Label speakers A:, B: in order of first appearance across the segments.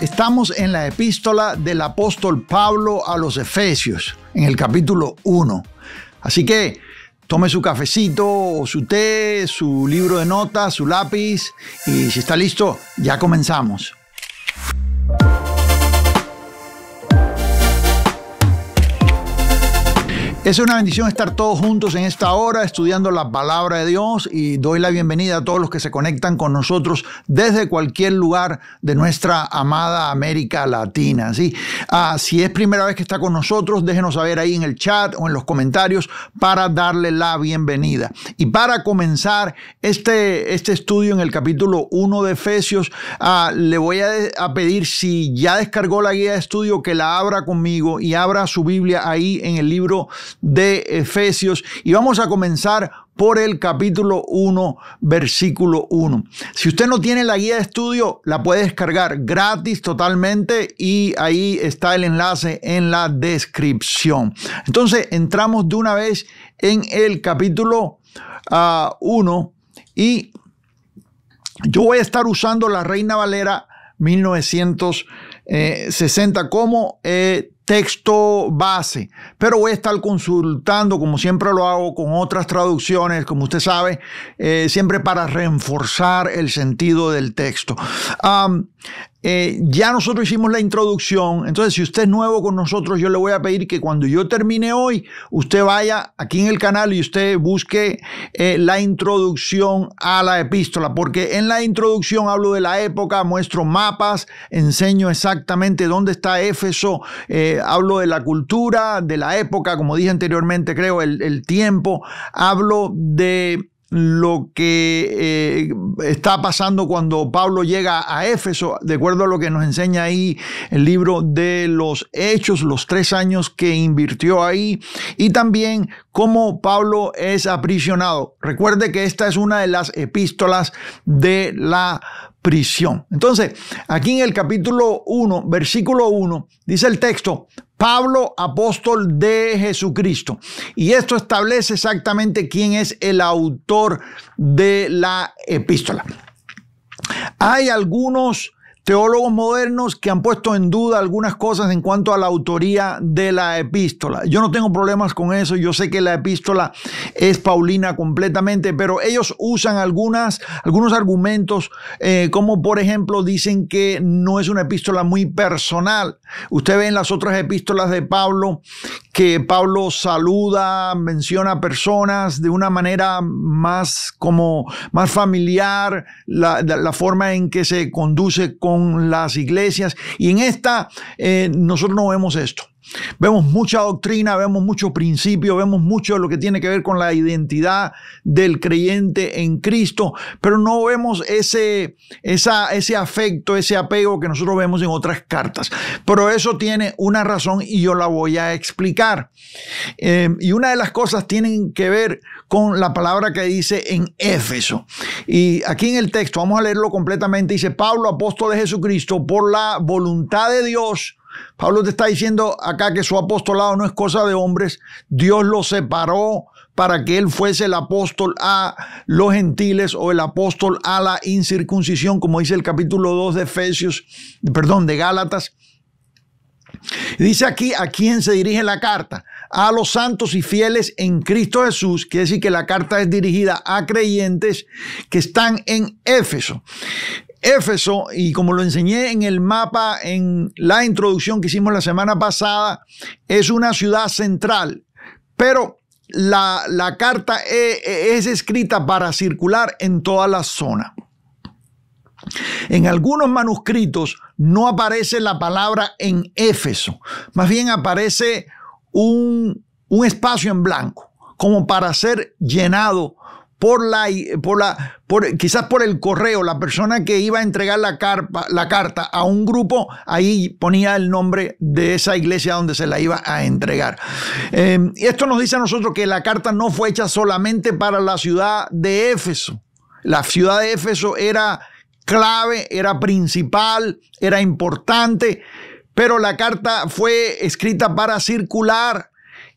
A: Estamos en la epístola del apóstol Pablo a los Efesios, en el capítulo 1. Así que tome su cafecito o su té, su libro de notas, su lápiz y si está listo, ya comenzamos. Es una bendición estar todos juntos en esta hora estudiando la palabra de Dios y doy la bienvenida a todos los que se conectan con nosotros desde cualquier lugar de nuestra amada América Latina. ¿Sí? Si es primera vez que está con nosotros, déjenos saber ahí en el chat o en los comentarios para darle la bienvenida. Y para comenzar este estudio en el capítulo 1 de Efesios, le voy a pedir, si ya descargó la guía de estudio, que la abra conmigo y abra su Biblia ahí en el libro de Efesios y vamos a comenzar por el capítulo 1, versículo 1. Si usted no tiene la guía de estudio, la puede descargar gratis totalmente y ahí está el enlace en la descripción. Entonces, entramos de una vez en el capítulo 1 y yo voy a estar usando la Reina Valera 1960 como texto base, pero voy a estar consultando, como siempre lo hago, con otras traducciones, como usted sabe, siempre para reforzar el sentido del texto. Ya nosotros hicimos la introducción, entonces si usted es nuevo con nosotros, yo le voy a pedir que cuando yo termine hoy, usted vaya aquí en el canal y usted busque la introducción a la epístola, porque en la introducción hablo de la época, muestro mapas, enseño exactamente dónde está Éfeso, hablo de la cultura, de la época, como dije anteriormente, creo, el tiempo, hablo de lo que está pasando cuando Pablo llega a Éfeso, de acuerdo a lo que nos enseña ahí el libro de los Hechos, los 3 años que invirtió ahí, y también cómo Pablo es aprisionado. Recuerde que esta es una de las epístolas de la prisión. Entonces, aquí en el capítulo 1, versículo 1, dice el texto: Pablo, apóstol de Jesucristo. Y esto establece exactamente quién es el autor de la epístola. Hay algunos teólogos modernos que han puesto en duda algunas cosas en cuanto a la autoría de la epístola. Yo no tengo problemas con eso. Yo sé que la epístola es paulina completamente, pero ellos usan algunos argumentos, como por ejemplo dicen que no es una epístola muy personal. Usted ve en las otras epístolas de Pablo que Pablo saluda, menciona personas de una manera más familiar, la forma en que se conduce con las iglesias, y en esta nosotros no vemos esto. Vemos mucha doctrina, vemos mucho principio, vemos mucho de lo que tiene que ver con la identidad del creyente en Cristo, pero no vemos ese afecto, ese apego que nosotros vemos en otras cartas. Pero eso tiene una razón y yo la voy a explicar. Y una de las cosas tienen que ver con la palabra que dice en Éfeso. Y aquí en el texto, vamos a leerlo completamente, dice: Pablo, apóstol de Jesucristo, por la voluntad de Dios. Pablo te está diciendo acá que su apostolado no es cosa de hombres. Dios lo separó para que él fuese el apóstol a los gentiles o el apóstol a la incircuncisión, como dice el capítulo 2 de Gálatas. Dice aquí a quién se dirige la carta: a los santos y fieles en Cristo Jesús. Quiere decir que la carta es dirigida a creyentes que están en Éfeso. Éfeso, y como lo enseñé en el mapa en la introducción que hicimos la semana pasada, es una ciudad central, pero la carta es escrita para circular en toda la zona. En algunos manuscritos no aparece la palabra en Éfeso, más bien aparece un espacio en blanco, como para ser llenado quizás por el correo. La persona que iba a entregar la carta a un grupo, ahí ponía el nombre de esa iglesia donde se la iba a entregar. Y esto nos dice a nosotros que la carta no fue hecha solamente para la ciudad de Éfeso. La ciudad de Éfeso era clave, era principal, era importante, pero la carta fue escrita para circular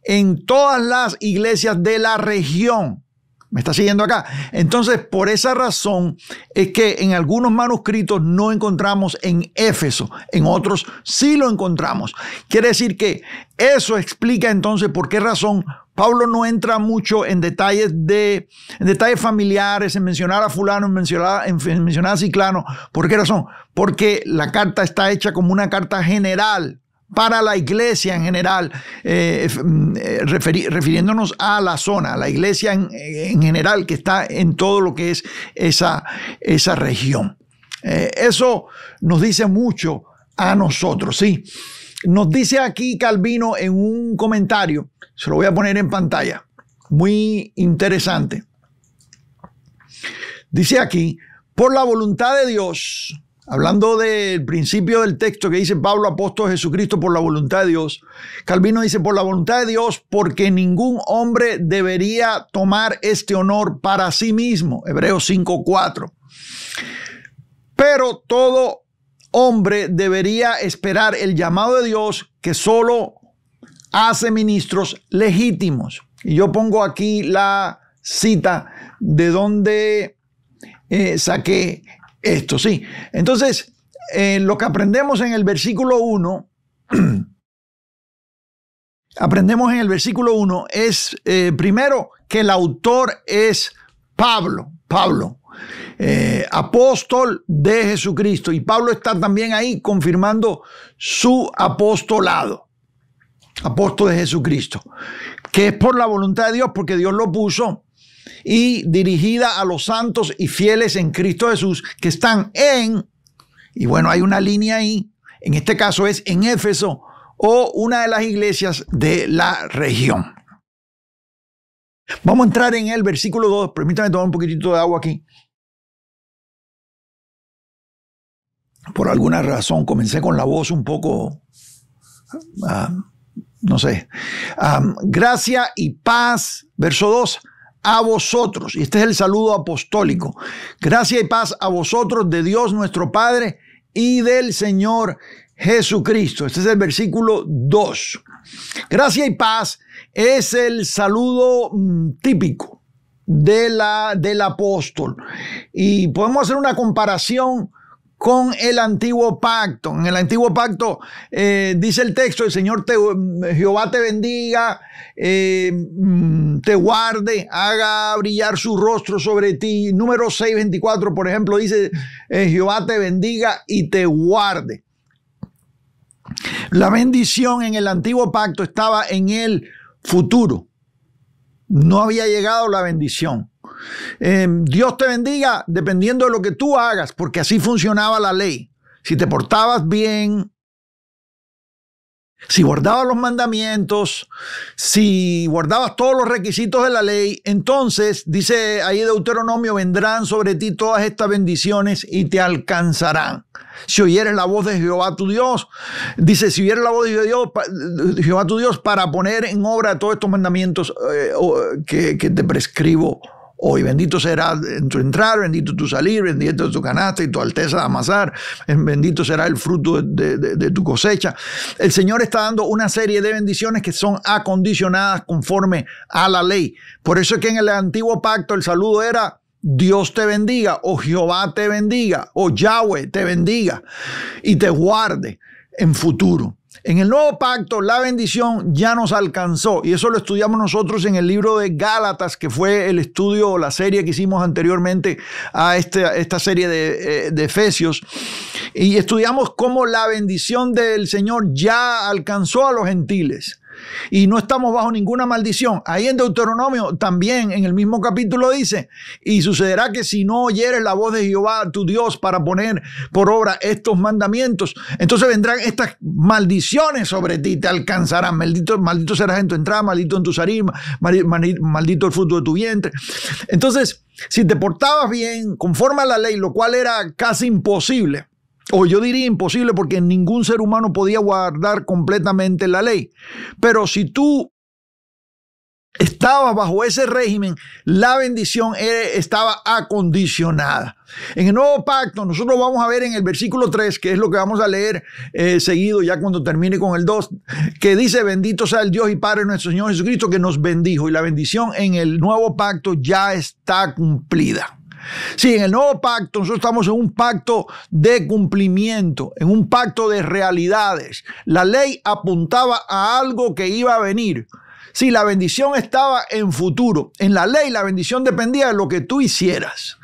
A: en todas las iglesias de la región. ¿Me está siguiendo acá? Entonces, por esa razón es que en algunos manuscritos no encontramos en Éfeso, en otros sí lo encontramos. Quiere decir que eso explica entonces por qué razón Pablo no entra mucho en detalles familiares, en mencionar a fulano, en mencionar a ciclano. ¿Por qué razón? Porque la carta está hecha como una carta general para la iglesia en general, refiriéndonos a la zona, a la iglesia en general que está en todo lo que es esa región. Eso nos dice mucho a nosotros, ¿sí? Nos dice aquí Calvino en un comentario, se lo voy a poner en pantalla, muy interesante. Dice aquí, por la voluntad de Dios, hablando del principio del texto que dice Pablo, apóstol de Jesucristo, por la voluntad de Dios, Calvino dice, por la voluntad de Dios, porque ningún hombre debería tomar este honor para sí mismo, Hebreos 5:4. Pero todo hombre debería esperar el llamado de Dios, que solo hace ministros legítimos. Y yo pongo aquí la cita de donde saqué esto, sí. Entonces, lo que aprendemos en el versículo 1, es, primero, que el autor es Pablo, apóstol de Jesucristo. Y Pablo está también ahí confirmando su apostolado, apóstol de Jesucristo, que es por la voluntad de Dios, porque Dios lo puso, y dirigida a los santos y fieles en Cristo Jesús que están y bueno, hay una línea ahí, en este caso es en Éfeso o una de las iglesias de la región. Vamos a entrar en el versículo 2, permítame tomar un poquitito de agua aquí. Por alguna razón comencé con la voz un poco, no sé. Gracia y paz, verso 2. A vosotros, y este es el saludo apostólico, gracia y paz a vosotros de Dios nuestro Padre y del Señor Jesucristo. Este es el versículo 2. Gracia y paz es el saludo típico del apóstol, y podemos hacer una comparación con el antiguo pacto. En el antiguo pacto dice el texto, el Señor Jehová te bendiga, te guarde, haga brillar su rostro sobre ti. Número 6:24, por ejemplo, dice Jehová te bendiga y te guarde. La bendición en el antiguo pacto estaba en el futuro. No había llegado la bendición. Dios te bendiga dependiendo de lo que tú hagas, porque así funcionaba la ley. Si te portabas bien, si guardabas los mandamientos, si guardabas todos los requisitos de la ley, entonces, dice ahí Deuteronomio, vendrán sobre ti todas estas bendiciones y te alcanzarán. Si oyeres la voz de Jehová tu Dios, dice, si oyeres la voz de Jehová tu Dios para poner en obra todos estos mandamientos que te prescribo hoy. Bendito será en tu entrar, bendito tu salir, bendito tu canasta y tu alteza de amasar, bendito será el fruto de tu cosecha. El Señor está dando una serie de bendiciones que son acondicionadas conforme a la ley. Por eso es que en el antiguo pacto el saludo era Dios te bendiga, o Jehová te bendiga, o Yahweh te bendiga y te guarde en futuro. En el nuevo pacto la bendición ya nos alcanzó, y eso lo estudiamos nosotros en el libro de Gálatas, que fue el estudio o la serie que hicimos anteriormente a esta serie de Efesios, y estudiamos cómo la bendición del Señor ya alcanzó a los gentiles y no estamos bajo ninguna maldición. Ahí en Deuteronomio también en el mismo capítulo dice, y sucederá que si no oyeres la voz de Jehová tu Dios para poner por obra estos mandamientos, entonces vendrán estas maldiciones sobre ti, te alcanzarán. Maldito serás en tu entrada, maldito en tu salir, maldito el fruto de tu vientre. Entonces, si te portabas bien conforme a la ley, lo cual era casi imposible, o yo diría imposible, porque ningún ser humano podía guardar completamente la ley. Pero si tú estaba bajo ese régimen, la bendición estaba acondicionada. En el nuevo pacto, nosotros vamos a ver en el versículo 3, que es lo que vamos a leer seguido ya cuando termine con el 2, que dice: bendito sea el Dios y Padre nuestro Señor Jesucristo, que nos bendijo. Y la bendición en el nuevo pacto ya está cumplida. Sí, en el nuevo pacto nosotros estamos en un pacto de cumplimiento, en un pacto de realidades. La ley apuntaba a algo que iba a venir. Sí, la bendición estaba en futuro. En la ley la bendición dependía de lo que tú hicieras.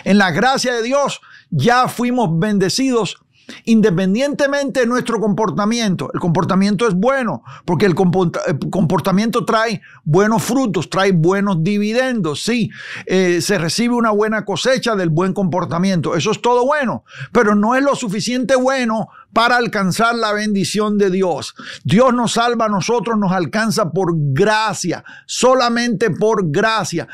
A: En la gracia de Dios ya fuimos bendecidos independientemente de nuestro comportamiento. El comportamiento es bueno porque el comportamiento trae buenos frutos, trae buenos dividendos. Sí, se recibe una buena cosecha del buen comportamiento. Eso es todo bueno, pero no es lo suficiente bueno para alcanzar la bendición de Dios. Dios nos salva a nosotros, nos alcanza por gracia, solamente por gracia.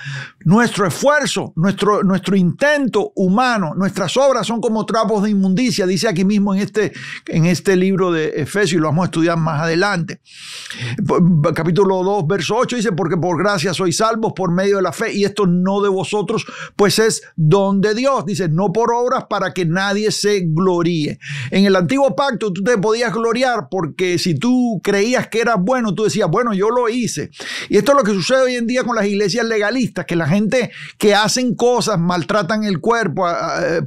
A: Nuestro esfuerzo, nuestro intento humano, nuestras obras son como trapos de inmundicia, dice aquí mismo en este libro de Efesios, y lo vamos a estudiar más adelante. Capítulo 2, verso 8 dice: porque por gracia sois salvos por medio de la fe, y esto no de vosotros, pues es don de Dios. Dice: no por obras, para que nadie se gloríe. En el antiguo pacto tú te podías gloriar porque si tú creías que eras bueno, tú decías: bueno, yo lo hice. Y esto es lo que sucede hoy en día con las iglesias legalistas, que la gente que hacen cosas, maltratan el cuerpo,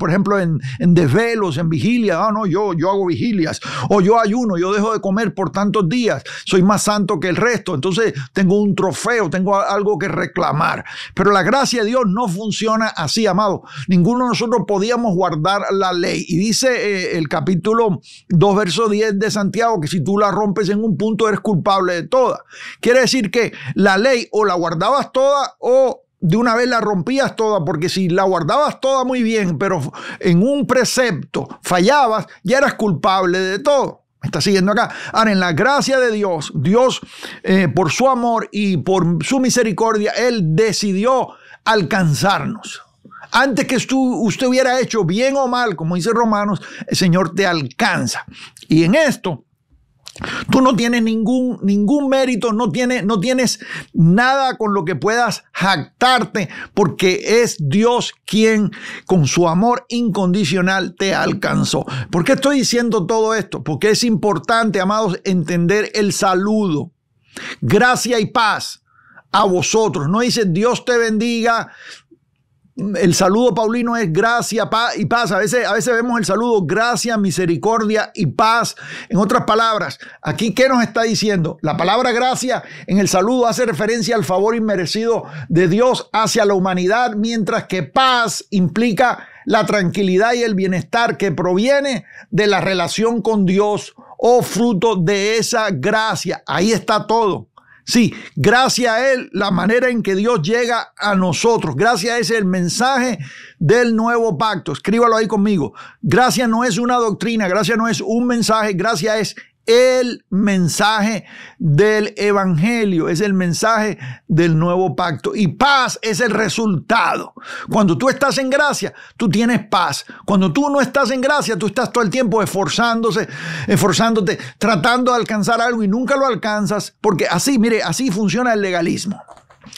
A: por ejemplo en desvelos, en vigilias. No, yo hago vigilias, o yo ayuno, yo dejo de comer por tantos días, soy más santo que el resto, entonces tengo un trofeo, tengo algo que reclamar. Pero la gracia de Dios no funciona así, amado. Ninguno de nosotros podíamos guardar la ley. Y dice el capítulo 2, verso 10 de Santiago, que si tú la rompes en un punto eres culpable de toda. Quiere decir que la ley o la guardabas toda o de una vez la rompías toda, porque si la guardabas toda muy bien, pero en un precepto fallabas, ya eras culpable de todo. ¿Me está siguiendo acá? Ahora, en la gracia de Dios, por su amor y por su misericordia, Él decidió alcanzarnos. Antes que usted hubiera hecho bien o mal, como dice Romanos, el Señor te alcanza. Y en esto, tú no tienes ningún mérito, no tienes nada con lo que puedas jactarte, porque es Dios quien con su amor incondicional te alcanzó. ¿Por qué estoy diciendo todo esto? Porque es importante, amados, entender el saludo. Gracia y paz a vosotros. No dice Dios te bendiga. El saludo paulino es gracia, paz y paz. A veces vemos el saludo gracia, misericordia y paz. En otras palabras, aquí ¿qué nos está diciendo? La palabra gracia en el saludo hace referencia al favor inmerecido de Dios hacia la humanidad, mientras que paz implica la tranquilidad y el bienestar que proviene de la relación con Dios o fruto de esa gracia. Ahí está todo. Sí, gracias a Él, la manera en que Dios llega a nosotros. Gracias es el mensaje del nuevo pacto. Escríbalo ahí conmigo. Gracia no es una doctrina, gracia no es un mensaje, gracia es el mensaje del evangelio, es el mensaje del nuevo pacto. Y paz es el resultado. Cuando tú estás en gracia, tú tienes paz. Cuando tú no estás en gracia, tú estás todo el tiempo esforzándote, tratando de alcanzar algo y nunca lo alcanzas, porque así funciona el legalismo.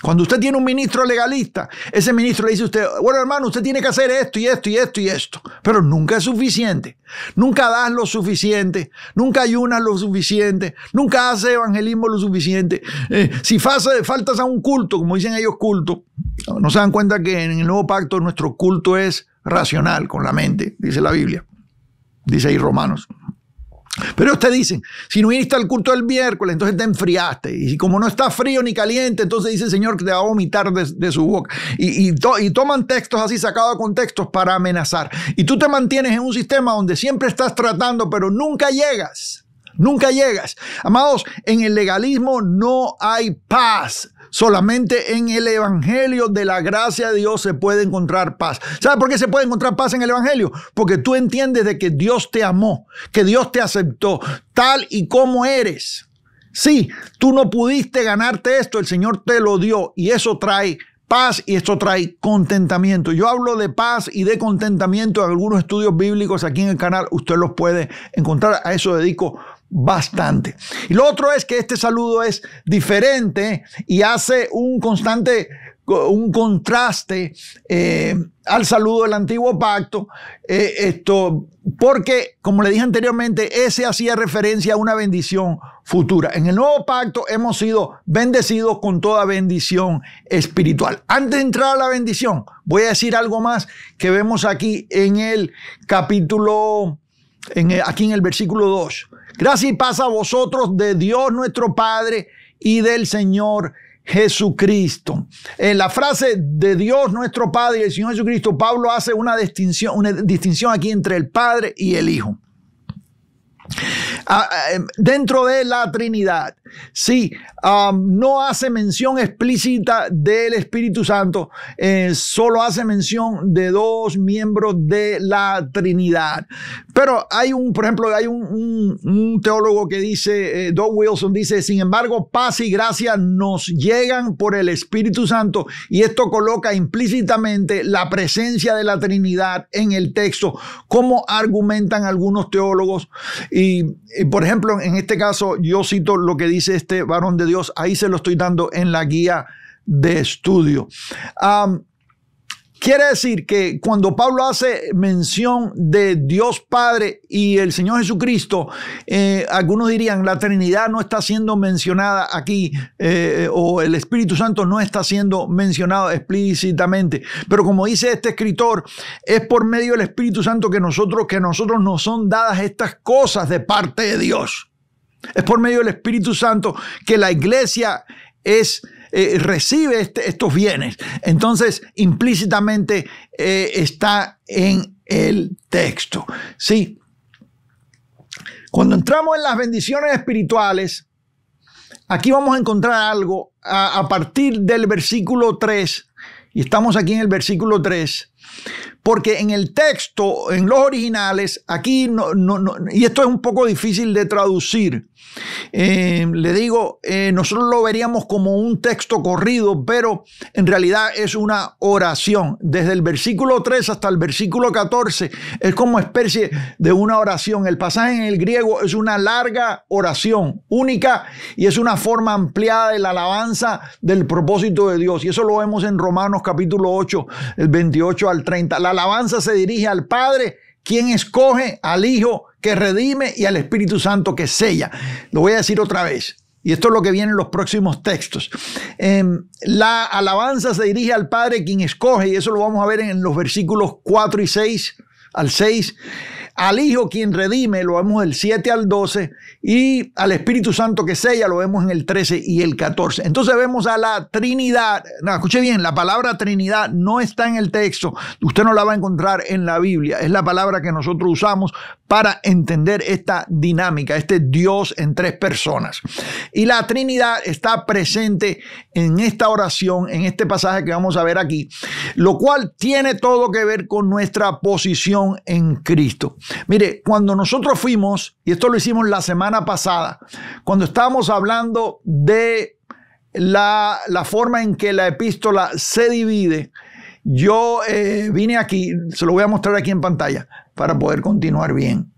A: Cuando usted tiene un ministro legalista, ese ministro le dice a usted: bueno, hermano, usted tiene que hacer esto y esto y esto y esto. Pero nunca es suficiente. Nunca das lo suficiente. Nunca ayunas lo suficiente. Nunca haces evangelismo lo suficiente. Si faltas a un culto, como dicen ellos, culto, no se dan cuenta que en el nuevo pacto nuestro culto es racional, con la mente, dice la Biblia. Dice ahí Romanos. Pero ellos te dicen: si no viniste al culto del miércoles, entonces te enfriaste. Y como no está frío ni caliente, entonces dice el Señor que te va a vomitar de su boca. Y toman textos así sacados de contextos para amenazar. Y tú te mantienes en un sistema donde siempre estás tratando, pero nunca llegas. Nunca llegas. Amados, en el legalismo no hay paz. Solamente en el evangelio de la gracia de Dios se puede encontrar paz. ¿Sabe por qué se puede encontrar paz en el evangelio? Porque tú entiendes de que Dios te amó, que Dios te aceptó tal y como eres. Sí, tú no pudiste ganarte esto, el Señor te lo dio, y eso trae paz y esto trae contentamiento. Yo hablo de paz y de contentamiento en algunos estudios bíblicos aquí en el canal. Usted los puede encontrar. A eso dedico bastante. Y lo otro es que este saludo es diferente y hace un contraste al saludo del antiguo pacto, porque, como le dije anteriormente, ese hacía referencia a una bendición futura. En el nuevo pacto hemos sido bendecidos con toda bendición espiritual. Antes de entrar a la bendición, voy a decir algo más que vemos aquí en el capítulo, aquí en el versículo 2. Gracia y paz a vosotros de Dios nuestro Padre y del Señor Jesucristo. En la frase de Dios nuestro Padre y el Señor Jesucristo, Pablo hace una distinción aquí entre el Padre y el Hijo. Dentro de la Trinidad, sí, no hace mención explícita del Espíritu Santo, solo hace mención de dos miembros de la Trinidad. Pero por ejemplo, hay un teólogo que dice, Doug Wilson dice, sin embargo, paz y gracia nos llegan por el Espíritu Santo, y esto coloca implícitamente la presencia de la Trinidad en el texto, como argumentan algunos teólogos. Y por ejemplo, en este caso, yo cito lo que dice este varón de Dios, ahí se lo estoy dando en la guía de estudio. Quiere decir que cuando Pablo hace mención de Dios Padre y el Señor Jesucristo, algunos dirían la Trinidad no está siendo mencionada aquí, o el Espíritu Santo no está siendo mencionado explícitamente. Pero como dice este escritor, es por medio del Espíritu Santo que nosotros nos son dadas estas cosas de parte de Dios. Es por medio del Espíritu Santo que la iglesia recibe estos bienes. Entonces, implícitamente está en el texto. Sí. Cuando entramos en las bendiciones espirituales, aquí vamos a encontrar algo a partir del versículo 3, y estamos aquí en el versículo 3, porque en el texto, en los originales, aquí y esto es un poco difícil de traducir. Le digo, nosotros lo veríamos como un texto corrido, pero en realidad es una oración. Desde el versículo 3 hasta el versículo 14 es como especie de una oración. El pasaje en el griego es una larga oración única y es una forma ampliada de la alabanza del propósito de Dios. Y eso lo vemos en Romanos capítulo 8, el 28 al 30. La alabanza se dirige al Padre, quien escoge, al Hijo que redime y al Espíritu Santo que sella. Lo voy a decir otra vez. Y esto es lo que viene en los próximos textos. La alabanza se dirige al Padre, quien escoge, y eso lo vamos a ver en los versículos 4 y 6 al 6. Al Hijo quien redime, lo vemos del 7 al 12, y al Espíritu Santo que sella, lo vemos en el 13 y el 14. Entonces vemos a la Trinidad. No, escuche bien, la palabra Trinidad no está en el texto, usted no la va a encontrar en la Biblia, es la palabra que nosotros usamos para entender esta dinámica, este Dios en tres personas. Y la Trinidad está presente en esta oración, en este pasaje que vamos a ver aquí, lo cual tiene todo que ver con nuestra posición en Cristo. Mire, cuando nosotros fuimos, y esto lo hicimos la semana pasada, cuando estábamos hablando de la forma en que la epístola se divide, yo vine aquí, se lo voy a mostrar aquí en pantalla para poder continuar bien.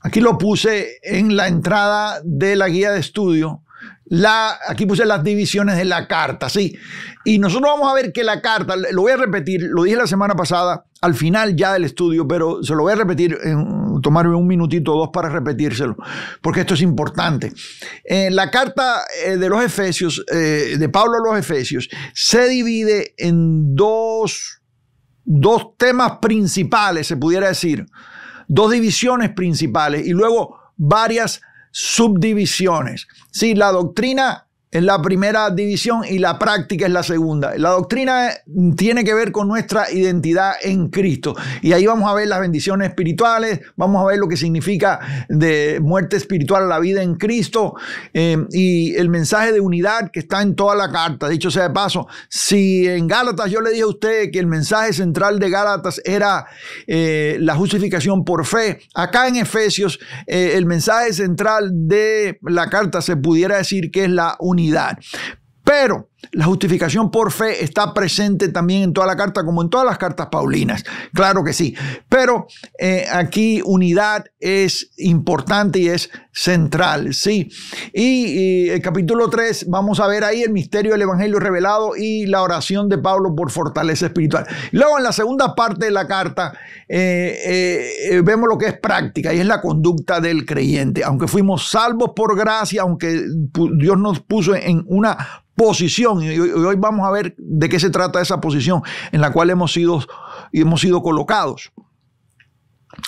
A: Aquí lo puse en la entrada de la guía de estudio. Aquí puse las divisiones de la carta, sí. Y nosotros vamos a ver que la carta, lo voy a repetir, lo dije la semana pasada, al final ya del estudio, pero se lo voy a repetir, tomarme un minutito o dos para repetírselo, porque esto es importante. La carta de los Efesios, de Pablo a los Efesios, se divide en dos temas principales, se pudiera decir, dos divisiones principales y luego varias subdivisiones. Sí, la doctrina es la primera división y la práctica es la segunda. La doctrina tiene que ver con nuestra identidad en Cristo. Y ahí vamos a ver las bendiciones espirituales, vamos a ver lo que significa de muerte espiritual a la vida en Cristo, y el mensaje de unidad que está en toda la carta. Dicho sea de paso, si en Gálatas yo le dije a usted que el mensaje central de Gálatas era la justificación por fe, acá en Efesios el mensaje central de la carta se pudiera decir que es la unidad. Pero la justificación por fe está presente también en toda la carta, como en todas las cartas paulinas. Claro que sí. Pero aquí unidad es importante y es central, ¿sí? Y el capítulo 3, vamos a ver ahí el misterio del evangelio revelado y la oración de Pablo por fortaleza espiritual. Luego, en la segunda parte de la carta, vemos lo que es práctica y es la conducta del creyente. Aunque fuimos salvos por gracia, aunque Dios nos puso en una posición, y hoy vamos a ver de qué se trata esa posición en la cual hemos sido colocados.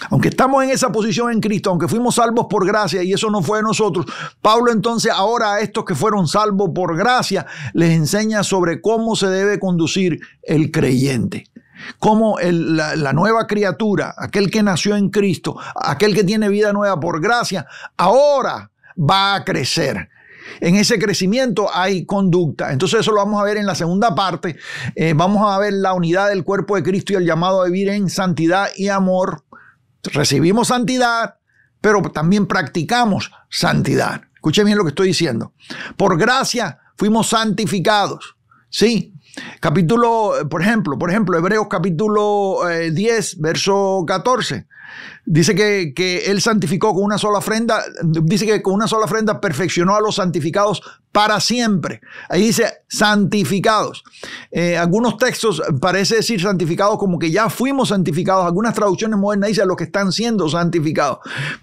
A: Aunque estamos en esa posición en Cristo, aunque fuimos salvos por gracia y eso no fue de nosotros, Pablo entonces ahora a estos que fueron salvos por gracia les enseña sobre cómo se debe conducir el creyente. Cómo la nueva criatura, aquel que nació en Cristo, aquel que tiene vida nueva por gracia, ahora va a crecer. En ese crecimiento hay conducta. Entonces eso lo vamos a ver en la segunda parte. Vamos a ver la unidad del cuerpo de Cristo y el llamado a vivir en santidad y amor. Recibimos santidad, pero también practicamos santidad. Escuchen bien lo que estoy diciendo. Por gracia fuimos santificados. Sí. Por ejemplo, Hebreos capítulo 10, verso 14. Dice que Él santificó con una sola ofrenda, dice que con una sola ofrenda perfeccionó a los santificados para siempre. Ahí dice santificados. Algunos textos parece decir santificados como que ya fuimos santificados. Algunas traducciones modernas dicen los que están siendo santificados.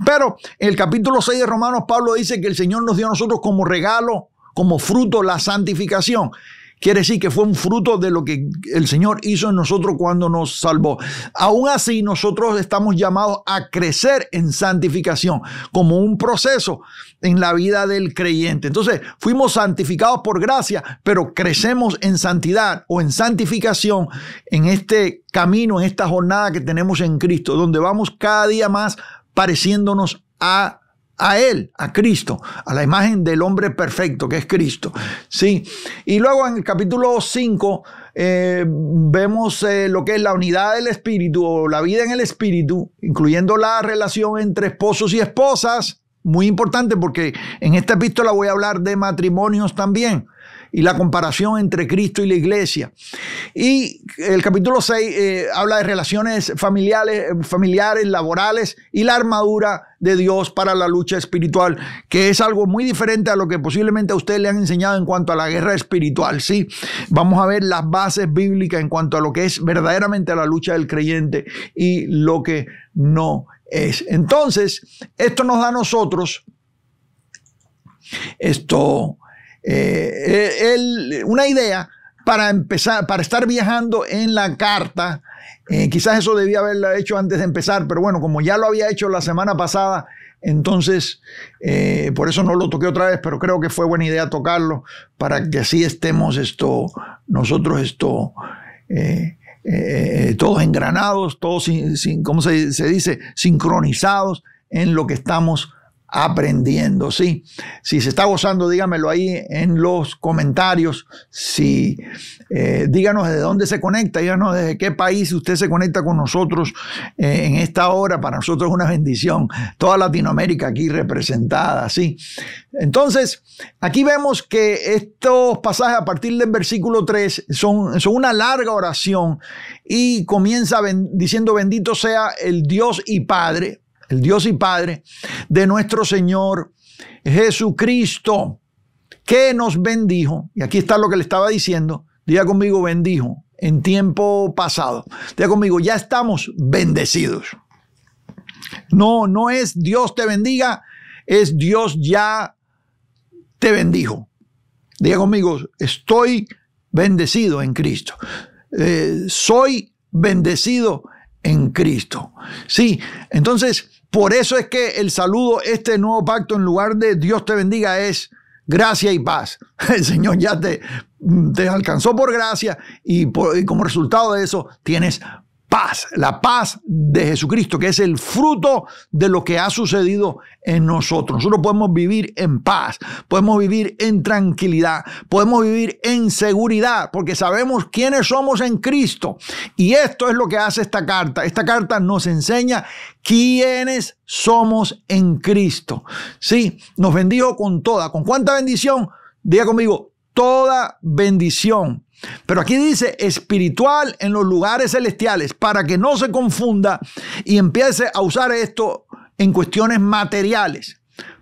A: Pero en el capítulo 6 de Romanos, Pablo dice que el Señor nos dio a nosotros como regalo, como fruto, la santificación. Quiere decir que fue un fruto de lo que el Señor hizo en nosotros cuando nos salvó. Aún así, nosotros estamos llamados a crecer en santificación como un proceso en la vida del creyente. Entonces, fuimos santificados por gracia, pero crecemos en santidad o en santificación en este camino, en esta jornada que tenemos en Cristo, donde vamos cada día más pareciéndonos a Él, a Cristo, a la imagen del hombre perfecto que es Cristo. Sí. Y luego en el capítulo 5 vemos lo que es la unidad del espíritu o la vida en el espíritu, incluyendo la relación entre esposos y esposas. Muy importante porque en esta epístola voy a hablar de matrimonios también y la comparación entre Cristo y la iglesia. Y el capítulo 6 habla de relaciones familiares, laborales y la armadura de Dios para la lucha espiritual, que es algo muy diferente a lo que posiblemente a ustedes le han enseñado en cuanto a la guerra espiritual. Sí, vamos a ver las bases bíblicas en cuanto a lo que es verdaderamente la lucha del creyente y lo que no es. Entonces, esto nos da a nosotros una idea para empezar, para estar viajando en la carta. Quizás eso debía haberlo hecho antes de empezar, pero bueno, como ya lo había hecho la semana pasada, entonces por eso no lo toqué otra vez, pero creo que fue buena idea tocarlo para que así estemos nosotros todos engranados, todos, ¿cómo se dice? Sincronizados en lo que estamos aprendiendo, ¿sí? Si se está gozando, dígamelo ahí en los comentarios. Díganos de dónde se conecta, díganos desde qué país usted se conecta con nosotros en esta hora. Para nosotros es una bendición. Toda Latinoamérica aquí representada, ¿sí? Entonces, aquí vemos que estos pasajes a partir del versículo 3 son una larga oración y comienza diciendo: bendito sea el Dios y Padre de nuestro Señor Jesucristo, que nos bendijo. Y aquí está lo que le estaba diciendo. Diga conmigo: bendijo en tiempo pasado. Diga conmigo: ya estamos bendecidos. No es Dios te bendiga, es Dios ya te bendijo. Diga conmigo: estoy bendecido en Cristo. Soy bendecido en Cristo. Sí, entonces por eso es que el saludo, este nuevo pacto, en lugar de Dios te bendiga, es gracia y paz. El Señor ya te alcanzó por gracia y como resultado de eso tienes paz, la paz de Jesucristo, que es el fruto de lo que ha sucedido en nosotros. Nosotros podemos vivir en paz, podemos vivir en tranquilidad, podemos vivir en seguridad, porque sabemos quiénes somos en Cristo. Y esto es lo que hace esta carta. Esta carta nos enseña quiénes somos en Cristo. Sí, nos bendijo con toda. ¿Con cuánta bendición? Diga conmigo: toda bendición. Pero aquí dice espiritual en los lugares celestiales, para que no se confunda y empiece a usar esto en cuestiones materiales.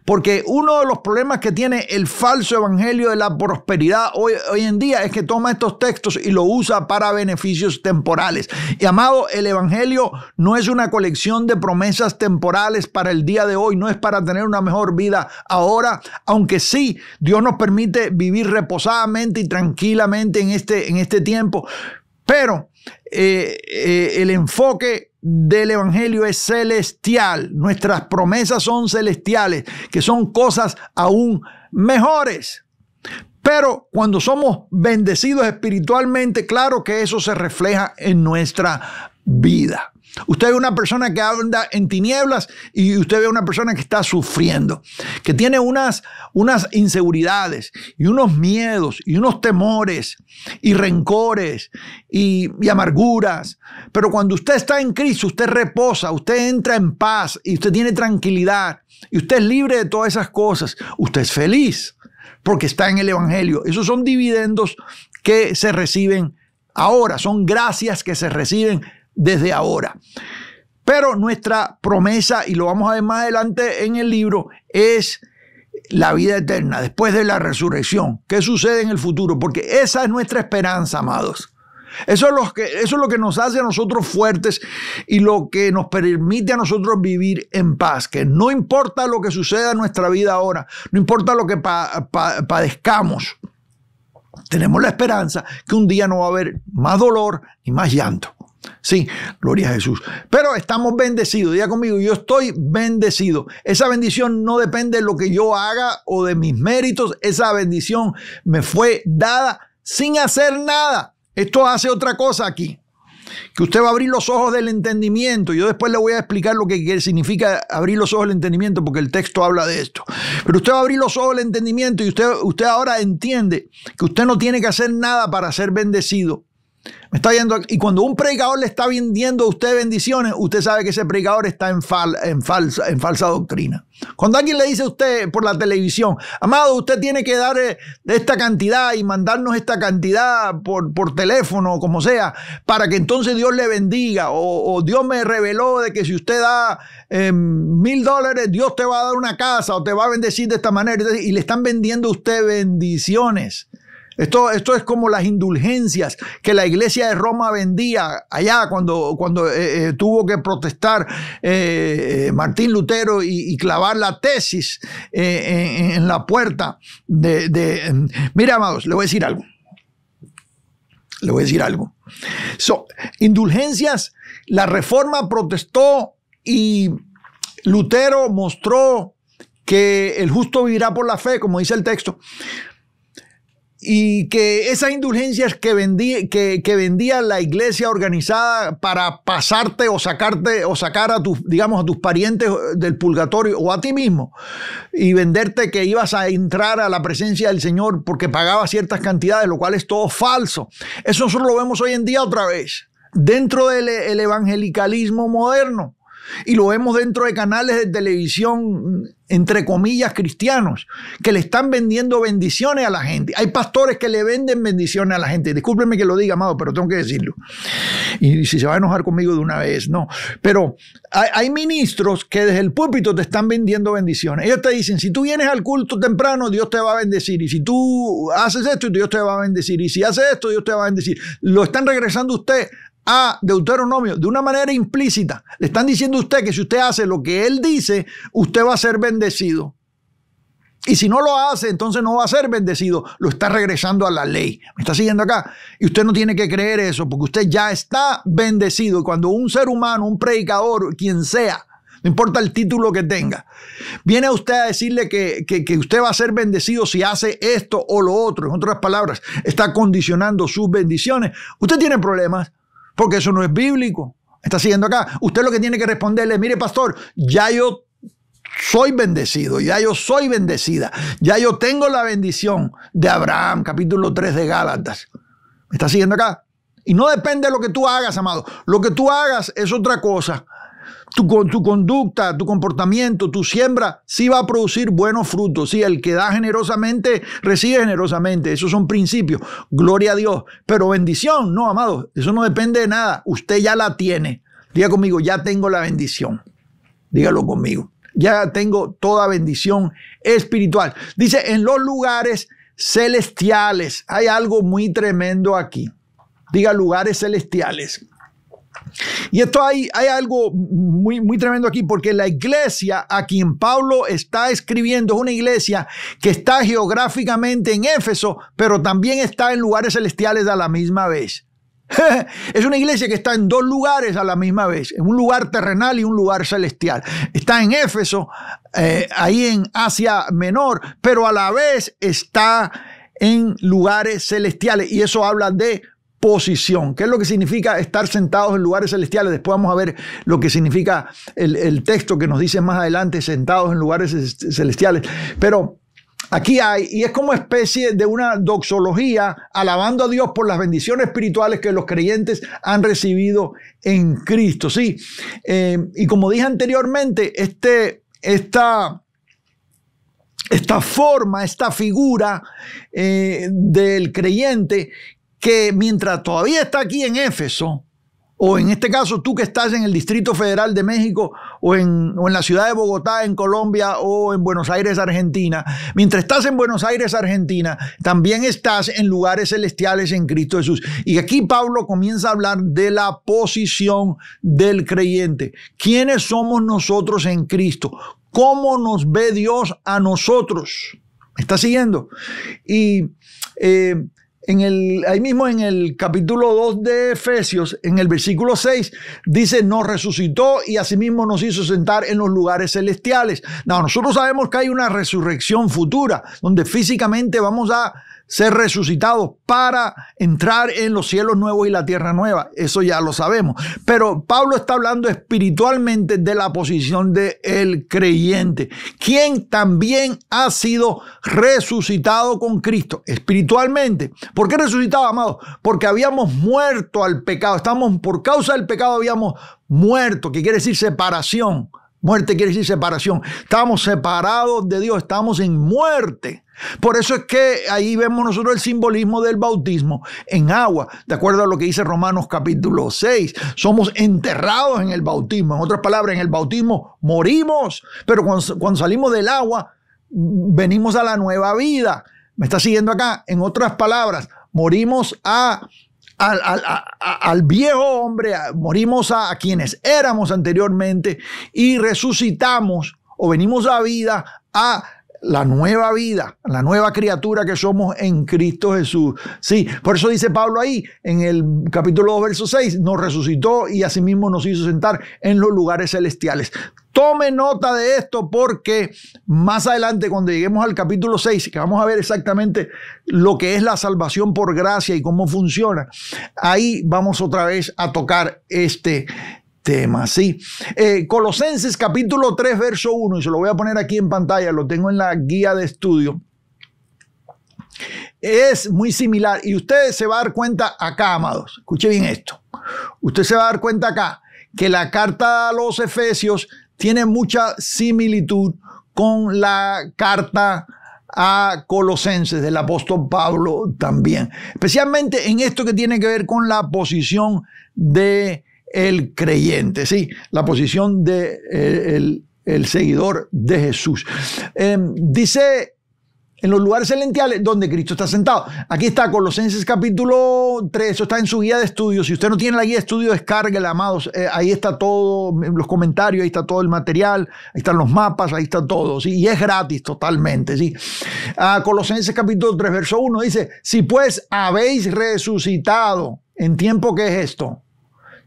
A: Porque uno de los problemas que tiene el falso evangelio de la prosperidad hoy en día es que toma estos textos y lo usa para beneficios temporales. Y amado, el evangelio no es una colección de promesas temporales para el día de hoy, no es para tener una mejor vida ahora, aunque sí, Dios nos permite vivir reposadamente y tranquilamente en este tiempo. Pero el enfoque del evangelio es celestial. Nuestras promesas son celestiales, que son cosas aún mejores. Pero cuando somos bendecidos espiritualmente, claro que eso se refleja en nuestra vida. Usted ve una persona que anda en tinieblas y usted ve una persona que está sufriendo, que tiene unas inseguridades y unos miedos y unos temores y rencores y amarguras. Pero cuando usted está en Cristo, usted reposa, usted entra en paz y usted tiene tranquilidad y usted es libre de todas esas cosas. Usted es feliz porque está en el evangelio. Esos son dividendos que se reciben ahora, son gracias que se reciben desde ahora. Pero nuestra promesa, y lo vamos a ver más adelante en el libro, es la vida eterna después de la resurrección. ¿Qué sucede en el futuro? Porque esa es nuestra esperanza, amados. Eso es lo que nos hace a nosotros fuertes y lo que nos permite a nosotros vivir en paz. Que no importa lo que suceda en nuestra vida ahora, no importa lo que padezcamos, tenemos la esperanza que un día no va a haber más dolor ni más llanto. Sí, gloria a Jesús. Pero estamos bendecidos. Diga conmigo, yo estoy bendecido. Esa bendición no depende de lo que yo haga o de mis méritos. Esa bendición me fue dada sin hacer nada. Esto hace otra cosa aquí, que usted va a abrir los ojos del entendimiento. Yo después le voy a explicar lo que significa abrir los ojos del entendimiento, porque el texto habla de esto. Pero usted va a abrir los ojos del entendimiento y usted ahora entiende que usted no tiene que hacer nada para ser bendecido. Me está viendo, y cuando un predicador le está vendiendo a usted bendiciones, usted sabe que ese predicador está en falsa doctrina. Cuando alguien le dice a usted por la televisión, amado, usted tiene que dar esta cantidad y mandarnos esta cantidad por teléfono o como sea, para que entonces Dios le bendiga, o Dios me reveló de que si usted da $1,000, Dios te va a dar una casa o te va a bendecir de esta manera, y le están vendiendo a usted bendiciones. Esto es como las indulgencias que la iglesia de Roma vendía allá cuando tuvo que protestar Martín Lutero y clavar la tesis en la puerta Mira, amados, le voy a decir algo. Indulgencias, la Reforma protestó y Lutero mostró que el justo vivirá por la fe, como dice el texto. Y que esas indulgencias que vendía la iglesia organizada para pasarte o sacar a tus parientes del purgatorio o a ti mismo, y venderte que ibas a entrar a la presencia del Señor porque pagabas ciertas cantidades, lo cual es todo falso. Eso nosotros lo vemos hoy en día otra vez dentro del evangelicalismo moderno. Y lo vemos dentro de canales de televisión, entre comillas, cristianos, que le están vendiendo bendiciones a la gente. Hay pastores que le venden bendiciones a la gente. Discúlpenme que lo diga, amado, pero tengo que decirlo. Y si se va a enojar conmigo de una vez, no. Pero hay ministros que desde el púlpito te están vendiendo bendiciones. Ellos te dicen, si tú vienes al culto temprano, Dios te va a bendecir. Y si tú haces esto, Dios te va a bendecir. Y si haces esto, Dios te va a bendecir. Lo están regresando a usted a Deuteronomio de una manera implícita. Le están diciendo a usted que si usted hace lo que él dice, usted va a ser bendecido. Y si no lo hace, entonces no va a ser bendecido. Lo está regresando a la ley. ¿Me está siguiendo acá? Y usted no tiene que creer eso, porque usted ya está bendecido. Y cuando un ser humano, un predicador, quien sea, no importa el título que tenga, viene a usted a decirle que usted va a ser bendecido si hace esto o lo otro, en otras palabras, está condicionando sus bendiciones, usted tiene problemas. Porque eso no es bíblico. ¿Está siguiendo acá? Usted lo que tiene que responderle, mire, pastor, ya yo soy bendecido, ya yo soy bendecida, ya yo tengo la bendición de Abraham, capítulo 3 de Gálatas. ¿Me está siguiendo acá? Y no depende de lo que tú hagas, amado. Lo que tú hagas es otra cosa. tu conducta, tu comportamiento, tu siembra, sí va a producir buenos frutos. Sí, el que da generosamente, recibe generosamente. Esos son principios. Gloria a Dios. Pero bendición, no, amado, eso no depende de nada. Usted ya la tiene. Diga conmigo, ya tengo la bendición. Dígalo conmigo. Ya tengo toda bendición espiritual. Dice, en los lugares celestiales. Hay algo muy tremendo aquí. Diga lugares celestiales. Y esto hay algo muy tremendo aquí, porque la iglesia a quien Pablo está escribiendo es una iglesia que está geográficamente en Éfeso, pero también está en lugares celestiales a la misma vez. Es una iglesia que está en dos lugares a la misma vez, en un lugar terrenal y un lugar celestial. Está en Éfeso, ahí en Asia Menor, pero a la vez está en lugares celestiales, y eso habla de posición. ¿Qué es lo que significa estar sentados en lugares celestiales? Después vamos a ver lo que significa el texto que nos dice más adelante, sentados en lugares celestiales. Pero aquí hay, y es como especie de una doxología, alabando a Dios por las bendiciones espirituales que los creyentes han recibido en Cristo. Sí, y como dije anteriormente, esta forma, esta figura del creyente, que mientras todavía está aquí en Éfeso, o en este caso tú que estás en el Distrito Federal de México, o en la ciudad de Bogotá, en Colombia, o en Buenos Aires, Argentina, mientras estás en Buenos Aires, Argentina, también estás en lugares celestiales en Cristo Jesús. Y aquí Pablo comienza a hablar de la posición del creyente. ¿Quiénes somos nosotros en Cristo? ¿Cómo nos ve Dios a nosotros? ¿Me está siguiendo? Y ahí mismo en el capítulo 2 de Efesios, en el versículo 6, dice, nos resucitó y asimismo nos hizo sentar en los lugares celestiales. No, nosotros sabemos que hay una resurrección futura, donde físicamente vamos a ser resucitados para entrar en los cielos nuevos y la tierra nueva. Eso ya lo sabemos. Pero Pablo está hablando espiritualmente de la posición del creyente, quien también ha sido resucitado con Cristo espiritualmente. ¿Por qué resucitado, amado? Porque habíamos muerto al pecado. Por causa del pecado habíamos muerto, que quiere decir separación. Muerte quiere decir separación. Estábamos separados de Dios, estábamos en muerte. Por eso es que ahí vemos nosotros el simbolismo del bautismo en agua, de acuerdo a lo que dice Romanos capítulo 6. Somos enterrados en el bautismo. En otras palabras, en el bautismo morimos, pero cuando salimos del agua, venimos a la nueva vida. ¿Me está siguiendo acá? En otras palabras, morimos al viejo hombre, morimos a quienes éramos anteriormente y resucitamos o venimos a vida a la nueva vida, la nueva criatura que somos en Cristo Jesús. Sí, por eso dice Pablo ahí en el capítulo 2, verso 6, nos resucitó y asimismo nos hizo sentar en los lugares celestiales. Tome nota de esto, porque más adelante, cuando lleguemos al capítulo 6, que vamos a ver exactamente lo que es la salvación por gracia y cómo funciona, ahí vamos otra vez a tocar este tema, ¿sí? Colosenses capítulo 3, verso 1, y se lo voy a poner aquí en pantalla, lo tengo en la guía de estudio. Es muy similar y usted se va a dar cuenta acá, amados. Escuche bien esto. Usted se va a dar cuenta acá que la carta a los Efesios tiene mucha similitud con la carta a Colosenses del apóstol Pablo también, especialmente en esto que tiene que ver con la posición de el creyente, sí, la posición de el seguidor de Jesús. Dice en los lugares celestiales donde Cristo está sentado. Aquí está Colosenses capítulo 3, eso está en su guía de estudio. Si usted no tiene la guía de estudio, descárguela, amados. Ahí está todo, los comentarios, ahí está todo el material, ahí están los mapas, ahí está todo, ¿sí? Y es gratis totalmente, ¿sí? Colosenses capítulo 3, verso 1 dice, si pues habéis resucitado, ¿en tiempo qué es esto?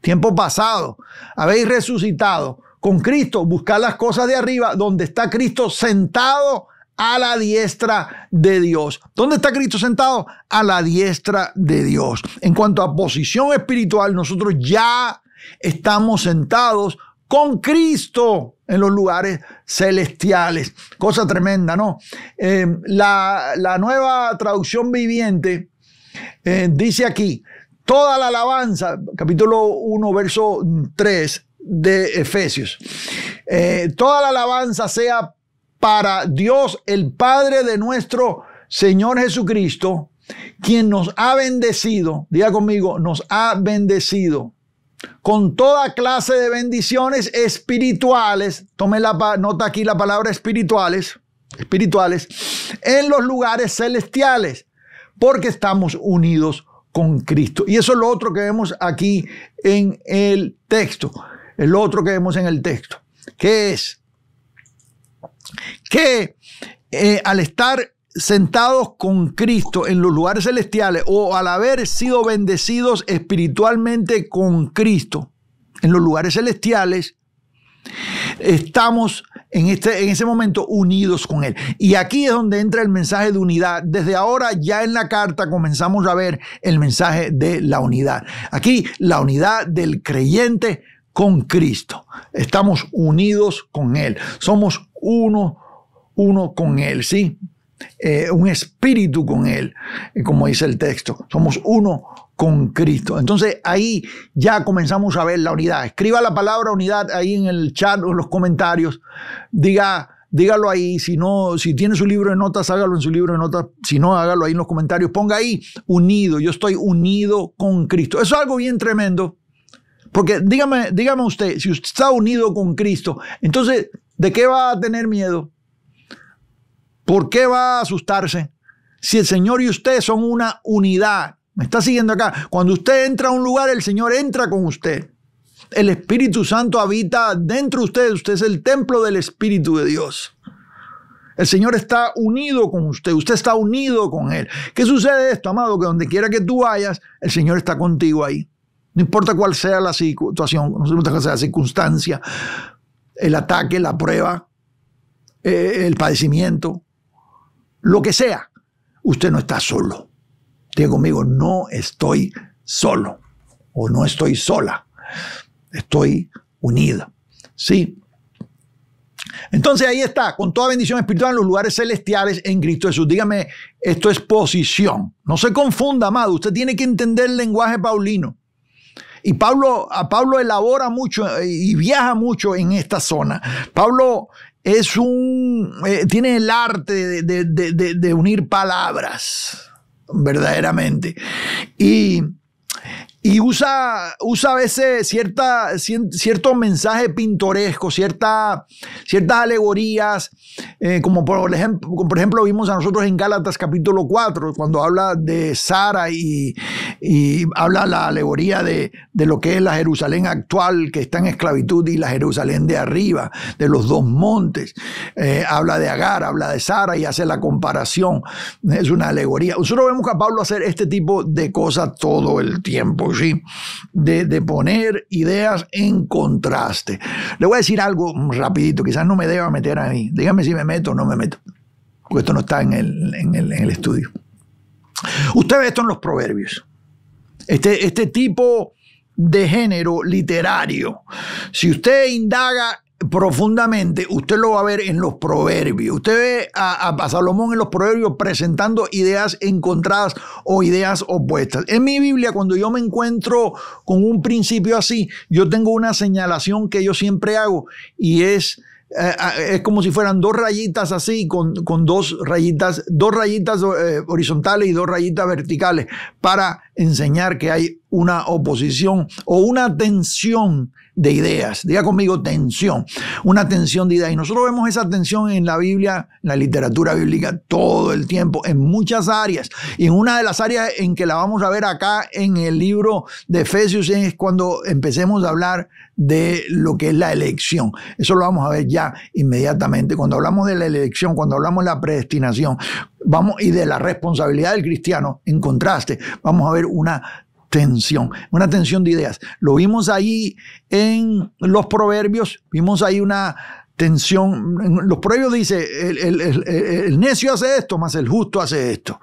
A: Tiempo pasado. Habéis resucitado con Cristo, buscad las cosas de arriba, donde está Cristo sentado a la diestra de Dios. ¿Dónde está Cristo sentado? A la diestra de Dios. En cuanto a posición espiritual, nosotros ya estamos sentados con Cristo en los lugares celestiales. Cosa tremenda, ¿no? La nueva traducción viviente dice aquí, toda la alabanza, capítulo 1, verso 3, de Efesios. Toda la alabanza sea para Dios, el Padre de nuestro Señor Jesucristo, quien nos ha bendecido, diga conmigo, nos ha bendecido con toda clase de bendiciones espirituales. Tome nota aquí la palabra espirituales, en los lugares celestiales, porque estamos unidos con Cristo. Y eso es lo otro que vemos aquí en el texto. El otro que vemos en el texto, que es que al estar sentados con Cristo en los lugares celestiales, o al haber sido bendecidos espiritualmente con Cristo en los lugares celestiales, estamos en ese momento unidos con Él. Y aquí es donde entra el mensaje de unidad. Desde ahora ya en la carta comenzamos a ver el mensaje de la unidad. Aquí la unidad del creyente con Cristo. Estamos unidos con Él. Somos uno con Él, ¿sí? Un espíritu con Él, como dice el texto. Somos uno con Cristo. Entonces ahí ya comenzamos a ver la unidad. Escriba la palabra unidad ahí en el chat o en los comentarios. Dígalo ahí. Si tiene su libro de notas, hágalo en su libro de notas. Si no, hágalo ahí en los comentarios. Ponga ahí unido. Yo estoy unido con Cristo. Eso es algo bien tremendo. Porque dígame usted, si usted está unido con Cristo, entonces, ¿de qué va a tener miedo? ¿Por qué va a asustarse? Si el Señor y usted son una unidad. ¿Me está siguiendo acá? Cuando usted entra a un lugar, el Señor entra con usted. El Espíritu Santo habita dentro de usted. Usted es el templo del Espíritu de Dios. El Señor está unido con usted. Usted está unido con Él. ¿Qué sucede esto, amado? Que donde quiera que tú vayas, el Señor está contigo ahí. No importa cuál sea la situación, no importa cuál sea la circunstancia, el ataque, la prueba, el padecimiento, lo que sea, usted no está solo. Diga conmigo, no estoy solo o no estoy sola. Estoy unida. ¿Sí? Entonces ahí está, con toda bendición espiritual en los lugares celestiales en Cristo Jesús. Dígame, esto es posición. No se confunda, amado. Usted tiene que entender el lenguaje paulino. Y Pablo elabora mucho y viaja mucho en esta zona. Pablo tiene el arte de unir palabras, verdaderamente. Y usa a veces cierto mensaje pintoresco, ciertas alegorías, como por ejemplo vimos a nosotros en Gálatas capítulo 4, cuando habla de Sara y habla la alegoría de lo que es la Jerusalén actual, que está en esclavitud, y la Jerusalén de arriba, de los dos montes. Habla de Agar, habla de Sara y hace la comparación. Es una alegoría. Nosotros vemos a Pablo hacer este tipo de cosas todo el tiempo, ¿sí? De poner ideas en contraste. Le voy a decir algo rapidito, quizás no me deba meter a mí. Dígame si me meto o no me meto, porque esto no está en el estudio. Usted ve esto en los proverbios. Este tipo de género literario, si usted indaga profundamente, usted lo va a ver en los proverbios. Usted ve a Salomón en los proverbios presentando ideas encontradas o ideas opuestas. En mi Biblia, cuando yo me encuentro con un principio así, yo tengo una señalación que yo siempre hago, y es como si fueran dos rayitas así, con dos rayitas horizontales y dos rayitas verticales, para enseñar que hay una oposición o una tensión de ideas. Diga conmigo, tensión. Una tensión de ideas. Y nosotros vemos esa tensión en la Biblia, en la literatura bíblica, todo el tiempo, en muchas áreas. Y en una de las áreas en que la vamos a ver acá en el libro de Efesios es cuando empecemos a hablar de lo que es la elección. Eso lo vamos a ver ya inmediatamente. Cuando hablamos de la elección, cuando hablamos de la predestinación, y de la responsabilidad del cristiano, en contraste, vamos a ver una tensión de ideas. Lo vimos ahí en los proverbios, vimos ahí una tensión. En los proverbios dice, el necio hace esto, más el justo hace esto.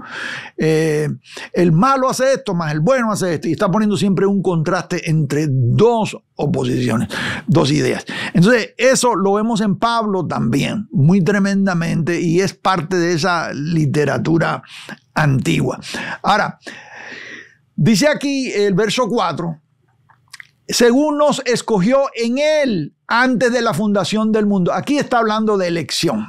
A: El malo hace esto, más el bueno hace esto. Y está poniendo siempre un contraste entre dos oposiciones, dos ideas. Entonces, eso lo vemos en Pablo también, muy tremendamente, y es parte de esa literatura antigua. Ahora, dice aquí el verso 4, según nos escogió en Él antes de la fundación del mundo. Aquí está hablando de elección.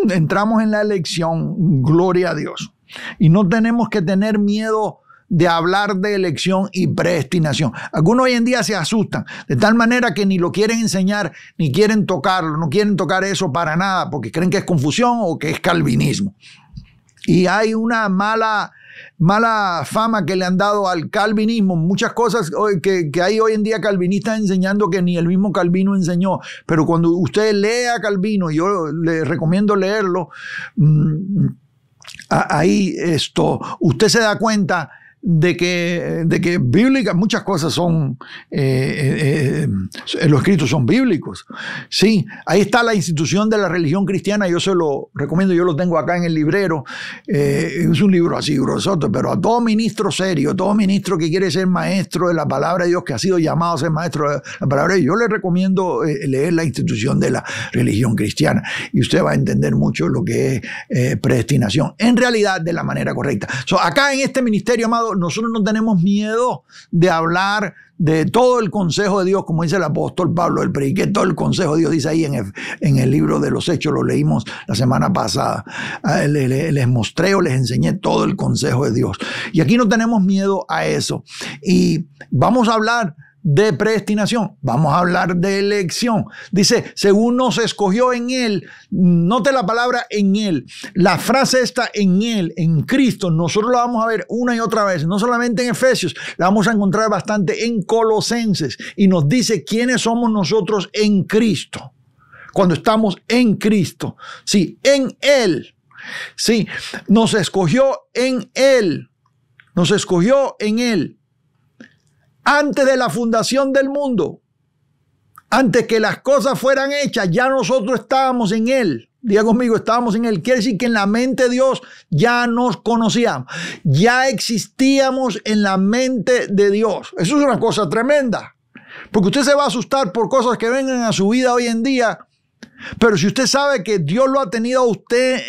A: Entramos en la elección, gloria a Dios. Y no tenemos que tener miedo de hablar de elección y predestinación. Algunos hoy en día se asustan, de tal manera que ni lo quieren enseñar, ni quieren tocarlo, no quieren tocar eso para nada, porque creen que es confusión o que es calvinismo. Y hay una mala fama que le han dado al calvinismo, muchas cosas que hay hoy en día calvinistas enseñando que ni el mismo Calvino enseñó. Pero cuando usted lea Calvino, yo le recomiendo leerlo, ahí usted se da cuenta de que bíblicas, muchas cosas son, los escritos son bíblicos. Sí, ahí está la institución de la religión cristiana, yo se lo recomiendo, yo lo tengo acá en el librero, es un libro así grosote, pero a todo ministro serio, todo ministro que quiere ser maestro de la palabra de Dios, que ha sido llamado a ser maestro de la palabra de Dios, yo le recomiendo leer la institución de la religión cristiana, y usted va a entender mucho lo que es predestinación, en realidad de la manera correcta. Acá en este ministerio, amado, nosotros no tenemos miedo de hablar de todo el consejo de Dios, como dice el apóstol Pablo, el prediqué todo el consejo de Dios, dice ahí en el libro de los Hechos, lo leímos la semana pasada. Les mostré o les enseñé todo el consejo de Dios. Y aquí no tenemos miedo a eso. Y vamos a hablar de predestinación, vamos a hablar de elección. Dice, según nos escogió en Él, note la palabra en Él, la frase está en Él, en Cristo, nosotros la vamos a ver una y otra vez, no solamente en Efesios, la vamos a encontrar bastante en Colosenses, y nos dice quiénes somos nosotros en Cristo, cuando estamos en Cristo, sí, en Él, sí, nos escogió en Él, nos escogió en Él. Antes de la fundación del mundo, antes que las cosas fueran hechas, ya nosotros estábamos en Él. Diga conmigo, estábamos en Él. Quiere decir que en la mente de Dios ya nos conocíamos. Ya existíamos en la mente de Dios. Eso es una cosa tremenda. Porque usted se va a asustar por cosas que vengan a su vida hoy en día. Pero si usted sabe que Dios lo ha tenido a usted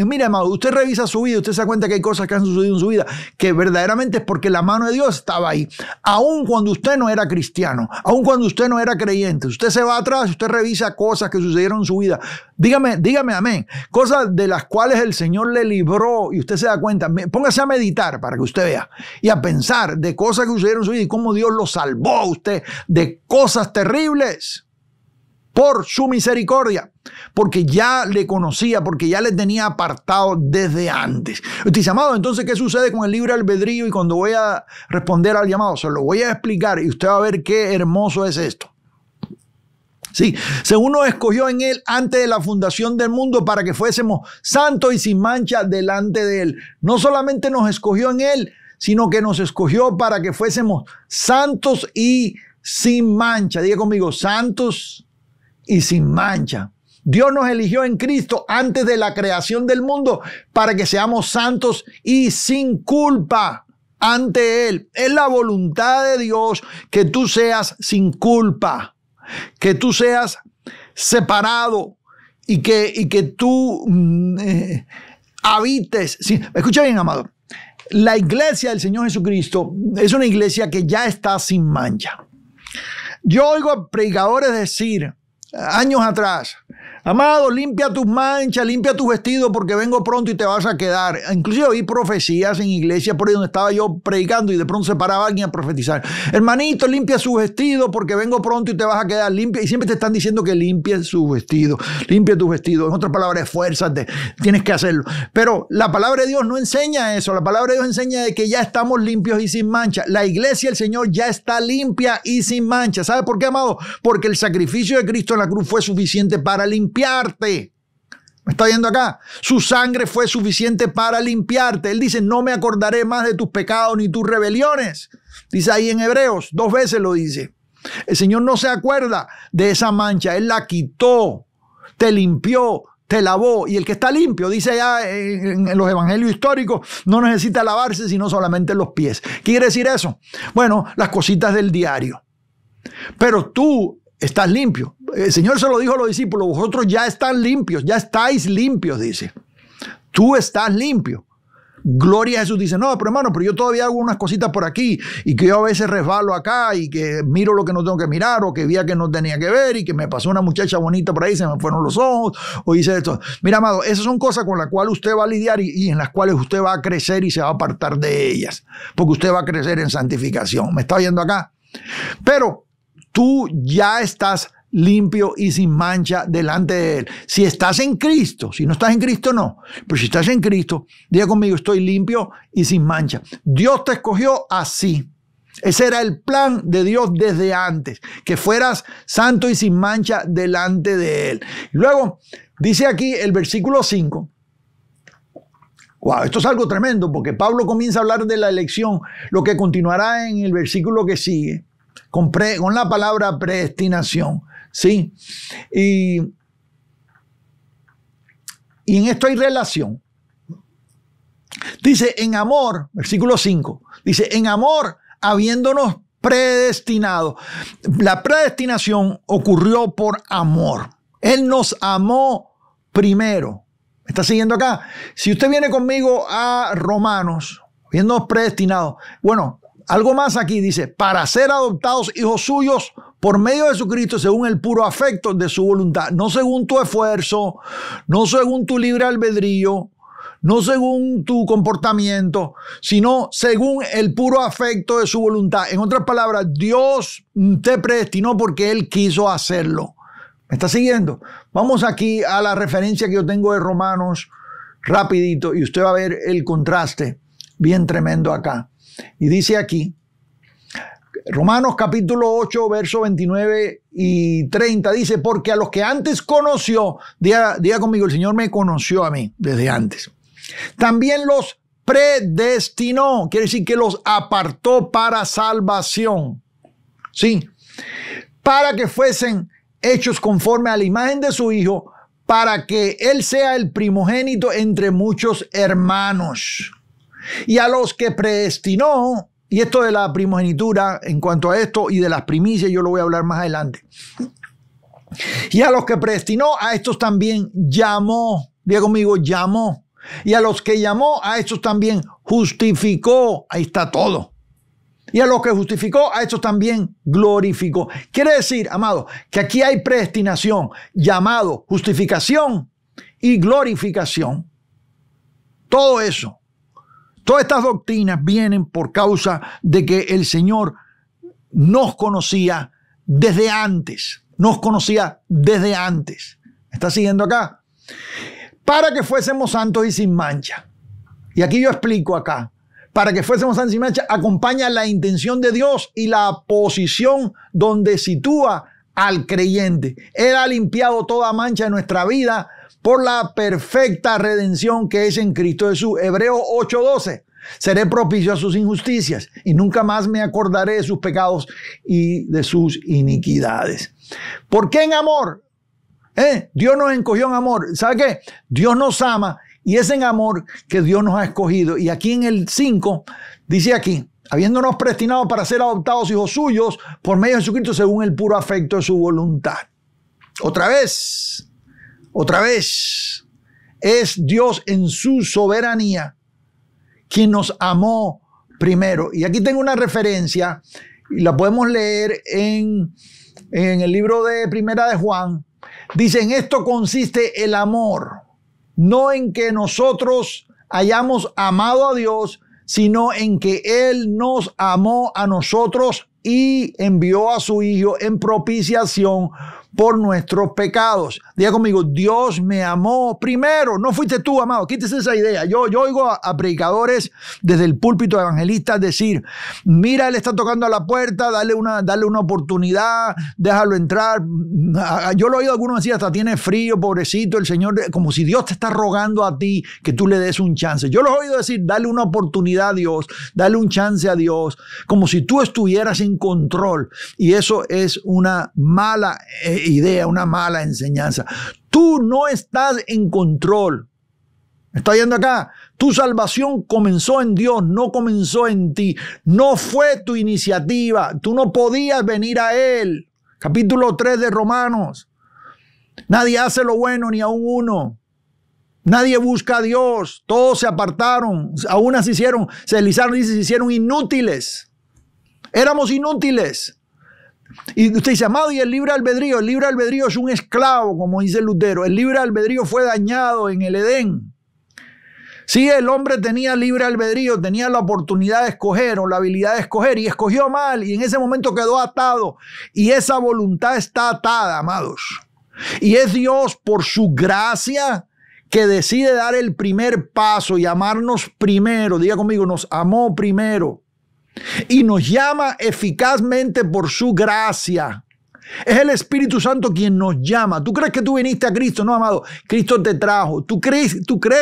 A: mire, amado, usted revisa su vida, usted se da cuenta que hay cosas que han sucedido en su vida que verdaderamente es porque la mano de Dios estaba ahí. Aun cuando usted no era cristiano, aun cuando usted no era creyente, usted se va atrás, usted revisa cosas que sucedieron en su vida. Dígame amén. Cosas de las cuales el Señor le libró y usted se da cuenta. Póngase a meditar para que usted vea y a pensar de cosas que sucedieron en su vida y cómo Dios lo salvó a usted de cosas terribles. Por su misericordia, porque ya le conocía, porque ya le tenía apartado desde antes. Usted dice, amado, entonces, ¿qué sucede con el libre albedrío? Y cuando voy a responder al llamado, se lo voy a explicar y usted va a ver qué hermoso es esto. Sí, según nos escogió en Él antes de la fundación del mundo para que fuésemos santos y sin mancha delante de Él. No solamente nos escogió en Él, sino que nos escogió para que fuésemos santos y sin mancha. Diga conmigo, santos y sin mancha. Dios nos eligió en Cristo antes de la creación del mundo para que seamos santos y sin culpa ante Él. Es la voluntad de Dios que tú seas sin culpa, que tú seas separado y que tú habites. Sí, escucha bien, amado. La iglesia del Señor Jesucristo es una iglesia que ya está sin mancha. Yo oigo a predicadores decir años atrás, amado, limpia tus manchas, limpia tus vestidos porque vengo pronto y te vas a quedar. Inclusive oí profecías en iglesia por ahí donde estaba yo predicando y de pronto se paraba alguien a profetizar. Hermanito, limpia su vestido porque vengo pronto y te vas a quedar. Limpia. Y siempre te están diciendo que limpies su vestido. Limpia tus vestidos. En otras palabras, esfuérzate. Tienes que hacerlo. Pero la palabra de Dios no enseña eso. La palabra de Dios enseña de que ya estamos limpios y sin mancha. La iglesia del Señor ya está limpia y sin mancha. ¿Sabe por qué, amado? Porque el sacrificio de Cristo en la cruz fue suficiente para limpiarte. ¿Me está viendo acá? Su sangre fue suficiente para limpiarte. Él dice, no me acordaré más de tus pecados ni tus rebeliones. Dice ahí en Hebreos, 2 veces lo dice. El Señor no se acuerda de esa mancha. Él la quitó, te limpió, te lavó. Y el que está limpio, dice allá en los evangelios históricos, no necesita lavarse sino solamente los pies. ¿Qué quiere decir eso? Bueno, las cositas del diario. Pero tú estás limpio. El Señor se lo dijo a los discípulos, vosotros ya están limpios, ya estáis limpios, dice. Tú estás limpio. Gloria a Jesús. Dice, no, pero hermano, pero yo todavía hago unas cositas por aquí y que yo a veces resbalo acá y que miro lo que no tengo que mirar o que vi que no tenía que ver y que me pasó una muchacha bonita por ahí, se me fueron los ojos o hice esto. Mira, amado, esas son cosas con las cuales usted va a lidiar y en las cuales usted va a crecer y se va a apartar de ellas, porque usted va a crecer en santificación. ¿Me está oyendo acá? Pero tú ya estás limpio y sin mancha delante de Él. Si estás en Cristo, si no estás en Cristo, no. Pero si estás en Cristo, diga conmigo, estoy limpio y sin mancha. Dios te escogió así. Ese era el plan de Dios desde antes, que fueras santo y sin mancha delante de Él. Luego, dice aquí el versículo 5. Wow, esto es algo tremendo, porque Pablo comienza a hablar de la elección, lo que continuará en el versículo que sigue, con la palabra predestinación. Sí, y en esto hay relación. Dice, en amor, versículo 5, dice, en amor, habiéndonos predestinado. La predestinación ocurrió por amor. Él nos amó primero. ¿Me está siguiendo acá? Si usted viene conmigo a Romanos, habiéndonos predestinado, bueno, algo más aquí dice, para ser adoptados hijos suyos por medio de Jesucristo según el puro afecto de su voluntad, no según tu esfuerzo, no según tu libre albedrío, no según tu comportamiento, sino según el puro afecto de su voluntad. En otras palabras, Dios te predestinó porque Él quiso hacerlo. ¿Me está siguiendo? Vamos aquí a la referencia que yo tengo de Romanos rapidito y usted va a ver el contraste bien tremendo acá. Y dice aquí, Romanos capítulo 8, verso 29 y 30, dice, porque a los que antes conoció, diga conmigo, el Señor me conoció a mí desde antes. También los predestinó, quiere decir que los apartó para salvación. Sí, para que fuesen hechos conforme a la imagen de su Hijo, para que Él sea el primogénito entre muchos hermanos. Y a los que predestinó, y esto de la primogenitura, en cuanto a esto y de las primicias, yo lo voy a hablar más adelante. Y a los que predestinó, a estos también llamó. Diga conmigo, llamó. Y a los que llamó, a estos también justificó. Ahí está todo. Y a los que justificó, a estos también glorificó. Quiere decir, amado, que aquí hay predestinación, llamado, justificación y glorificación. Todo eso. Todas estas doctrinas vienen por causa de que el Señor nos conocía desde antes. Nos conocía desde antes. ¿Me está siguiendo acá? Para que fuésemos santos y sin mancha. Y aquí yo explico acá. Para que fuésemos santos y sin mancha, acompaña la intención de Dios y la posición donde sitúa al creyente. Él ha limpiado toda mancha de nuestra vida por la perfecta redención que es en Cristo Jesús. Hebreos 8:12. Seré propicio a sus injusticias y nunca más me acordaré de sus pecados y de sus iniquidades. ¿Por qué en amor? Dios nos escogió en amor. ¿Sabe qué? Dios nos ama y es en amor que Dios nos ha escogido. Y aquí en el 5 dice aquí, habiéndonos predestinado para ser adoptados hijos suyos por medio de Jesucristo según el puro afecto de su voluntad. Otra vez, es Dios en su soberanía quien nos amó primero. Y aquí tengo una referencia y la podemos leer en el libro de Primera de Juan. Dice, en esto consiste el amor, no en que nosotros hayamos amado a Dios, sino en que Él nos amó a nosotros y envió a su Hijo en propiciación por nuestros pecados. Diga conmigo, Dios me amó primero. No fuiste tú, amado. Quítese esa idea. Yo oigo a predicadores desde el púlpito de evangelistas decir, mira, él está tocando a la puerta, dale una oportunidad, déjalo entrar. Yo lo he oído a algunos decir, hasta tiene frío, pobrecito, el Señor, como si Dios te está rogando a ti que tú le des un chance. Yo lo he oído decir, dale una oportunidad a Dios, dale un chance a Dios, como si tú estuvieras en control. Y eso es una mala idea, una mala enseñanza. Tú no estás en control. ¿Me está yendo acá? Tu salvación comenzó en Dios, no comenzó en ti. No fue tu iniciativa. Tú no podías venir a Él. Capítulo 3 de Romanos. Nadie hace lo bueno ni aun uno. Nadie busca a Dios. Todos se apartaron. Aún se deslizaron, dice, se hicieron inútiles. Éramos inútiles. Y usted dice, amado, ¿y el libre albedrío? El libre albedrío es un esclavo, como dice Lutero. El libre albedrío fue dañado en el Edén. Sí, el hombre tenía libre albedrío, tenía la oportunidad de escoger o la habilidad de escoger y escogió mal y en ese momento quedó atado. Y esa voluntad está atada, amados. Y es Dios por su gracia que decide dar el primer paso y amarnos primero. Diga conmigo, nos amó primero. Y nos llama eficazmente por su gracia. Es el Espíritu Santo quien nos llama. ¿Tú crees que tú viniste a Cristo? No, amado. Cristo te trajo. Tú crees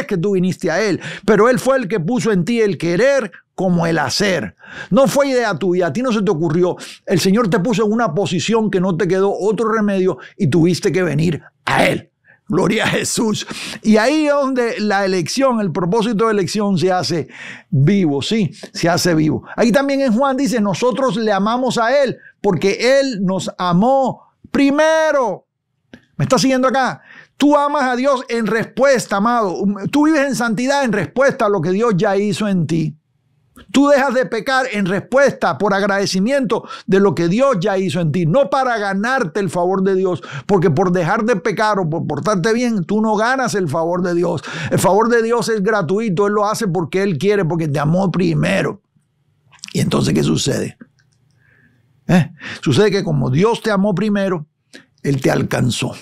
A: que tú viniste a Él. Pero Él fue el que puso en ti el querer como el hacer. No fue idea tuya. A ti no se te ocurrió. El Señor te puso en una posición que no te quedó otro remedio y tuviste que venir a Él. Gloria a Jesús. Y ahí es donde la elección, el propósito de elección se hace vivo, sí, se hace vivo. Ahí también en Juan dice, nosotros le amamos a Él porque Él nos amó primero. ¿Me estás siguiendo acá? Tú amas a Dios en respuesta, amado. Tú vives en santidad en respuesta a lo que Dios ya hizo en ti. Tú dejas de pecar en respuesta por agradecimiento de lo que Dios ya hizo en ti, no para ganarte el favor de Dios, porque por dejar de pecar o por portarte bien, tú no ganas el favor de Dios. El favor de Dios es gratuito, Él lo hace porque Él quiere, porque te amó primero. Y entonces, ¿qué sucede? Sucede que como Dios te amó primero, Él te alcanzó.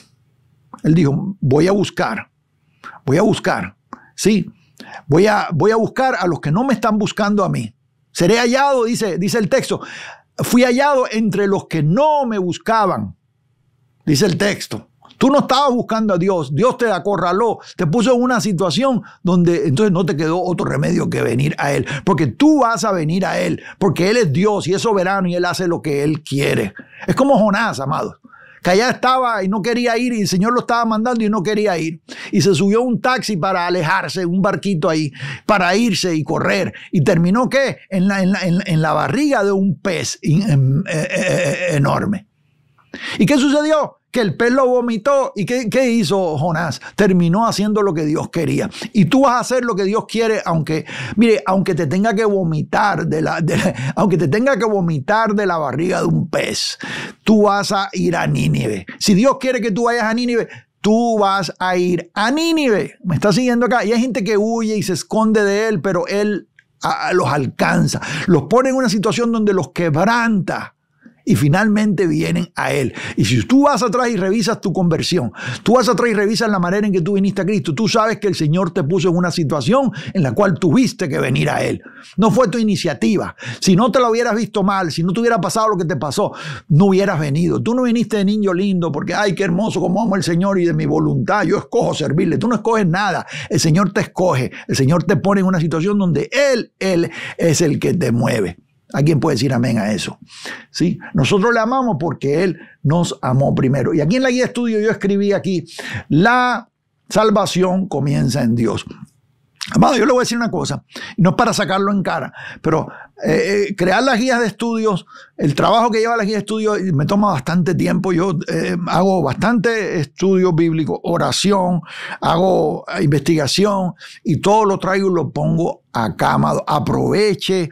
A: Él dijo, voy a buscar, sí. Voy a buscar a los que no me están buscando a mí. Seré hallado, dice el texto. Fui hallado entre los que no me buscaban. Dice el texto. Tú no estabas buscando a Dios. Dios te acorraló. Te puso en una situación donde entonces no te quedó otro remedio que venir a Él. Porque tú vas a venir a Él. Porque Él es Dios y es soberano y Él hace lo que Él quiere. Es como Jonás, amados. Que allá estaba y no quería ir y el Señor lo estaba mandando y no quería ir. Y se subió a un taxi para alejarse, un barquito ahí, para irse y correr. Y terminó, ¿qué? En la barriga de un pez enorme. ¿Y qué sucedió? Que el pez lo vomitó. ¿Y qué hizo Jonás? Terminó haciendo lo que Dios quería. Y tú vas a hacer lo que Dios quiere, aunque te tenga que vomitar aunque te tenga que vomitar de la barriga de un pez. Tú vas a ir a Nínive. Si Dios quiere que tú vayas a Nínive, tú vas a ir a Nínive. ¿Me estás siguiendo acá? Y hay gente que huye y se esconde de Él, pero Él los alcanza. Los pone en una situación donde los quebranta. Y finalmente vienen a Él. Y si tú vas atrás y revisas tu conversión, tú vas atrás y revisas la manera en que tú viniste a Cristo, tú sabes que el Señor te puso en una situación en la cual tuviste que venir a Él. No fue tu iniciativa. Si no te lo hubieras visto mal, si no te hubiera pasado lo que te pasó, no hubieras venido. Tú no viniste de niño lindo porque, ay, qué hermoso como amo al Señor y de mi voluntad yo escojo servirle. Tú no escoges nada. El Señor te escoge. El Señor te pone en una situación donde Él es el que te mueve. ¿Alguien puede decir amén a eso? ¿Sí? Nosotros le amamos porque Él nos amó primero. Y aquí en la guía de estudio yo escribí aquí, la salvación comienza en Dios. Amado, yo le voy a decir una cosa, y no es para sacarlo en cara, pero crear las guías de estudios, el trabajo que lleva las guías de estudios me toma bastante tiempo. Yo hago bastante estudio bíblico, oración, hago investigación y todo lo traigo y lo pongo acá, amado. Aproveche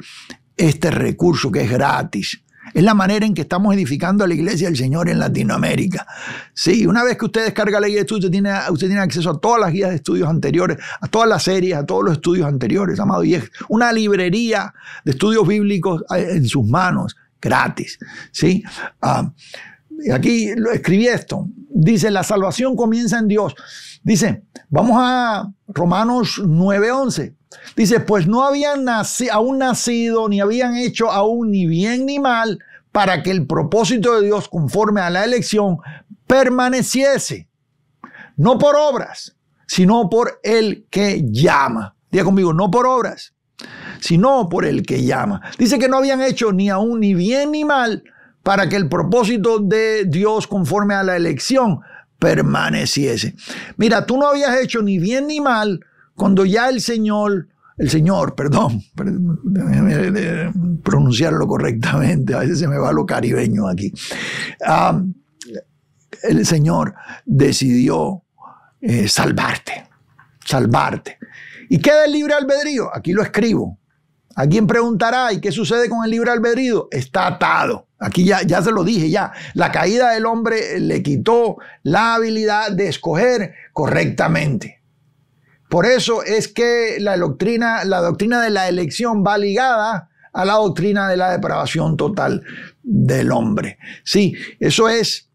A: este recurso que es gratis. Es la manera en que estamos edificando a la iglesia del Señor en Latinoamérica. Sí, una vez que usted descarga la guía de estudios, usted tiene acceso a todas las guías de estudios anteriores, a todas las series, a todos los estudios anteriores, amado. Y es una librería de estudios bíblicos en sus manos, gratis. ¿Sí? Aquí escribí esto. Dice, la salvación comienza en Dios. Dice, vamos a Romanos 9:11. Dice, pues no habían aún nacido, ni habían hecho aún ni bien ni mal, para que el propósito de Dios conforme a la elección permaneciese. No por obras, sino por el que llama. Diga conmigo, no por obras, sino por el que llama. Dice que no habían hecho ni aún ni bien ni mal, para que el propósito de Dios conforme a la elección permaneciese. Mira, tú no habías hecho ni bien ni mal cuando ya el Señor, déjame pronunciarlo correctamente, a veces se me va lo caribeño aquí. El Señor decidió salvarte. salvarte. ¿Y qué del libre albedrío? Aquí lo escribo. Alguien preguntará, ¿y qué sucede con el libre albedrío? Está atado. Aquí ya se lo dije, ya. La caída del hombre le quitó la habilidad de escoger correctamente. Por eso es que la doctrina de la elección va ligada a la doctrina de la depravación total del hombre. Sí, eso es,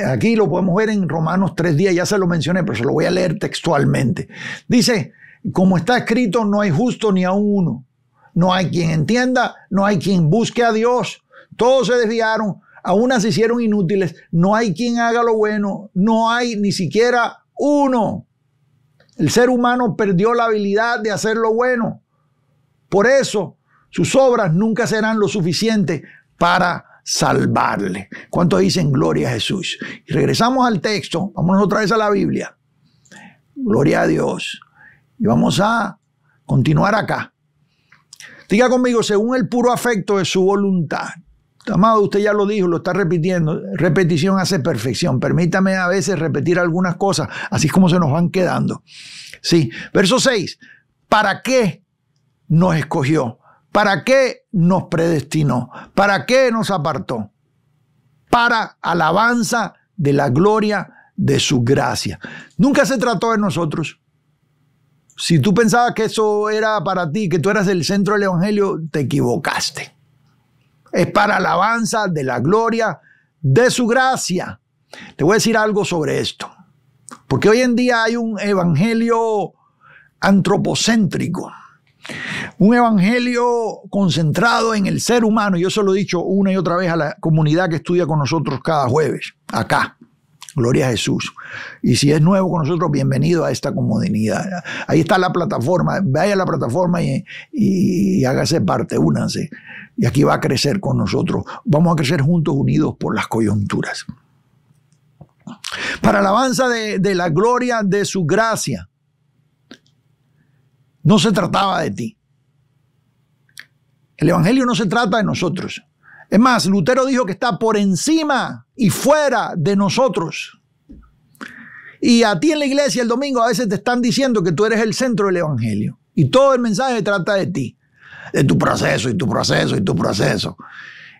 A: aquí lo podemos ver en Romanos 3:10, ya se lo mencioné, pero se lo voy a leer textualmente. Dice, como está escrito, no hay justo ni aun uno. No hay quien entienda, no hay quien busque a Dios. Todos se desviaron, a unas se hicieron inútiles. No hay quien haga lo bueno, no hay ni siquiera uno. El ser humano perdió la habilidad de hacer lo bueno. Por eso, sus obras nunca serán lo suficiente para salvarle. ¿Cuántos dicen gloria a Jesús? Y regresamos al texto, vamos otra vez a la Biblia. Gloria a Dios. Y vamos a continuar acá. Diga conmigo, según el puro afecto de su voluntad. Amado, usted ya lo dijo, lo está repitiendo. Repetición hace perfección. Permítame a veces repetir algunas cosas, así como se nos van quedando. Sí, verso 6. ¿Para qué nos escogió? ¿Para qué nos predestinó? ¿Para qué nos apartó? Para alabanza de la gloria de su gracia. Nunca se trató de nosotros. Si tú pensabas que eso era para ti, que tú eras el centro del evangelio, te equivocaste. Es para alabanza de la gloria de su gracia. Te voy a decir algo sobre esto. Porque hoy en día hay un evangelio antropocéntrico. Un evangelio concentrado en el ser humano. Yo se lo he dicho una y otra vez a la comunidad que estudia con nosotros cada jueves. Acá. Gloria a Jesús. Y si es nuevo con nosotros, bienvenido a esta comunidad. Ahí está la plataforma. Vaya a la plataforma y hágase parte, únanse. Y aquí va a crecer con nosotros. Vamos a crecer juntos, unidos por las coyunturas. Para alabanza de la gloria de su gracia. No se trataba de ti. El evangelio no se trata de nosotros. Es más, Lutero dijo que está por encima y fuera de nosotros. Y a ti en la iglesia el domingo a veces te están diciendo que tú eres el centro del evangelio. Y todo el mensaje trata de ti. De tu proceso y tu proceso y tu proceso.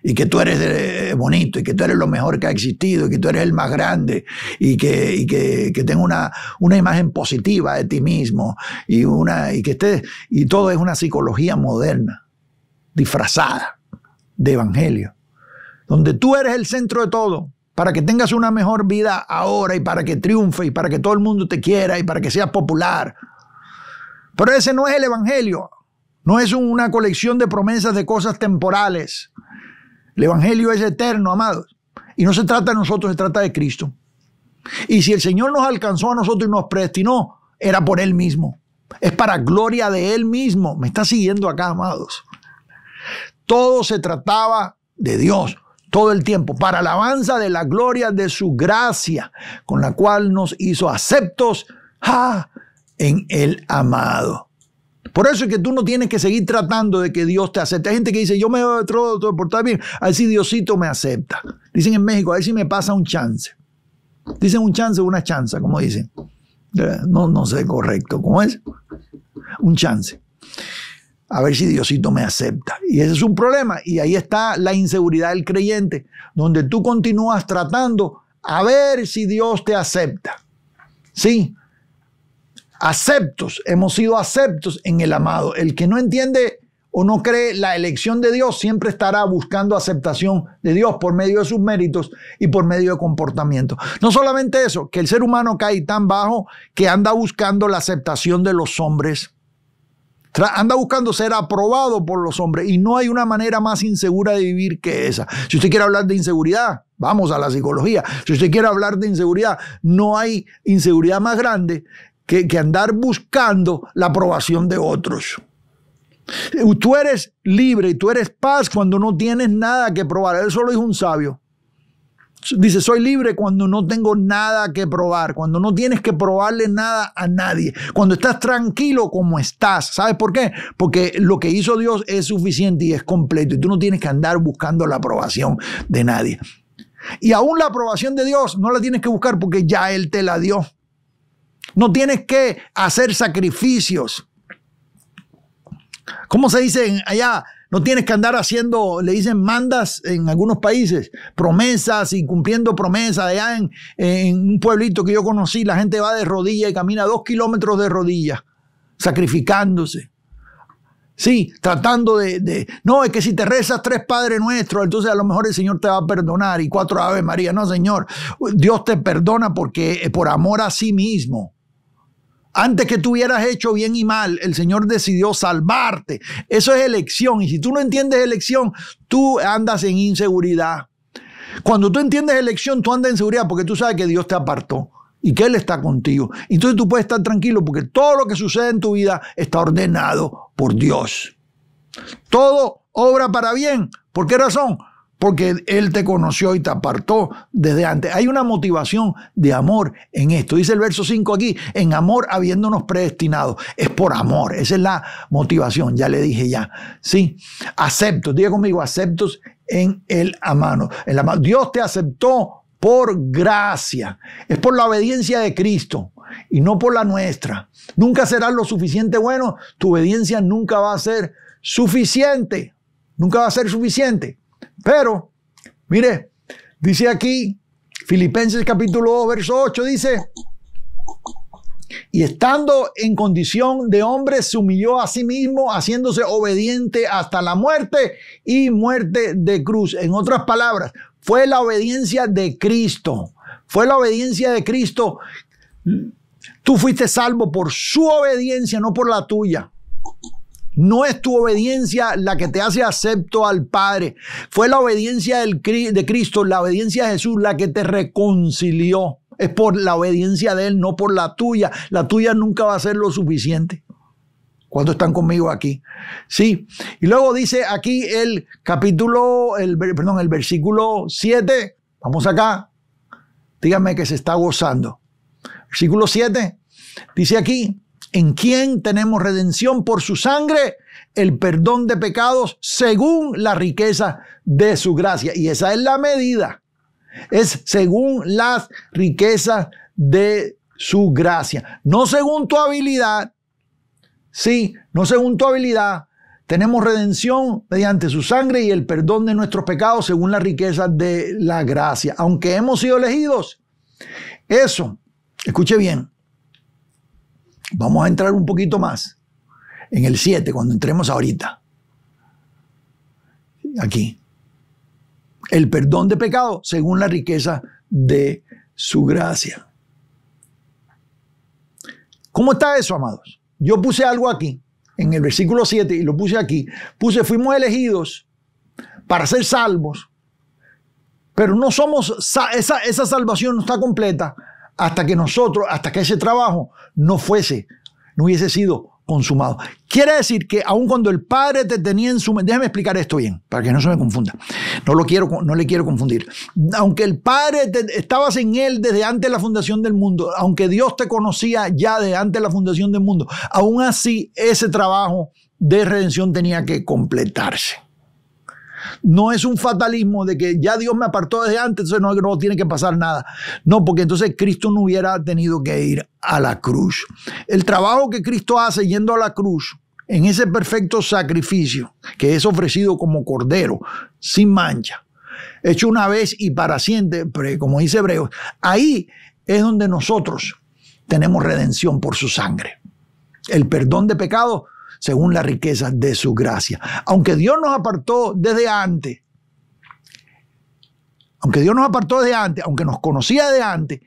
A: Y que tú eres bonito y que tú eres lo mejor que ha existido y que tú eres el más grande y que tenga una imagen positiva de ti mismo y todo es una psicología moderna, disfrazada de evangelio, donde tú eres el centro de todo para que tengas una mejor vida ahora y para que triunfe y para que todo el mundo te quiera y para que seas popular. Pero ese no es el evangelio. No es una colección de promesas de cosas temporales. El evangelio es eterno, amados. Y no se trata de nosotros, se trata de Cristo. Y si el Señor nos alcanzó a nosotros y nos predestinó, era por Él mismo. Es para gloria de Él mismo. ¿Me está siguiendo acá, amados? Todo se trataba de Dios, todo el tiempo, para alabanza de la gloria de su gracia, con la cual nos hizo aceptos en el amado. Por eso es que tú no tienes que seguir tratando de que Dios te acepte. Hay gente que dice, yo me voy a portar bien, a ver si Diosito me acepta. Dicen en México, a ver si me pasa un chance. Dicen un chance o una chanza, como dicen. No sé correcto, ¿cómo es? Un chance. A ver si Diosito me acepta. Y ese es un problema. Y ahí está la inseguridad del creyente, donde tú continúas tratando a ver si Dios te acepta. Sí. Aceptos, hemos sido aceptos en el amado. El que no entiende o no cree la elección de Dios siempre estará buscando aceptación de Dios por medio de sus méritos y por medio de comportamiento. No solamente eso, que el ser humano cae tan bajo que anda buscando la aceptación de los hombres. Anda buscando ser aprobado por los hombres y no hay una manera más insegura de vivir que esa. Si usted quiere hablar de inseguridad, vamos a la psicología. Si usted quiere hablar de inseguridad, no hay inseguridad más grande que andar buscando la aprobación de otros. Tú eres libre y tú eres paz cuando no tienes nada que probar. Eso lo dijo un sabio. Dice, soy libre cuando no tengo nada que probar, cuando no tienes que probarle nada a nadie, cuando estás tranquilo como estás. ¿Sabes por qué? Porque lo que hizo Dios es suficiente y es completo y tú no tienes que andar buscando la aprobación de nadie. Y aún la aprobación de Dios no la tienes que buscar porque ya Él te la dio. No tienes que hacer sacrificios. ¿Cómo se dice allá? No tienes que andar haciendo, le dicen mandas en algunos países, promesas y cumpliendo promesas. Allá en un pueblito que yo conocí, la gente va de rodillas y camina 2 kilómetros de rodillas, sacrificándose. Sí, tratando no, es que si te rezas 3 Padre Nuestros, entonces a lo mejor el Señor te va a perdonar y 4 Ave María. No, Señor, Dios te perdona porque por amor a sí mismo. Antes que tú hubieras hecho bien y mal, el Señor decidió salvarte. Eso es elección. Y si tú no entiendes elección, tú andas en inseguridad. Cuando tú entiendes elección, tú andas en seguridad porque tú sabes que Dios te apartó y que Él está contigo. Entonces tú puedes estar tranquilo porque todo lo que sucede en tu vida está ordenado por Dios. Todo obra para bien. ¿Por qué razón? Porque Él te conoció y te apartó desde antes. Hay una motivación de amor en esto. Dice el verso 5 aquí, en amor habiéndonos predestinado. Es por amor, esa es la motivación, ya le dije ya. Sí, aceptos, diga conmigo, aceptos en el amado. Dios te aceptó por gracia. Es por la obediencia de Cristo y no por la nuestra. Nunca serás lo suficiente bueno, tu obediencia nunca va a ser suficiente. Nunca va a ser suficiente. Pero, mire, dice aquí, Filipenses capítulo 2, verso 8, dice, y estando en condición de hombre, se humilló a sí mismo, haciéndose obediente hasta la muerte y muerte de cruz. En otras palabras, fue la obediencia de Cristo. Fue la obediencia de Cristo. Tú fuiste salvo por su obediencia, no por la tuya. No es tu obediencia la que te hace acepto al Padre. Fue la obediencia de Cristo, la obediencia de Jesús, la que te reconcilió. Es por la obediencia de Él, no por la tuya. La tuya nunca va a ser lo suficiente. ¿Cuántos están conmigo aquí? Sí. Y luego dice aquí el versículo 7. Vamos acá. Dígame que se está gozando. Versículo 7. Dice aquí, en quien tenemos redención por su sangre, el perdón de pecados según la riqueza de su gracia. Y esa es la medida. Es según las riquezas de su gracia. No según tu habilidad. Sí, no según tu habilidad. Tenemos redención mediante su sangre y el perdón de nuestros pecados según la riqueza de la gracia. Aunque hemos sido elegidos. Eso, escuche bien. Vamos a entrar un poquito más en el 7, cuando entremos ahorita. Aquí. El perdón de pecado según la riqueza de su gracia. ¿Cómo está eso, amados? Yo puse algo aquí, en el versículo 7, y lo puse aquí. Fuimos elegidos para ser salvos, pero no somos, esa salvación no está completa hasta que ese trabajo no hubiese sido consumado. Quiere decir que aun cuando el Padre te tenía en su mente, déjame explicar esto bien, para que no se me confunda. No le quiero confundir. Aunque el Padre estabas en Él desde antes de la fundación del mundo, aunque Dios te conocía ya desde antes de la fundación del mundo, aún así ese trabajo de redención tenía que completarse. No es un fatalismo de que ya Dios me apartó desde antes, entonces no tiene que pasar nada. No, porque entonces Cristo no hubiera tenido que ir a la cruz. El trabajo que Cristo hace yendo a la cruz, en ese perfecto sacrificio que es ofrecido como cordero, sin mancha, hecho una vez y para siempre, como dice Hebreos, ahí es donde nosotros tenemos redención por su sangre. El perdón de pecados según la riqueza de su gracia. Aunque Dios nos apartó desde antes, aunque nos conocía de antes,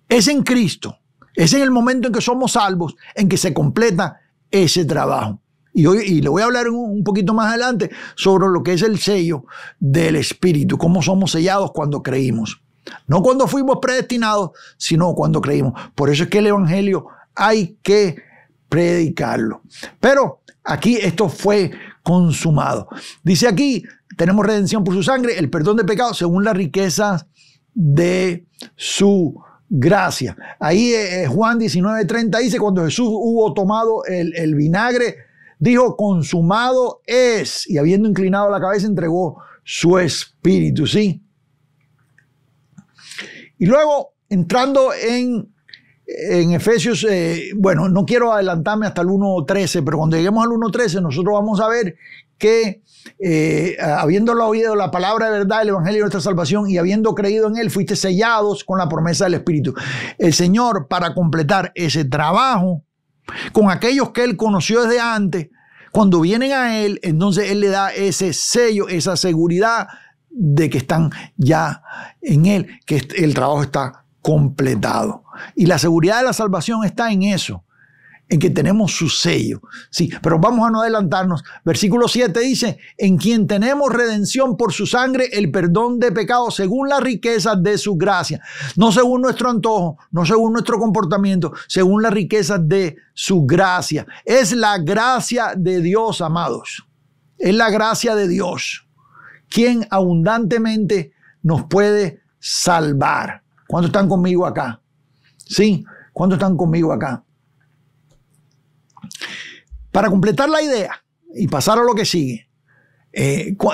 A: es en Cristo, es en el momento en que somos salvos, en que se completa ese trabajo. Y le voy a hablar un poquito más adelante sobre lo que es el sello del Espíritu, cómo somos sellados cuando creímos. No cuando fuimos predestinados, sino cuando creímos. Por eso es que el Evangelio hay que predicarlo. Pero aquí esto fue consumado. Dice aquí, tenemos redención por su sangre, el perdón de pecados según las riquezas de su gracia. Ahí Juan 19:30 dice, cuando Jesús hubo tomado el vinagre, dijo, consumado es, y habiendo inclinado la cabeza, entregó su espíritu, ¿sí? Y luego, entrando en en Efesios, bueno, no quiero adelantarme hasta el 1.13, pero cuando lleguemos al 1.13 nosotros vamos a ver que habiéndolo oído la palabra de verdad, el evangelio de nuestra salvación, y habiendo creído en él, fuiste sellados con la promesa del Espíritu. El Señor, para completar ese trabajo con aquellos que él conoció desde antes, cuando vienen a él, entonces él le da ese sello, esa seguridad de que están ya en él, que el trabajo está completado. Y la seguridad de la salvación está en eso, en que tenemos su sello. Sí, pero vamos a no adelantarnos. Versículo 7 dice, en quien tenemos redención por su sangre, el perdón de pecados según las riquezas de su gracia. No según nuestro antojo, no según nuestro comportamiento, según las riquezas de su gracia. Es la gracia de Dios, amados. Es la gracia de Dios quien abundantemente nos puede salvar. ¿Cuántos están conmigo acá? Sí, ¿cuántos están conmigo acá? Para completar la idea y pasar a lo que sigue,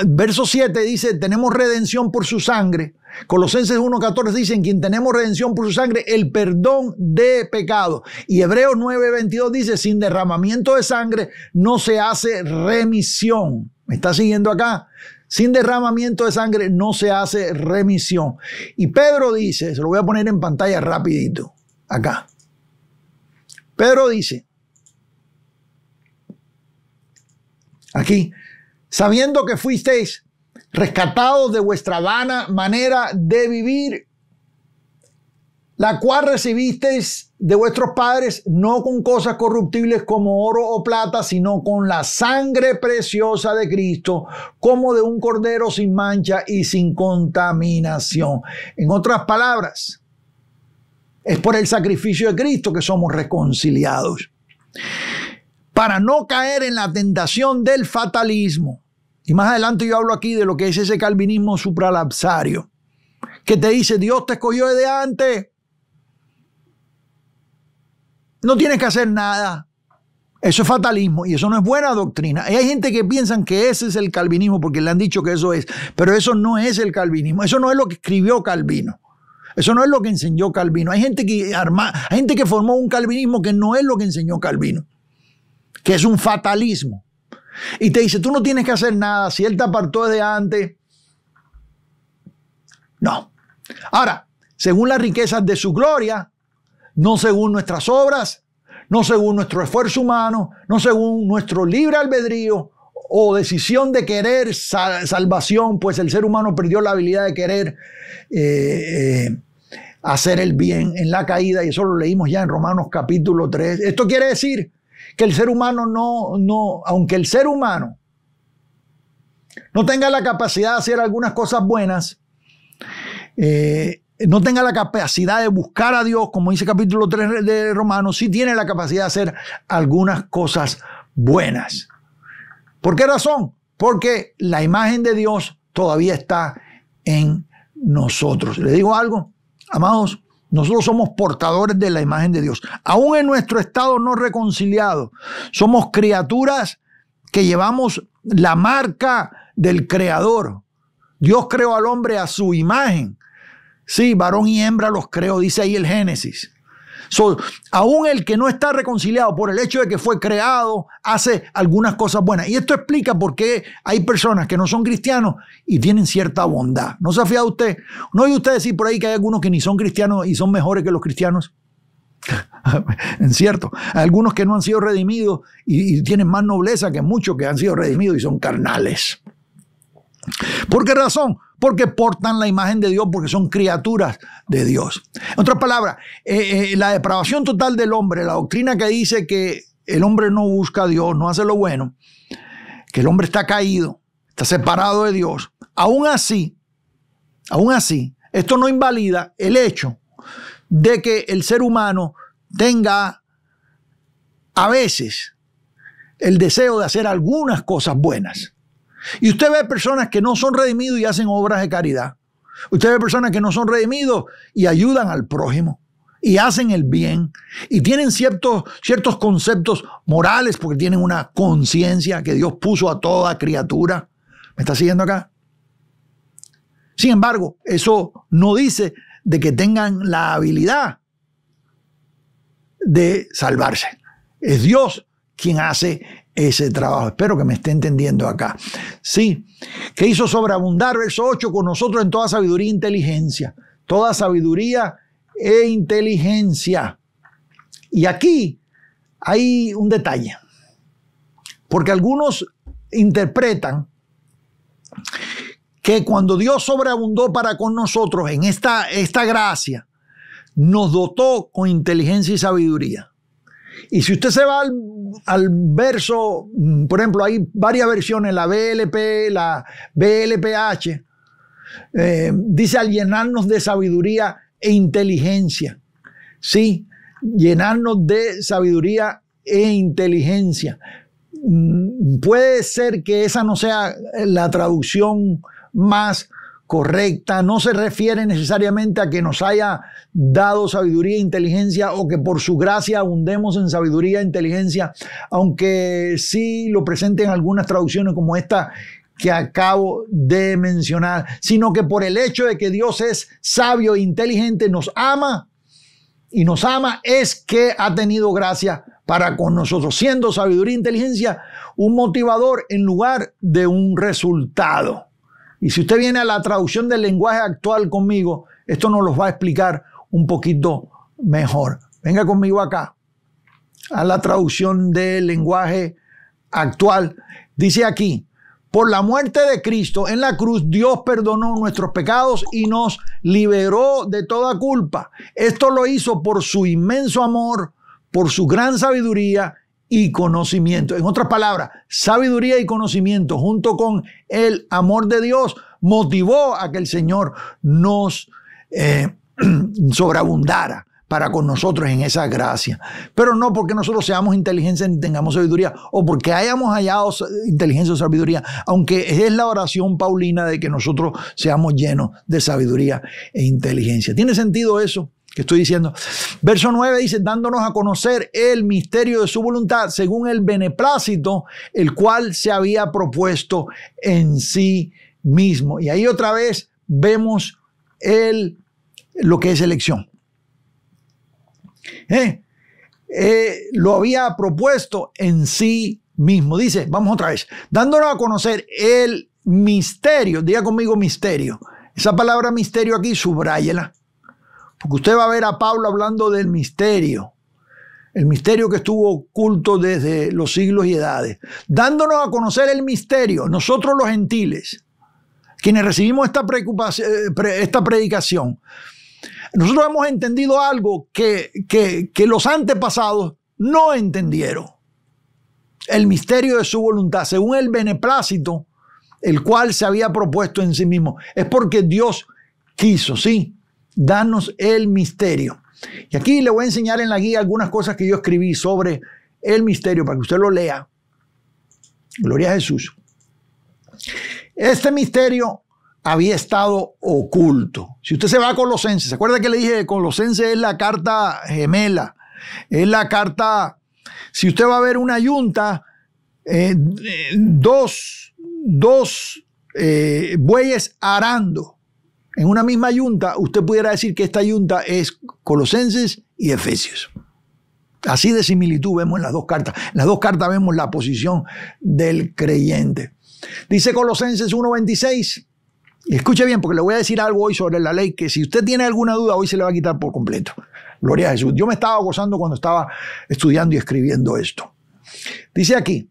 A: verso 7 dice, tenemos redención por su sangre. Colosenses 1.14 dice, en quien tenemos redención por su sangre, el perdón de pecado. Y Hebreos 9.22 dice, sin derramamiento de sangre no se hace remisión. ¿Me está siguiendo acá? Sin derramamiento de sangre no se hace remisión. Y Pedro dice, se lo voy a poner en pantalla rapidito, acá. Pedro dice, aquí, sabiendo que fuisteis rescatados de vuestra vana manera de vivir, la cual recibisteis de vuestros padres, no con cosas corruptibles como oro o plata, sino con la sangre preciosa de Cristo, como de un cordero sin mancha y sin contaminación. En otras palabras, es por el sacrificio de Cristo que somos reconciliados. Para no caer en la tentación del fatalismo. Y más adelante yo hablo aquí de lo que es ese calvinismo supralapsario, que te dice, Dios te escogió desde antes. No tienes que hacer nada. Eso es fatalismo y eso no es buena doctrina. Y hay gente que piensa que ese es el calvinismo porque le han dicho que eso es, pero eso no es el calvinismo. Eso no es lo que escribió Calvino. Eso no es lo que enseñó Calvino. Hay gente que formó un calvinismo que no es lo que enseñó Calvino, que es un fatalismo. Y te dice, tú no tienes que hacer nada, si él te apartó desde antes. No. Ahora, según las riquezas de su gloria, no según nuestras obras, no según nuestro esfuerzo humano, no según nuestro libre albedrío o decisión de querer salvación, pues el ser humano perdió la habilidad de querer hacer el bien en la caída, y eso lo leímos ya en Romanos capítulo 3. Esto quiere decir que el ser humano aunque el ser humano no tenga la capacidad de hacer algunas cosas buenas, no tenga la capacidad de buscar a Dios, como dice capítulo 3 de Romanos, sí tiene la capacidad de hacer algunas cosas buenas. ¿Por qué razón? Porque la imagen de Dios todavía está en nosotros. ¿Le digo algo? Amados, nosotros somos portadores de la imagen de Dios. Aún en nuestro estado no reconciliado, somos criaturas que llevamos la marca del Creador. Dios creó al hombre a su imagen. Sí, varón y hembra los creó, dice ahí el Génesis. Aún el que no está reconciliado por el hecho de que fue creado, hace algunas cosas buenas. Y esto explica por qué hay personas que no son cristianos y tienen cierta bondad. ¿No se ha fijado usted? ¿No oye usted decir por ahí que hay algunos que ni son cristianos y son mejores que los cristianos? Es cierto. Hay algunos que no han sido redimidos y tienen más nobleza que muchos que han sido redimidos y son carnales. ¿Por qué razón? Porque portan la imagen de Dios, porque son criaturas de Dios. En otras palabras, la depravación total del hombre, la doctrina que dice que el hombre no busca a Dios, no hace lo bueno, que el hombre está caído, está separado de Dios. Aún así, esto no invalida el hecho de que el ser humano tenga a veces el deseo de hacer algunas cosas buenas. Y usted ve personas que no son redimidos y hacen obras de caridad. Usted ve personas que no son redimidos y ayudan al prójimo y hacen el bien y tienen ciertos conceptos morales porque tienen una conciencia que Dios puso a toda criatura. ¿Me está siguiendo acá? Sin embargo, eso no dice de que tengan la habilidad de salvarse. Es Dios quien hace ese trabajo. Espero que me esté entendiendo acá. Sí, que hizo sobreabundar, verso 8, con nosotros en toda sabiduría e inteligencia. Toda sabiduría e inteligencia. Y aquí hay un detalle. Porque algunos interpretan que cuando Dios sobreabundó para con nosotros en esta gracia, nos dotó con inteligencia y sabiduría. Y si usted se va al verso, por ejemplo, hay varias versiones, la BLP, la BLPH, dice al llenarnos de sabiduría e inteligencia. Sí, llenarnos de sabiduría e inteligencia. Puede ser que esa no sea la traducción más correcta, no se refiere necesariamente a que nos haya dado sabiduría e inteligencia o que por su gracia abundemos en sabiduría e inteligencia, aunque sí lo presenten algunas traducciones como esta que acabo de mencionar, sino que por el hecho de que Dios es sabio e inteligente, nos ama y nos ama, es que ha tenido gracia para con nosotros, siendo sabiduría e inteligencia un motivador en lugar de un resultado. Y si usted viene a la traducción del lenguaje actual conmigo, esto nos lo va a explicar un poquito mejor. Venga conmigo acá a la traducción del lenguaje actual. Dice aquí: por la muerte de Cristo en la cruz, Dios perdonó nuestros pecados y nos liberó de toda culpa. Esto lo hizo por su inmenso amor, por su gran sabiduría y conocimiento. En otras palabras, sabiduría y conocimiento junto con el amor de Dios motivó a que el Señor nos sobreabundara para con nosotros en esa gracia. Pero no porque nosotros seamos inteligentes ni tengamos sabiduría, o porque hayamos hallado inteligencia o sabiduría, aunque es la oración paulina de que nosotros seamos llenos de sabiduría e inteligencia. ¿Tiene sentido eso que estoy diciendo? Verso 9 dice: dándonos a conocer el misterio de su voluntad según el beneplácito, el cual se había propuesto en sí mismo. Y ahí otra vez vemos lo que es elección. Lo había propuesto en sí mismo. Dice, vamos otra vez, dándonos a conocer el misterio. Diga conmigo misterio. Esa palabra misterio aquí, subráyela, porque usted va a ver a Pablo hablando del misterio. El misterio que estuvo oculto desde los siglos y edades. Dándonos a conocer el misterio, nosotros los gentiles, quienes recibimos esta predicación, nosotros hemos entendido algo que los antepasados no entendieron. El misterio de su voluntad, según el beneplácito, el cual se había propuesto en sí mismo. Es porque Dios quiso, ¿sí?, darnos el misterio. Y aquí le voy a enseñar en la guía algunas cosas que yo escribí sobre el misterio para que usted lo lea. Gloria a Jesús. Este misterio había estado oculto. Si usted se va a Colosenses, ¿se acuerda que le dije que Colosenses es la carta gemela? Es la carta, si usted va a ver una yunta, dos bueyes arando en una misma yunta, usted pudiera decir que esta yunta es Colosenses y Efesios. Así de similitud vemos en las dos cartas. En las dos cartas vemos la posición del creyente. Dice Colosenses 1:26. Y escuche bien, porque le voy a decir algo hoy sobre la ley que si usted tiene alguna duda, hoy se le va a quitar por completo. Gloria a Jesús. Yo me estaba gozando cuando estaba estudiando y escribiendo esto. Dice aquí,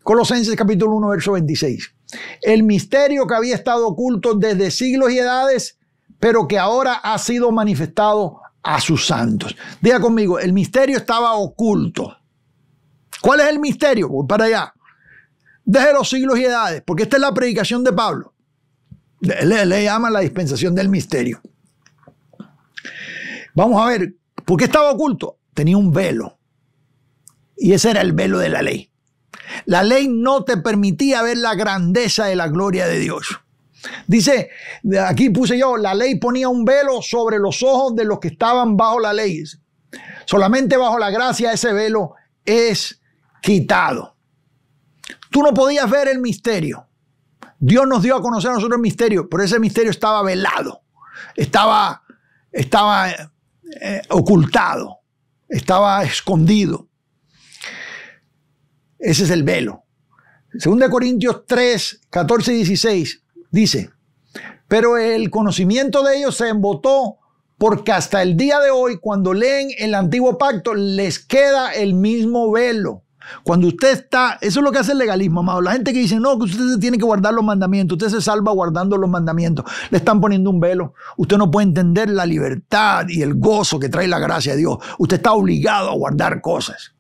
A: Colosenses capítulo 1, verso 26. El misterio que había estado oculto desde siglos y edades, pero que ahora ha sido manifestado a sus santos. Diga conmigo, el misterio estaba oculto. ¿Cuál es el misterio? Voy para allá. Desde los siglos y edades, porque esta es la predicación de Pablo. Le llama la dispensación del misterio. Vamos a ver, ¿por qué estaba oculto? Tenía un velo. Y ese era el velo de la ley. La ley no te permitía ver la grandeza de la gloria de Dios. Dice, aquí puse yo, la ley ponía un velo sobre los ojos de los que estaban bajo la ley. Solamente bajo la gracia ese velo es quitado. Tú no podías ver el misterio. Dios nos dio a conocer a nosotros el misterio, pero ese misterio estaba velado, estaba ocultado, estaba escondido. Ese es el velo. 2 Corintios 3, 14 y 16 dice: pero el conocimiento de ellos se embotó, porque hasta el día de hoy, cuando leen el antiguo pacto, les queda el mismo velo. Cuando usted está, eso es lo que hace el legalismo, amado. La gente que dice, no, que usted tiene que guardar los mandamientos, usted se salva guardando los mandamientos, le están poniendo un velo. Usted no puede entender la libertad y el gozo que trae la gracia de Dios. Usted está obligado a guardar cosas.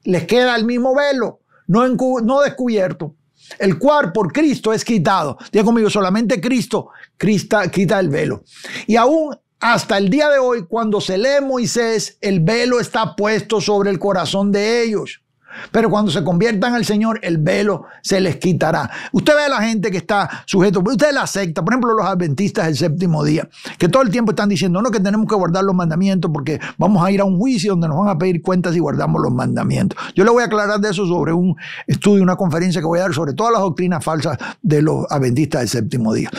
A: Les queda el mismo velo, no descubierto, el cual por Cristo es quitado. Diga conmigo, solamente Cristo quita el velo. Y aún hasta el día de hoy, cuando se lee Moisés, el velo está puesto sobre el corazón de ellos. Pero cuando se conviertan al Señor, el velo se les quitará. Usted ve a la gente que está sujeto, usted es la secta, por ejemplo, los adventistas del séptimo día, que todo el tiempo están diciendo, no, que tenemos que guardar los mandamientos porque vamos a ir a un juicio donde nos van a pedir cuentas si guardamos los mandamientos. Yo le voy a aclarar de eso sobre un estudio, una conferencia que voy a dar sobre todas las doctrinas falsas de los adventistas del séptimo día.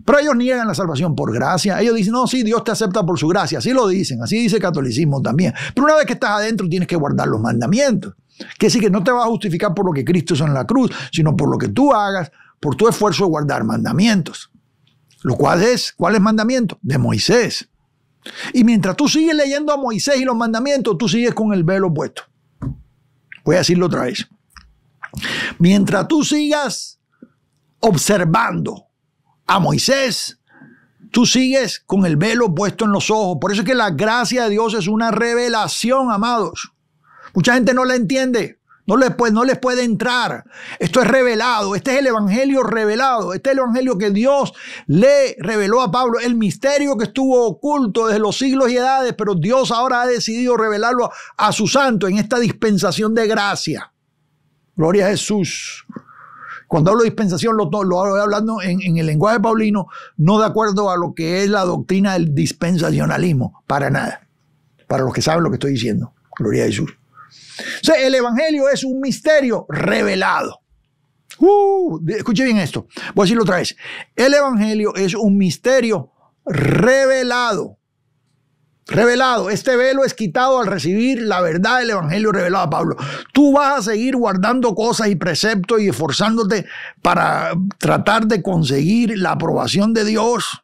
A: Pero ellos niegan la salvación por gracia. Ellos dicen, no, sí, Dios te acepta por su gracia. Así lo dicen, así dice el catolicismo también. Pero una vez que estás adentro tienes que guardar los mandamientos. Quiere decir que no te vas a justificar por lo que Cristo hizo en la cruz, sino por lo que tú hagas, por tu esfuerzo de guardar mandamientos. Lo cual es, ¿cuál es mandamiento? De Moisés. Y mientras tú sigues leyendo a Moisés y los mandamientos, tú sigues con el velo puesto. Voy a decirlo otra vez. Mientras tú sigas observando a Moisés, tú sigues con el velo puesto en los ojos. Por eso es que la gracia de Dios es una revelación, amados. Mucha gente no la entiende, no les puede entrar. Esto es revelado, este es el evangelio revelado, este es el evangelio que Dios le reveló a Pablo, el misterio que estuvo oculto desde los siglos y edades, pero Dios ahora ha decidido revelarlo a su santo en esta dispensación de gracia. Gloria a Jesús. Cuando hablo de dispensación, lo hablo hablando en el lenguaje paulino, no de acuerdo a lo que es la doctrina del dispensacionalismo, para nada. Para los que saben lo que estoy diciendo. Gloria a Jesús. O sea, el evangelio es un misterio revelado. Escuche bien esto. Voy a decirlo otra vez. El evangelio es un misterio revelado. Revelado. Este velo es quitado al recibir la verdad del evangelio revelado a Pablo. Tú vas a seguir guardando cosas y preceptos y esforzándote para tratar de conseguir la aprobación de Dios,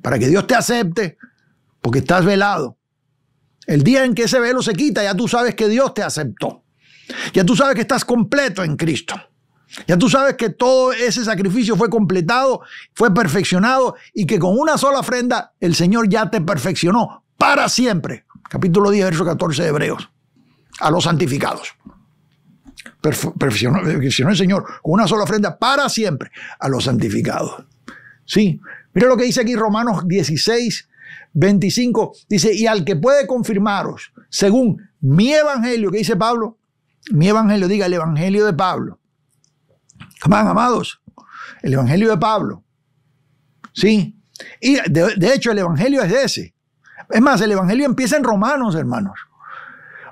A: para que Dios te acepte, porque estás velado. El día en que ese velo se quita, ya tú sabes que Dios te aceptó. Ya tú sabes que estás completo en Cristo. Ya tú sabes que todo ese sacrificio fue completado, fue perfeccionado y que con una sola ofrenda el Señor ya te perfeccionó para siempre. Capítulo 10, verso 14 de Hebreos. A los santificados. Perfeccionó el Señor con una sola ofrenda para siempre a los santificados. Sí, mira lo que dice aquí Romanos 16, 25. Dice, y al que puede confirmaros, según mi evangelio, ¿qué dice Pablo? Mi evangelio, diga el evangelio de Pablo. Amados, el evangelio de Pablo. Sí. Y de hecho el evangelio es ese. Es más, el evangelio empieza en Romanos, hermanos.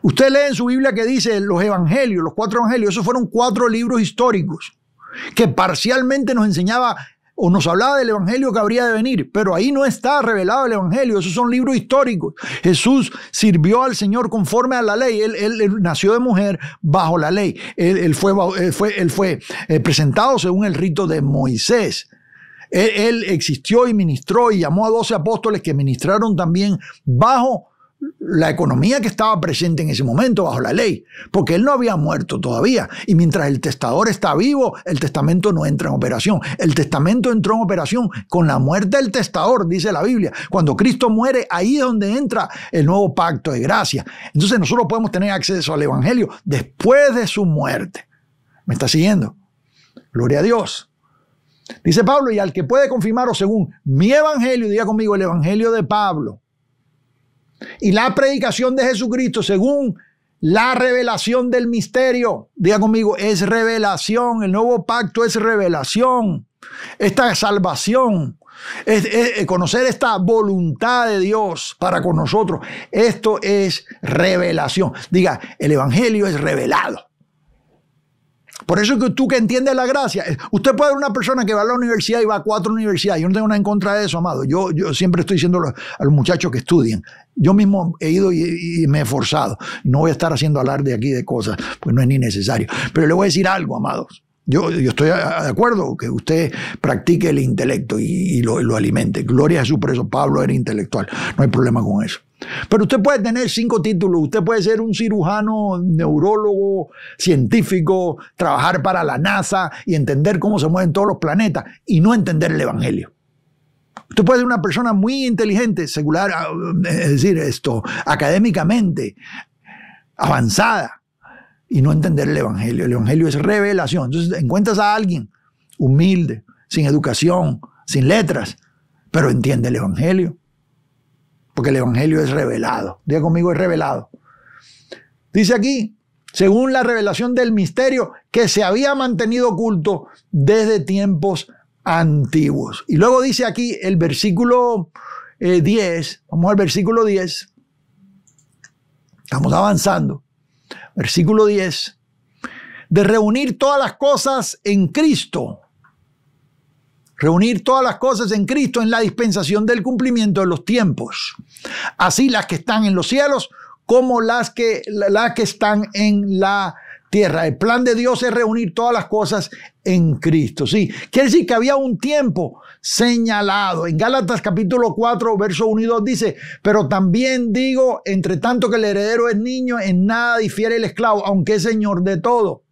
A: Usted lee en su Biblia que dice los evangelios, los 4 evangelios, esos fueron 4 libros históricos que parcialmente nos enseñaba o nos hablaba del evangelio que habría de venir, pero ahí no está revelado el evangelio, esos son libros históricos. Jesús sirvió al Señor conforme a la ley, él nació de mujer bajo la ley, él fue presentado según el rito de Moisés. Él existió y ministró y llamó a 12 apóstoles que ministraron también bajo la economía que estaba presente en ese momento, bajo la ley, porque él no había muerto todavía. Y mientras el testador está vivo, el testamento no entra en operación. El testamento entró en operación con la muerte del testador, dice la Biblia. Cuando Cristo muere, ahí es donde entra el nuevo pacto de gracia. Entonces nosotros podemos tener acceso al evangelio después de su muerte. ¿Me está siguiendo? Gloria a Dios. Dice Pablo, y al que puede confirmaros según mi evangelio, diga conmigo el evangelio de Pablo, y la predicación de Jesucristo según la revelación del misterio. Diga conmigo, es revelación. El nuevo pacto es revelación. Esta salvación, es conocer esta voluntad de Dios para con nosotros. Esto es revelación. Diga, el evangelio es revelado. Por eso que tú que entiendes la gracia, usted puede ver una persona que va a la universidad y va a 4 universidades. Yo no tengo nada en contra de eso, amado. Yo siempre estoy diciendo a los muchachos que estudien. Yo mismo he ido y me he esforzado. No voy a estar haciendo alarde aquí de cosas, pues no es ni necesario. Pero le voy a decir algo, amados. Yo estoy de acuerdo que usted practique el intelecto y lo alimente. Gloria a Jesús por eso. Pablo era intelectual. No hay problema con eso. Pero usted puede tener 5 títulos. Usted puede ser un cirujano, neurólogo, científico, trabajar para la NASA y entender cómo se mueven todos los planetas y no entender el evangelio. Usted puede ser una persona muy inteligente, secular, es decir, académicamente avanzada, y no entender el evangelio. El evangelio es revelación. Entonces encuentras a alguien humilde, sin educación, sin letras, pero entiende el evangelio. Porque el evangelio es revelado. Diga conmigo, es revelado. Dice aquí, según la revelación del misterio que se había mantenido oculto desde tiempos antiguos. Y luego dice aquí el versículo 10, vamos al versículo 10. Estamos avanzando. Versículo 10, de reunir todas las cosas en Cristo. Reunir todas las cosas en Cristo en la dispensación del cumplimiento de los tiempos. Así las que están en los cielos como las que están en la tierra. El plan de Dios es reunir todas las cosas en Cristo. Sí, quiere decir que había un tiempo señalado. En Gálatas capítulo 4, verso 1 y 2 dice, pero también digo, entre tanto que el heredero es niño, en nada difiere el esclavo, aunque es señor de todo,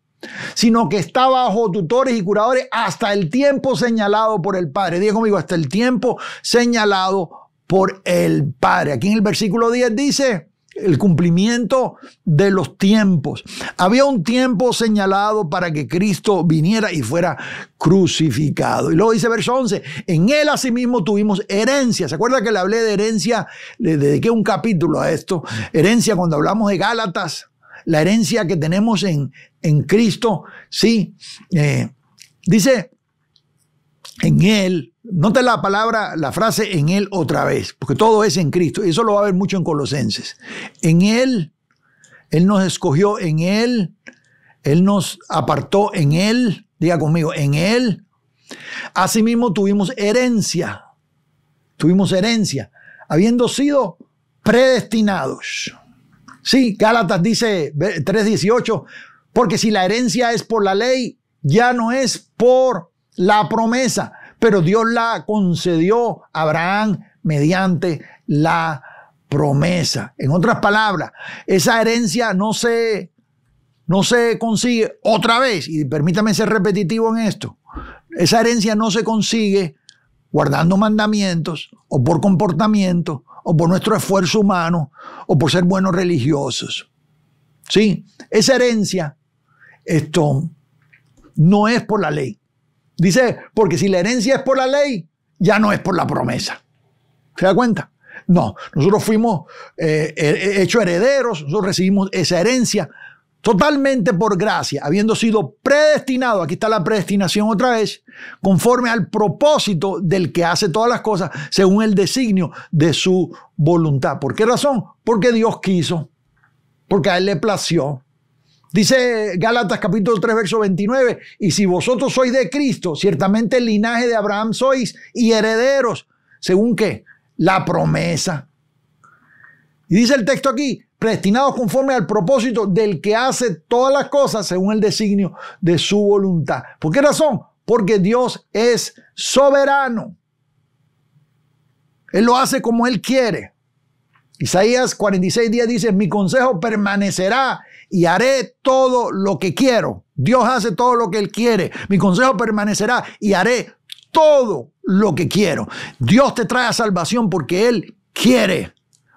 A: sino que está bajo tutores y curadores hasta el tiempo señalado por el Padre. Diga conmigo, hasta el tiempo señalado por el Padre. Aquí en el versículo 10 dice, el cumplimiento de los tiempos. Había un tiempo señalado para que Cristo viniera y fuera crucificado. Y luego dice verso 11, en él asimismo tuvimos herencia. ¿Se acuerda que le hablé de herencia? Le dediqué un capítulo a esto. Herencia cuando hablamos de Gálatas. La herencia que tenemos en Cristo. Sí, dice en él. Note la palabra, la frase en él otra vez, porque todo es en Cristo. Y eso lo va a ver mucho en Colosenses. En él nos escogió, en él nos apartó, en él, diga conmigo, en él. Asimismo tuvimos herencia, habiendo sido predestinados. Sí, Gálatas dice 3:18, porque si la herencia es por la ley, ya no es por la promesa, pero Dios la concedió a Abraham mediante la promesa. En otras palabras, esa herencia no se consigue otra vez, y permítame ser repetitivo en esto, esa herencia no se consigue guardando mandamientos o por comportamiento o por nuestro esfuerzo humano o por ser buenos religiosos. Sí, esa herencia, no es por la ley. Dice, porque si la herencia es por la ley, ya no es por la promesa. ¿Se da cuenta? No, nosotros fuimos hechos herederos, nosotros recibimos esa herencia totalmente por gracia, habiendo sido predestinado, aquí está la predestinación otra vez, conforme al propósito del que hace todas las cosas, según el designio de su voluntad. ¿Por qué razón? Porque Dios quiso, porque a él le plació. Dice Gálatas capítulo 3, verso 29, y si vosotros sois de Cristo, ciertamente el linaje de Abraham sois y herederos, ¿según qué? La promesa. Y dice el texto aquí, predestinados conforme al propósito del que hace todas las cosas según el designio de su voluntad. ¿Por qué razón? Porque Dios es soberano. Él lo hace como Él quiere. Isaías 46:10 dice, mi consejo permanecerá y haré todo lo que quiero. Dios hace todo lo que Él quiere. Mi consejo permanecerá y haré todo lo que quiero. Dios te trae a salvación porque Él quiere.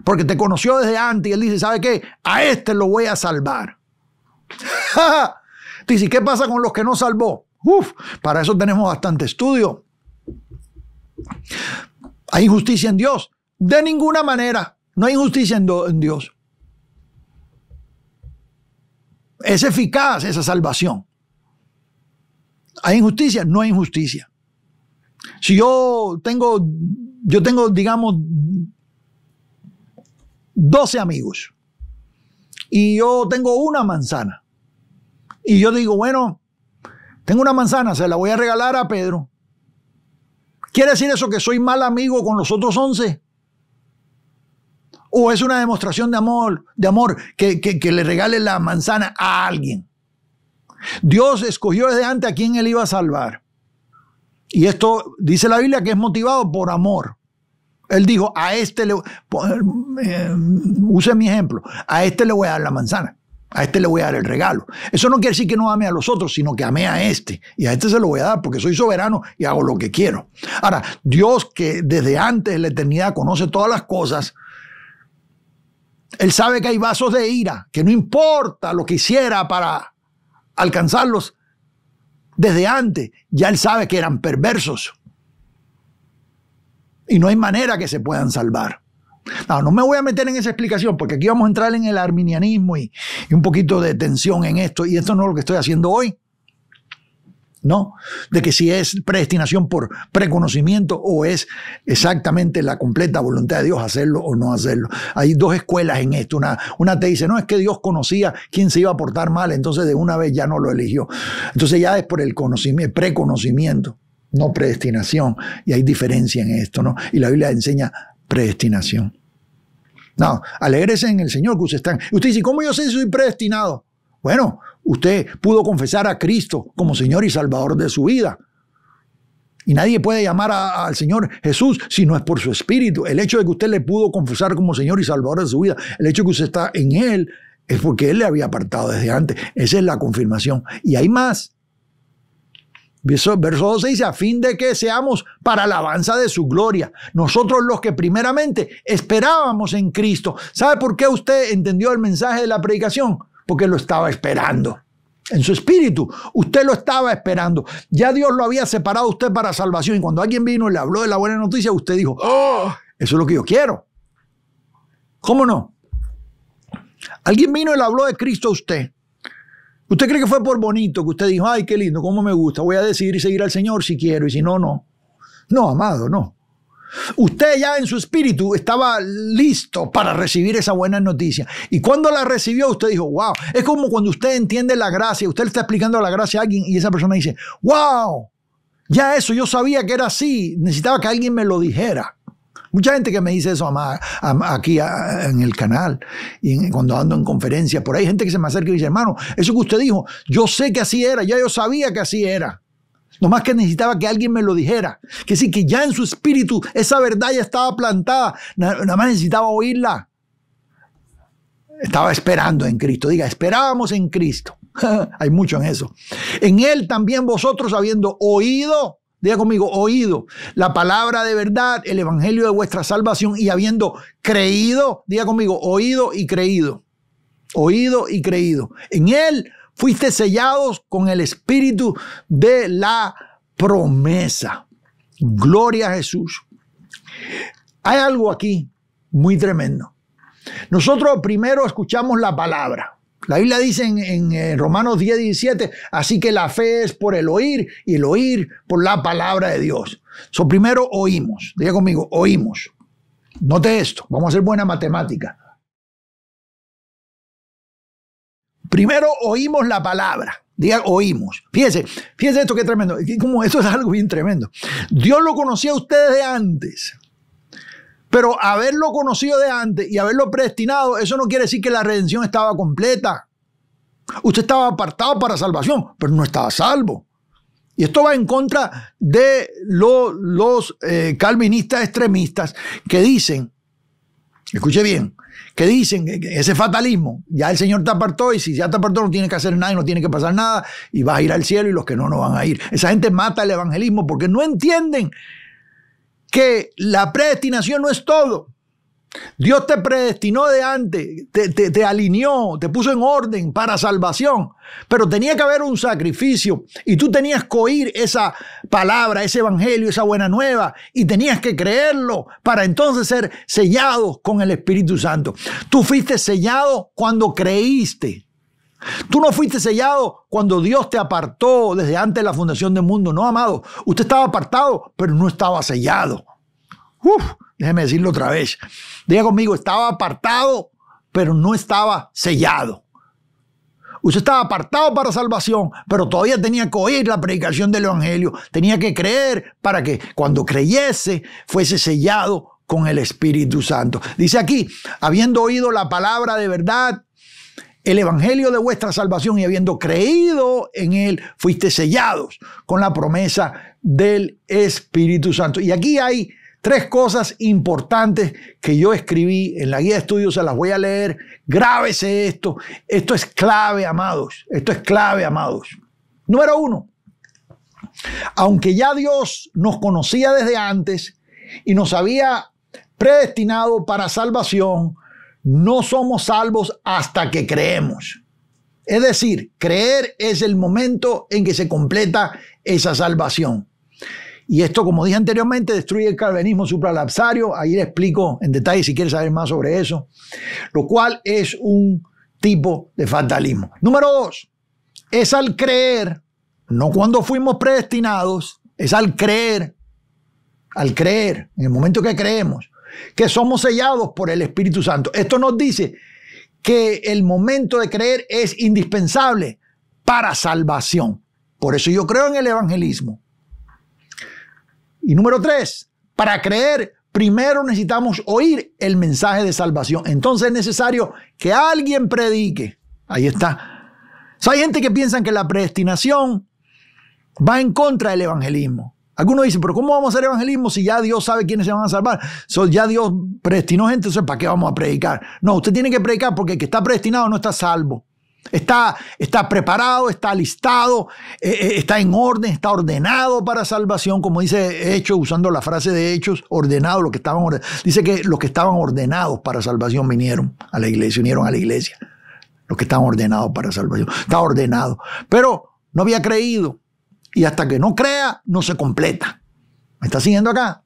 A: Porque te conoció desde antes y Él dice, ¿sabe qué? A este lo voy a salvar. Dice, ¿qué pasa con los que no salvó? Para eso tenemos bastante estudio. ¿Hay injusticia en Dios? De ninguna manera. No hay injusticia en Dios. Es eficaz esa salvación. ¿Hay injusticia? No hay injusticia. Si yo tengo, digamos, 12 amigos y yo tengo una manzana y yo digo, bueno, Tengo una manzana, se la voy a regalar a Pedro. ¿Quiere decir eso que soy mal amigo con los otros 11? ¿O es una demostración de amor que le regale la manzana a alguien? Dios escogió desde antes a quién él iba a salvar. Y esto dice la Biblia que es motivado por amor. Él dijo, a este use mi ejemplo, a este le voy a dar la manzana, a este le voy a dar el regalo. Eso no quiere decir que no ame a los otros, sino que amé a este. Y a este se lo voy a dar porque soy soberano y hago lo que quiero. Ahora, Dios, que desde antes de la eternidad conoce todas las cosas, Él sabe que hay vasos de ira, que no importa lo que hiciera para alcanzarlos desde antes, ya Él sabe que eran perversos. Y no hay manera que se puedan salvar. No me voy a meter en esa explicación porque aquí vamos a entrar en el arminianismo y un poquito de tensión en esto. Y esto no es lo que estoy haciendo hoy. ¿No? De que si es predestinación por preconocimiento o es exactamente la completa voluntad de Dios hacerlo o no hacerlo. Hay dos escuelas en esto. Una te dice, no, es que Dios conocía quién se iba a portar mal, entonces de una vez ya no lo eligió. Entonces ya es por el conocimiento, preconocimiento, no predestinación. Y hay diferencia en esto, ¿no? Y la Biblia enseña predestinación. No, alégrese en el Señor que usted está. Usted dice, ¿cómo yo sé si soy predestinado? Bueno, usted pudo confesar a Cristo como Señor y Salvador de su vida. Y nadie puede llamar al Señor Jesús si no es por su Espíritu. El hecho de que usted le pudo confesar como Señor y Salvador de su vida, el hecho de que usted está en Él, es porque Él le había apartado desde antes. Esa es la confirmación. Y hay más. Verso 12 dice, a fin de que seamos para alabanza de su gloria. Nosotros los que primeramente esperábamos en Cristo. ¿Sabe por qué usted entendió el mensaje de la predicación? Porque lo estaba esperando. En su espíritu, usted lo estaba esperando. Ya Dios lo había separado a usted para salvación. Y cuando alguien vino y le habló de la buena noticia, usted dijo, oh, eso es lo que yo quiero. ¿Cómo no? Alguien vino y le habló de Cristo a usted. ¿Usted cree que fue por bonito que usted dijo, ay, qué lindo, cómo me gusta, voy a decidir y seguir al Señor si quiero y si no, no? No, amado, no. Usted ya en su espíritu estaba listo para recibir esa buena noticia. Y cuando la recibió, usted dijo, wow. Es como cuando usted entiende la gracia, usted le está explicando la gracia a alguien y esa persona dice, wow, ya eso, yo sabía que era así, necesitaba que alguien me lo dijera. Mucha gente que me dice eso aquí en el canal y cuando ando en conferencias, por ahí hay gente que se me acerca y dice, hermano, eso que usted dijo, yo sé que así era, ya yo sabía que así era. Nomás que necesitaba que alguien me lo dijera. Que sí, que ya en su espíritu esa verdad ya estaba plantada, nada más necesitaba oírla. Estaba esperando en Cristo. Diga, esperábamos en Cristo. Hay mucho en eso. En Él también vosotros habiendo oído, diga conmigo, oído la palabra de verdad, el evangelio de vuestra salvación y habiendo creído, diga conmigo, oído y creído. Oído y creído. En Él fuiste sellados con el espíritu de la promesa. Gloria a Jesús. Hay algo aquí muy tremendo. Nosotros primero escuchamos la palabra. La Biblia dice en Romanos 10:17, así que la fe es por el oír y el oír por la palabra de Dios. Primero oímos. Diga conmigo, oímos. Note esto, vamos a hacer buena matemática. Primero oímos la palabra. Diga, oímos. Fíjese esto que es tremendo. Como esto es algo bien tremendo. Dios lo conocía a ustedes de antes. Pero haberlo conocido de antes y haberlo predestinado, eso no quiere decir que la redención estaba completa. Usted estaba apartado para salvación, pero no estaba salvo. Y esto va en contra de los calvinistas extremistas que dicen, escuche bien, que dicen que ese fatalismo, ya el Señor te apartó y si ya te apartó no tiene que hacer nada y no tiene que pasar nada y vas a ir al cielo y los que no van a ir. Esa gente mata el evangelismo porque no entienden que la predestinación no es todo. Dios te predestinó de antes, te alineó, te puso en orden para salvación, pero tenía que haber un sacrificio y tú tenías que oír esa palabra, ese evangelio, esa buena nueva y tenías que creerlo para entonces ser sellado con el Espíritu Santo. Tú fuiste sellado cuando creíste. Tú no fuiste sellado cuando Dios te apartó desde antes de la fundación del mundo. No, amado. Usted estaba apartado, pero no estaba sellado. Déjeme decirlo otra vez. Diga conmigo, estaba apartado, pero no estaba sellado. Usted estaba apartado para salvación, pero todavía tenía que oír la predicación del Evangelio. Tenía que creer para que cuando creyese fuese sellado con el Espíritu Santo. Dice aquí, habiendo oído la palabra de verdad, el Evangelio de vuestra salvación, y habiendo creído en él, fuiste sellados con la promesa del Espíritu Santo. Y aquí hay 3 cosas importantes que yo escribí en la guía de estudios, se las voy a leer. Grábese esto. Esto es clave, amados. Esto es clave, amados. Número 1. Aunque ya Dios nos conocía desde antes y nos había predestinado para salvación, no somos salvos hasta que creemos. Es decir, creer es el momento en que se completa esa salvación. Y esto, como dije anteriormente, destruye el calvinismo supralapsario. Ahí le explico en detalle si quieres saber más sobre eso. Lo cual es un tipo de fatalismo. Número 2. Es al creer, no cuando fuimos predestinados, es al creer, en el momento que creemos, que somos sellados por el Espíritu Santo. Esto nos dice que el momento de creer es indispensable para salvación. Por eso yo creo en el evangelismo. Y número 3, para creer, primero necesitamos oír el mensaje de salvación. Entonces es necesario que alguien predique. Ahí está. O sea, hay gente que piensa que la predestinación va en contra del evangelismo. Algunos dicen, pero ¿cómo vamos a hacer evangelismo si ya Dios sabe quiénes se van a salvar? Ya Dios predestinó gente, entonces ¿para qué vamos a predicar? No, usted tiene que predicar porque el que está predestinado no está salvo. Está preparado, está listado, está en orden, está ordenado para salvación, como dice Hechos, usando la frase de Hechos, ordenado, los que estaban ordenados. Dice que los que estaban ordenados para salvación vinieron a la iglesia, unieron a la iglesia. Los que estaban ordenados para salvación. Está ordenado. Pero no había creído. Y hasta que no crea, no se completa. ¿Me está siguiendo acá?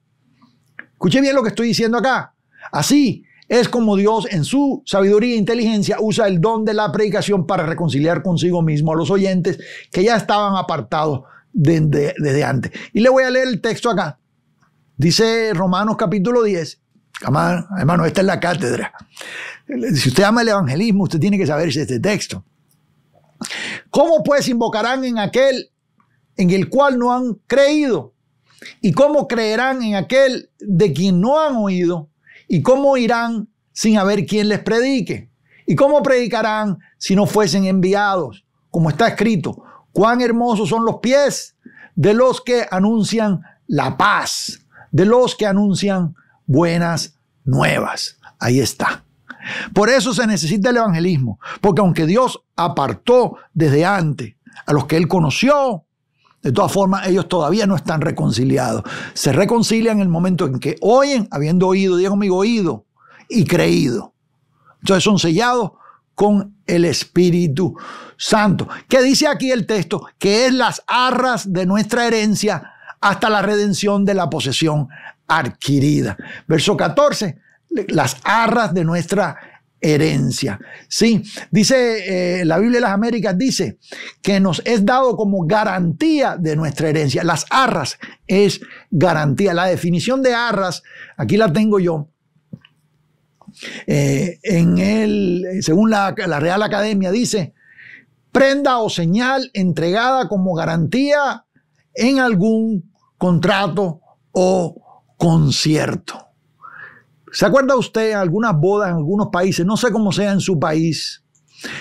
A: Escuche bien lo que estoy diciendo acá. Así es como Dios, en su sabiduría e inteligencia, usa el don de la predicación para reconciliar consigo mismo a los oyentes que ya estaban apartados desde antes. Y le voy a leer el texto acá. Dice Romanos capítulo 10. Hermano, esta es la cátedra. Si usted ama el evangelismo, usted tiene que saberse este texto. ¿Cómo pues invocarán en aquel en el cual no han creído? ¿Y cómo creerán en aquel de quien no han oído? ¿Y cómo irán sin haber quien les predique? ¿Y cómo predicarán si no fuesen enviados? Como está escrito, cuán hermosos son los pies de los que anuncian la paz, de los que anuncian buenas nuevas. Ahí está. Por eso se necesita el evangelismo, porque aunque Dios apartó desde antes a los que Él conoció, de todas formas, ellos todavía no están reconciliados. Se reconcilian en el momento en que oyen, habiendo oído, diga conmigo, oído y creído. Entonces son sellados con el Espíritu Santo. ¿Qué dice aquí el texto? Que es las arras de nuestra herencia hasta la redención de la posesión adquirida. Verso 14, las arras de nuestra herencia. Sí, dice la Biblia de las Américas, dice que nos es dado como garantía de nuestra herencia. Las arras es garantía. La definición de arras, aquí la tengo yo, según la Real Academia, dice prenda o señal entregada como garantía en algún contrato o concierto. ¿Se acuerda usted en algunas bodas en algunos países? No sé cómo sea en su país,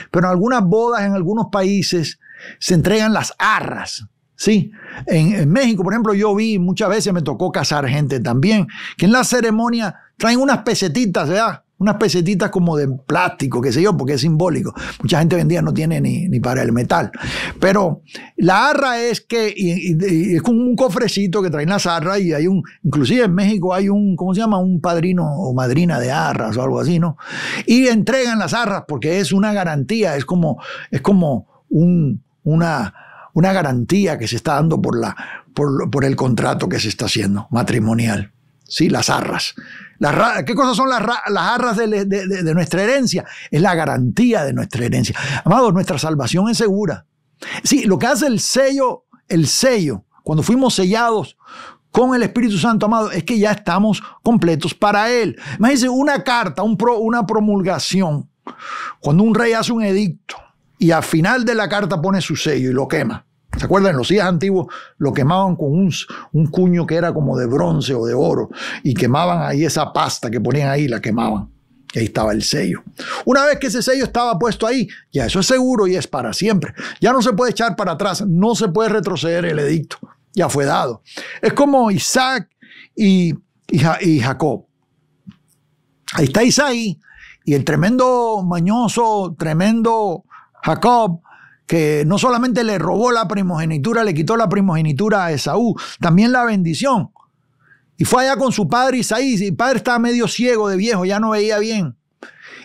A: pero en algunas bodas en algunos países se entregan las arras, ¿sí? En México, por ejemplo, yo vi, muchas veces me tocó casar gente también, que en la ceremonia traen unas pesetitas, ¿verdad? Unas pesetitas como de plástico, qué sé yo, porque es simbólico. Mucha gente hoy en día no tiene ni para el metal. Pero la arra es que y es como un cofrecito que traen las arras y hay inclusive en México hay ¿cómo se llama? Un padrino o madrina de arras o algo así, ¿no? Y entregan las arras porque es una garantía, es como una garantía que se está dando por el contrato que se está haciendo matrimonial. Sí, las arras. ¿Qué cosas son las arras de nuestra herencia? Es la garantía de nuestra herencia. Amados, nuestra salvación es segura. Sí, lo que hace el sello, cuando fuimos sellados con el Espíritu Santo, amado, es que ya estamos completos para Él. Imagínense una carta, una promulgación, cuando un rey hace un edicto y al final de la carta pone su sello y lo quema. ¿Se acuerdan? En los días antiguos lo quemaban con un cuño que era como de bronce o de oro y quemaban ahí esa pasta que ponían ahí, la quemaban. Y ahí estaba el sello. Una vez que ese sello estaba puesto ahí, ya eso es seguro y es para siempre. Ya no se puede echar para atrás, no se puede retroceder el edicto. Ya fue dado. Es como Isaac y Jacob. Ahí está Isaí y el tremendo mañoso, tremendo Jacob, que no solamente le robó la primogenitura, le quitó la primogenitura a Esaú, también la bendición. Y fue allá con su padre Isaí. El padre estaba medio ciego de viejo, ya no veía bien.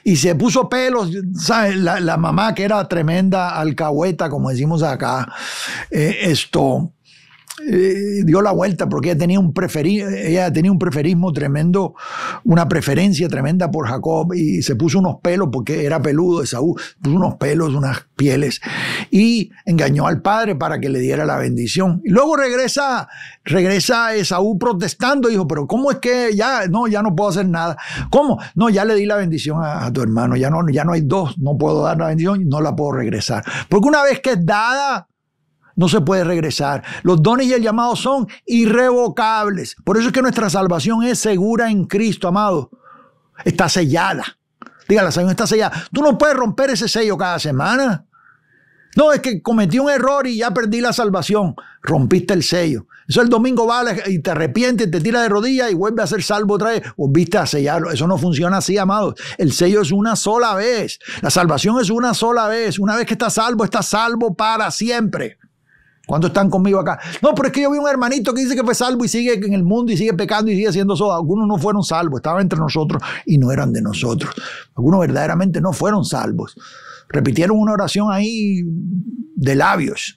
A: Y se puso pelos, ¿sabes? La mamá, que era tremenda alcahueta, como decimos acá, dio la vuelta porque ella tenía un preferismo tremendo, una preferencia tremenda por Jacob, y se puso unos pelos porque era peludo Esaú, puso unos pelos, unas pieles, y engañó al padre para que le diera la bendición. Y luego regresa Esaú protestando, dijo, pero ¿cómo es que ya no puedo hacer nada? ¿Cómo? No, ya le di la bendición a tu hermano, ya no hay dos, no puedo dar la bendición y no la puedo regresar. Porque una vez que es dada, no se puede regresar. Los dones y el llamado son irrevocables. Por eso es que nuestra salvación es segura en Cristo, amado. Está sellada. Diga, la salvación está sellada. Tú no puedes romper ese sello cada semana. No, es que cometí un error y ya perdí la salvación. Rompiste el sello. Eso el domingo vale y te arrepientes, te tiras de rodillas y vuelves a ser salvo otra vez. Volviste a sellarlo. Eso no funciona así, amados. El sello es una sola vez. La salvación es una sola vez. Una vez que estás salvo para siempre. ¿Cuántos están conmigo acá? No, pero es que yo vi un hermanito que dice que fue salvo y sigue en el mundo y sigue pecando y sigue haciendo eso. Algunos no fueron salvos, estaban entre nosotros y no eran de nosotros. Algunos verdaderamente no fueron salvos. Repitieron una oración ahí de labios,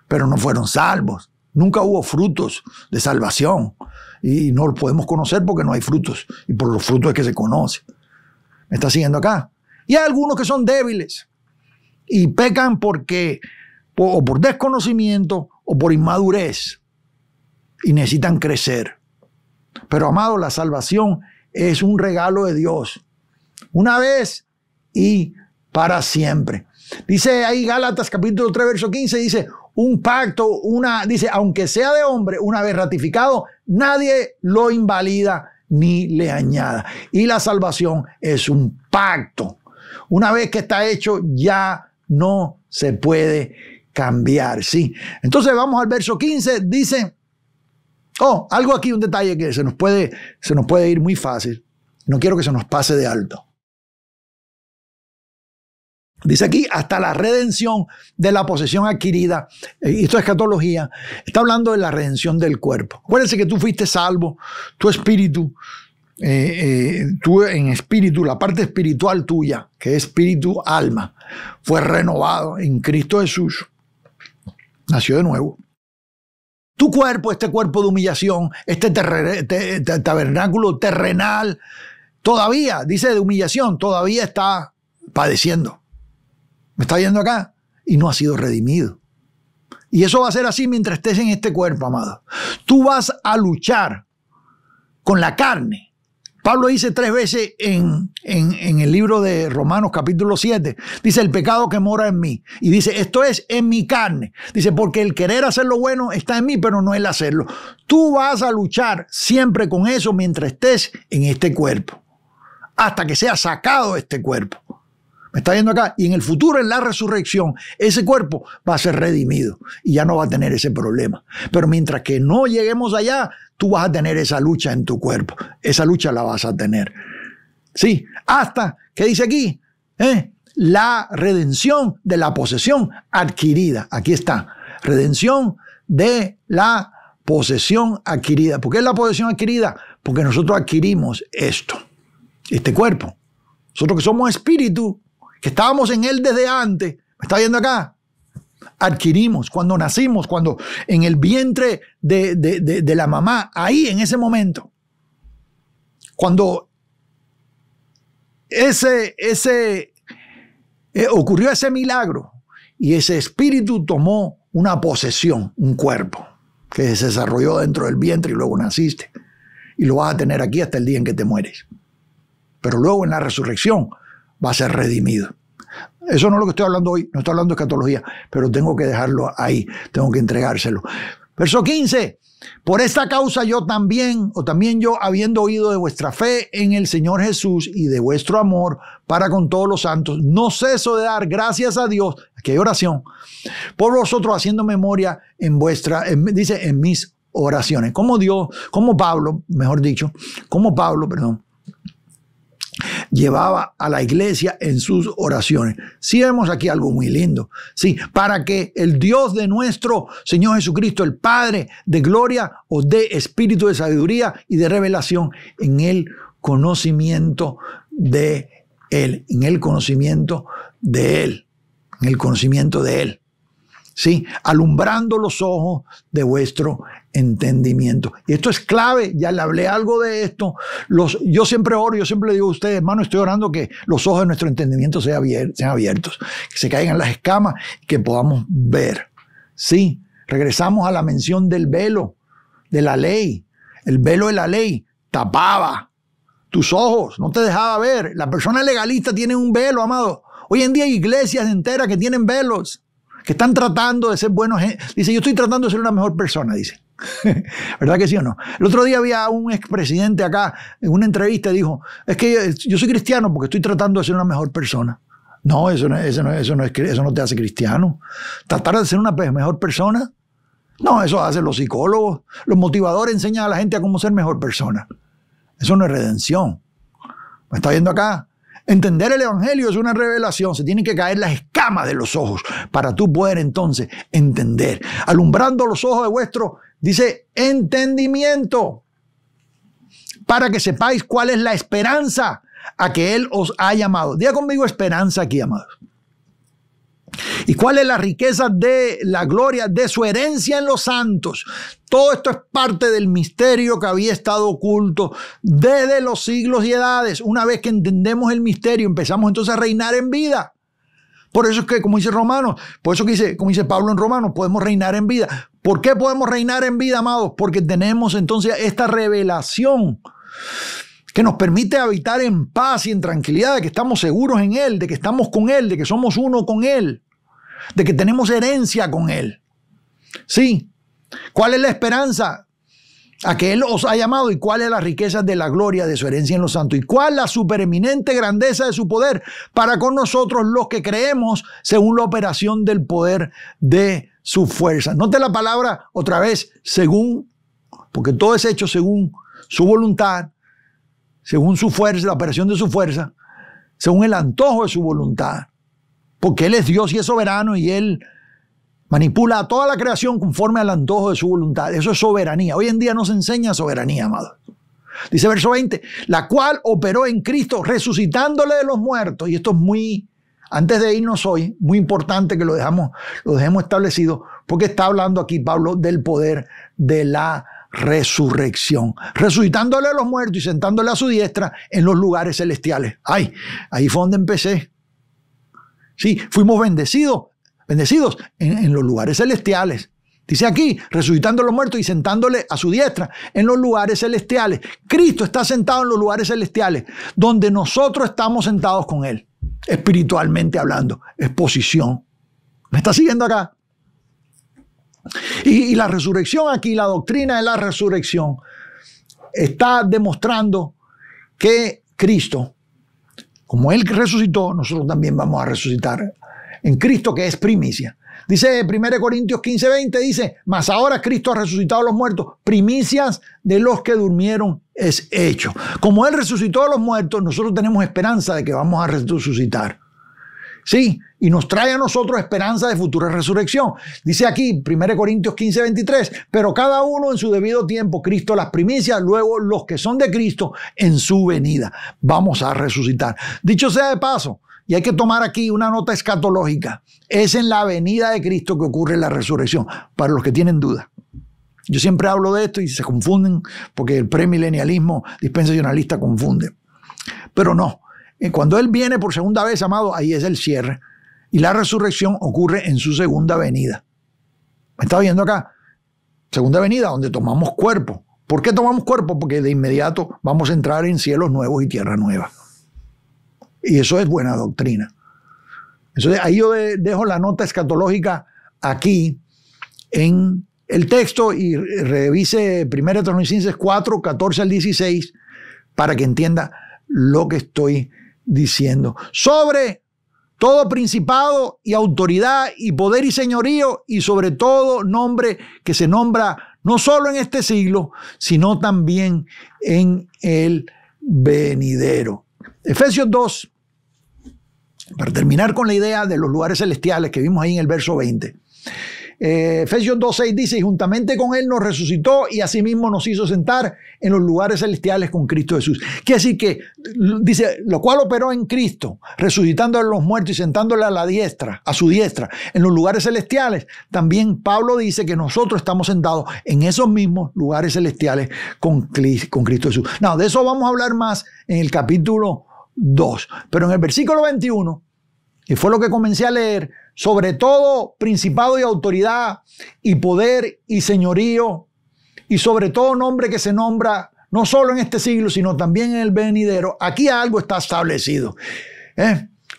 A: pero no fueron salvos. Nunca hubo frutos de salvación y no lo podemos conocer porque no hay frutos, y por los frutos es que se conoce. ¿Me está siguiendo acá? Y hay algunos que son débiles y pecan porque o por desconocimiento o por inmadurez y necesitan crecer. Pero, amado, la salvación es un regalo de Dios, una vez y para siempre. Dice ahí Gálatas capítulo 3 verso 15, dice un pacto, dice, aunque sea de hombre, una vez ratificado, nadie lo invalida ni le añada. Y la salvación es un pacto. Una vez que está hecho, ya no se puede cambiar, sí. Entonces vamos al verso 15, dice, algo aquí, un detalle que se nos puede ir muy fácil. No quiero que se nos pase de alto. Dice aquí, hasta la redención de la posesión adquirida. Esto es escatología. Está hablando de la redención del cuerpo. Acuérdense que tú fuiste salvo, tu espíritu, tú en espíritu, la parte espiritual tuya, que es espíritu, alma, fue renovado en Cristo Jesús. Nació de nuevo. Tu cuerpo, este cuerpo de humillación, este tabernáculo terrenal, todavía, dice de humillación, todavía está padeciendo. ¿Me está viendo acá? Y no ha sido redimido. Y eso va a ser así mientras estés en este cuerpo, amado. Tú vas a luchar con la carne. Pablo dice 3 veces en el libro de Romanos capítulo 7, dice el pecado que mora en mí. Y dice, esto es en mi carne. Dice, porque el querer hacer lo bueno está en mí, pero no el hacerlo. Tú vas a luchar siempre con eso mientras estés en este cuerpo. Hasta que sea sacado este cuerpo. ¿Me está viendo acá? Y en el futuro, en la resurrección, ese cuerpo va a ser redimido y ya no va a tener ese problema. Pero mientras que no lleguemos allá, tú vas a tener esa lucha en tu cuerpo. Esa lucha la vas a tener. Sí, hasta, ¿qué dice aquí? La redención de la posesión adquirida. Aquí está. Redención de la posesión adquirida. ¿Por qué es la posesión adquirida? Porque nosotros adquirimos esto, este cuerpo. Nosotros que somos espíritu, que estábamos en él desde antes, ¿me está viendo acá? Adquirimos, cuando nacimos, cuando en el vientre de la mamá, ahí en ese momento, cuando ocurrió ese milagro y ese espíritu tomó una posesión, un cuerpo que se desarrolló dentro del vientre y luego naciste y lo vas a tener aquí hasta el día en que te mueres. Pero luego en la resurrección va a ser redimido. Eso no es lo que estoy hablando hoy, no estoy hablando de escatología, pero tengo que dejarlo ahí, tengo que entregárselo. Verso 15, por esta causa yo también, yo, habiendo oído de vuestra fe en el Señor Jesús y de vuestro amor para con todos los santos, no ceso de dar gracias a Dios, aquí hay oración, por vosotros haciendo memoria en mis oraciones. Como Pablo, llevaba a la iglesia en sus oraciones. Sí vemos aquí algo muy lindo. Sí, para que el Dios de nuestro Señor Jesucristo, el Padre de gloria, os dé espíritu de sabiduría y de revelación en el conocimiento de Él. En el conocimiento de Él. En el conocimiento de Él. Sí, alumbrando los ojos de vuestro entendimiento. Y esto es clave, ya le hablé algo de esto. Yo siempre oro, yo siempre le digo a ustedes, hermano, estoy orando que los ojos de nuestro entendimiento sean abiertos, que se caigan las escamas, que podamos ver. Sí, regresamos a la mención del velo, de la ley. El velo de la ley tapaba tus ojos, no te dejaba ver. La persona legalista tiene un velo, amado. Hoy en día hay iglesias enteras que tienen velos, que están tratando de ser buenos. Dice, yo estoy tratando de ser una mejor persona, dice. ¿Verdad que sí o no? El otro día había un expresidente acá en una entrevista y dijo, es que yo soy cristiano porque estoy tratando de ser una mejor persona. No, eso no te hace cristiano. Tratar de ser una mejor persona, no, eso hacen los psicólogos. Los motivadores enseñan a la gente a cómo ser mejor persona. Eso no es redención. ¿Me está viendo acá? Entender el evangelio es una revelación. Se tienen que caer las escamas de los ojos para tú poder entonces entender. Alumbrando los ojos de vuestro, dice, entendimiento, para que sepáis cuál es la esperanza a que Él os ha llamado. Diga conmigo esperanza aquí, amados. ¿Y cuál es la riqueza de la gloria de su herencia en los santos? Todo esto es parte del misterio que había estado oculto desde los siglos y edades. Una vez que entendemos el misterio, empezamos entonces a reinar en vida. Por eso es que, como dice Romanos, por eso que dice, como dice Pablo en Romanos, podemos reinar en vida. ¿Por qué podemos reinar en vida, amados? Porque tenemos entonces esta revelación que nos permite habitar en paz y en tranquilidad, de que estamos seguros en Él, de que estamos con Él, de que somos uno con Él, de que tenemos herencia con Él. Sí. ¿Cuál es la esperanza a que Él os ha llamado? ¿Y cuál es la riqueza de la gloria de su herencia en los santos? ¿Y cuál la supereminente grandeza de su poder para con nosotros los que creemos según la operación del poder de su fuerza? Note la palabra otra vez, según, porque todo es hecho según su voluntad, según su fuerza, la operación de su fuerza, según el antojo de su voluntad. Porque Él es Dios y es soberano y Él manipula a toda la creación conforme al antojo de su voluntad. Eso es soberanía. Hoy en día no se enseña soberanía, amado. Dice verso 20, la cual operó en Cristo resucitándole de los muertos. Y esto es muy, antes de irnos hoy, muy importante que lo dejemos establecido, porque está hablando aquí Pablo del poder de la resurrección, resucitándole a los muertos y sentándole a su diestra en los lugares celestiales. Ay, ahí fue donde empecé. Sí, fuimos bendecidos en los lugares celestiales. Dice aquí, resucitando a los muertos y sentándole a su diestra en los lugares celestiales. Cristo está sentado en los lugares celestiales, donde nosotros estamos sentados con Él, espiritualmente hablando. Es posición. ¿Me está siguiendo acá? Y la resurrección aquí, la doctrina de la resurrección, está demostrando que Cristo, como Él resucitó, nosotros también vamos a resucitar en Cristo, que es primicia. Dice 1 Corintios 15:20, dice, mas ahora Cristo ha resucitado a los muertos, primicias de los que durmieron es hecho. Como Él resucitó a los muertos, nosotros tenemos esperanza de que vamos a resucitar. Sí, y nos trae a nosotros esperanza de futura resurrección. Dice aquí, 1 Corintios 15:23, pero cada uno en su debido tiempo, Cristo las primicias, luego los que son de Cristo en su venida. Vamos a resucitar. Dicho sea de paso, y hay que tomar aquí una nota escatológica, es en la venida de Cristo que ocurre la resurrección, para los que tienen duda. Yo siempre hablo de esto y se confunden porque el premilenialismo dispensacionalista confunde. Pero no. Cuando Él viene por segunda vez, amado, ahí es el cierre. Y la resurrección ocurre en su segunda venida. ¿Me está viendo acá? Segunda venida, donde tomamos cuerpo. ¿Por qué tomamos cuerpo? Porque de inmediato vamos a entrar en cielos nuevos y tierra nueva. Y eso es buena doctrina. Entonces ahí yo dejo la nota escatológica aquí en el texto y revise 1 Tesalonicenses 4, 14 al 16 para que entienda lo que estoy diciendo. Sobre todo principado y autoridad y poder y señorío y sobre todo nombre que se nombra no solo en este siglo, sino también en el venidero. Efesios 2, para terminar con la idea de los lugares celestiales que vimos ahí en el verso 20. Efesios 2:6 dice, y juntamente con él nos resucitó y asimismo nos hizo sentar en los lugares celestiales con Cristo Jesús. Quiere decir que, dice, lo cual operó en Cristo, resucitando a los muertos y sentándole a su diestra, en los lugares celestiales. También Pablo dice que nosotros estamos sentados en esos mismos lugares celestiales con Cristo Jesús. No, de eso vamos a hablar más en el capítulo 2. Pero en el versículo 21, y fue lo que comencé a leer, sobre todo principado y autoridad y poder y señorío y sobre todo nombre que se nombra no solo en este siglo sino también en el venidero, aquí algo está establecido.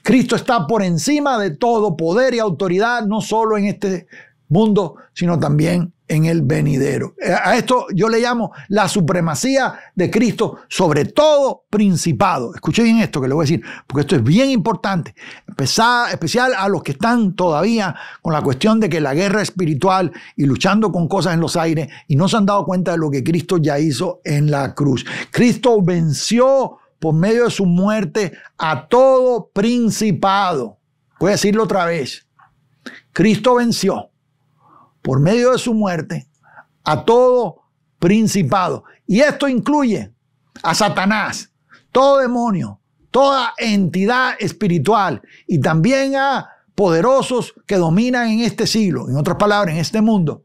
A: Cristo está por encima de todo poder y autoridad, no solo en este mundo sino también en el venidero. A esto yo le llamo la supremacía de Cristo sobre todo principado. Escuche bien esto que le voy a decir, porque esto es bien importante, especial a los que están todavía con la cuestión de que la guerra espiritual y luchando con cosas en los aires y no se han dado cuenta de lo que Cristo ya hizo en la cruz. Cristo venció por medio de su muerte a todo principado. Voy a decirlo otra vez. Cristo venció por medio de su muerte a todo principado. Y esto incluye a Satanás, todo demonio, toda entidad espiritual y también a poderosos que dominan en este siglo, en otras palabras, en este mundo.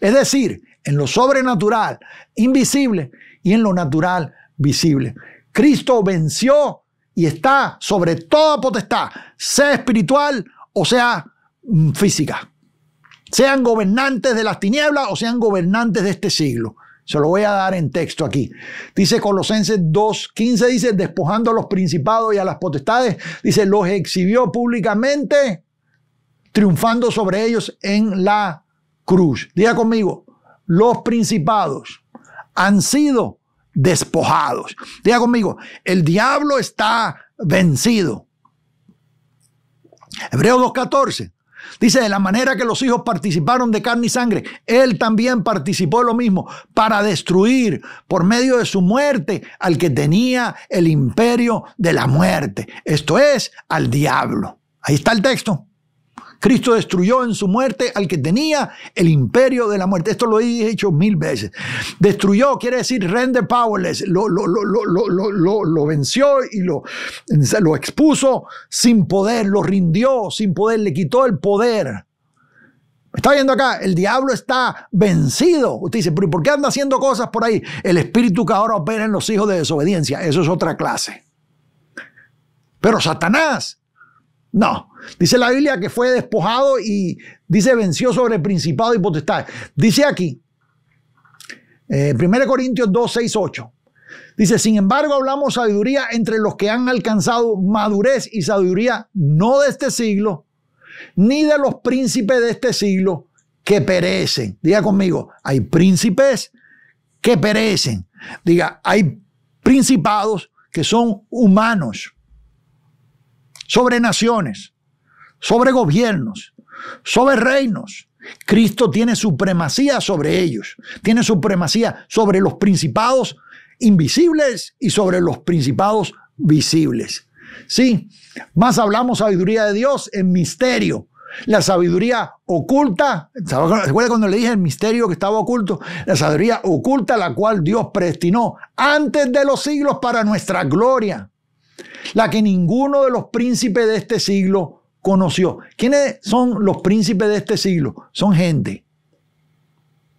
A: Es decir, en lo sobrenatural, invisible y en lo natural, visible. Cristo venció y está sobre toda potestad, sea espiritual o sea física. Sean gobernantes de las tinieblas o sean gobernantes de este siglo. Se lo voy a dar en texto aquí. Dice Colosenses 2:15, dice, despojando a los principados y a las potestades, dice, los exhibió públicamente, triunfando sobre ellos en la cruz. Diga conmigo, los principados han sido despojados. Diga conmigo, el diablo está vencido. Hebreos 2:14. Dice, de la manera que los hijos participaron de carne y sangre, él también participó de lo mismo para destruir por medio de su muerte al que tenía el imperio de la muerte. Esto es, al diablo. Ahí está el texto. Cristo destruyó en su muerte al que tenía el imperio de la muerte. Esto lo he dicho 1000 veces. Destruyó quiere decir render powerless. Lo venció y lo expuso sin poder. Lo rindió sin poder. Le quitó el poder. ¿Me está viendo acá? El diablo está vencido. Usted dice, pero ¿por qué anda haciendo cosas por ahí? El espíritu que ahora opera en los hijos de desobediencia. Eso es otra clase. Pero Satanás, no. Dice la Biblia que fue despojado y dice venció sobre principado y potestad. Dice aquí, 1 Corintios 2, 6, 8. Dice, sin embargo hablamos sabiduría entre los que han alcanzado madurez y sabiduría no de este siglo, ni de los príncipes de este siglo que perecen. Diga conmigo, hay príncipes que perecen. Diga, hay principados que son humanos, sobre naciones, sobre gobiernos, sobre reinos. Cristo tiene supremacía sobre ellos. Tiene supremacía sobre los principados invisibles y sobre los principados visibles. Sí, más hablamos sabiduría de Dios en misterio. La sabiduría oculta, ¿se acuerda cuando le dije el misterio que estaba oculto? La sabiduría oculta la cual Dios predestinó antes de los siglos para nuestra gloria. La que ninguno de los príncipes de este siglo conoció. ¿Quiénes son los príncipes de este siglo? Son gente.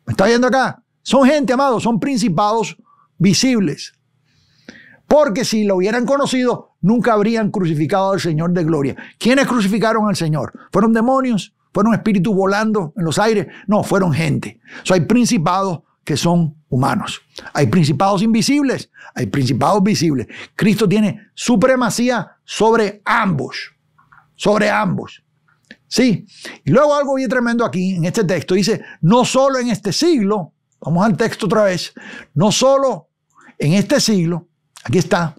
A: ¿Me está viendo acá? Son gente, amado, son principados visibles. Porque si lo hubieran conocido, nunca habrían crucificado al Señor de gloria. ¿Quiénes crucificaron al Señor? ¿Fueron demonios? ¿Fueron espíritus volando en los aires? No, fueron gente. Hay principados que son humanos. Hay principados invisibles, hay principados visibles. Cristo tiene supremacía sobre ambos. sobre ambos. Sí, y luego algo bien tremendo aquí en este texto, dice, no solo en este siglo, vamos al texto otra vez, no solo en este siglo, aquí está,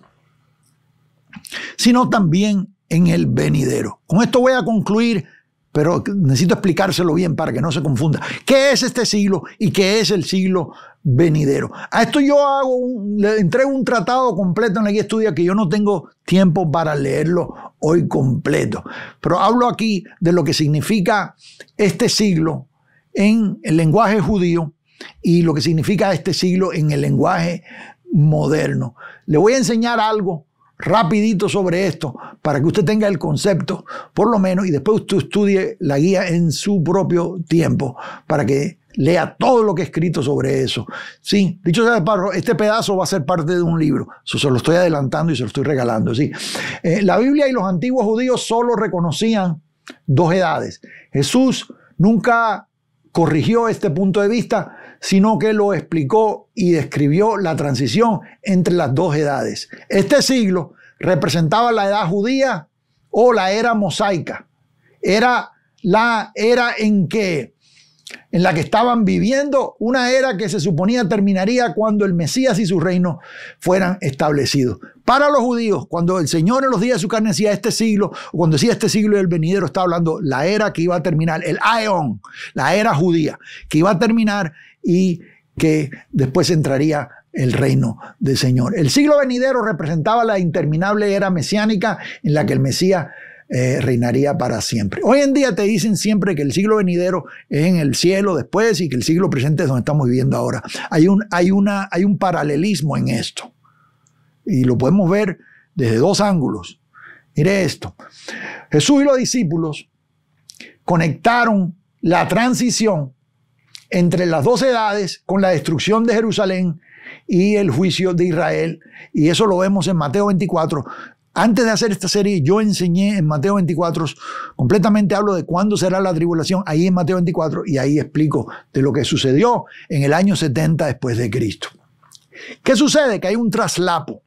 A: sino también en el venidero. Con esto voy a concluir, pero necesito explicárselo bien para que no se confunda. ¿Qué es este siglo y qué es el siglo venidero? A esto yo le entrego un tratado completo en la guía estudia que yo no tengo tiempo para leerlo hoy completo. Pero hablo aquí de lo que significa este siglo en el lenguaje judío y lo que significa este siglo en el lenguaje moderno. Le voy a enseñar algo rapidito sobre esto para que usted tenga el concepto por lo menos y después usted estudie la guía en su propio tiempo para que lea todo lo que he escrito sobre eso. Sí, dicho sea de paso, este pedazo va a ser parte de un libro. Eso se lo estoy adelantando y se lo estoy regalando. Sí. La Biblia y los antiguos judíos solo reconocían dos edades. Jesús nunca corrigió este punto de vista, sino que lo explicó y describió la transición entre las dos edades. Este siglo representaba la edad judía o la era mosaica. Era la era en la que estaban viviendo, una era que se suponía terminaría cuando el Mesías y su reino fueran establecidos. Para los judíos, cuando el Señor en los días de su carne decía este siglo, o cuando decía este siglo del venidero, estaba hablando la era que iba a terminar, el Aeón, la era judía, que iba a terminar y que después entraría el reino del Señor. El siglo venidero representaba la interminable era mesiánica en la que el Mesías reinaría para siempre. Hoy en día te dicen siempre que el siglo venidero es en el cielo después y que el siglo presente es donde estamos viviendo ahora. Hay un paralelismo en esto y lo podemos ver desde dos ángulos. Mire esto. Jesús y los discípulos conectaron la transición entre las dos edades con la destrucción de Jerusalén y el juicio de Israel, y eso lo vemos en Mateo 24. Antes de hacer esta serie, yo enseñé en Mateo 24, completamente hablo de cuándo será la tribulación, ahí en Mateo 24, y ahí explico de lo que sucedió en el año 70 después de Cristo. ¿Qué sucede? Que hay un traslapo.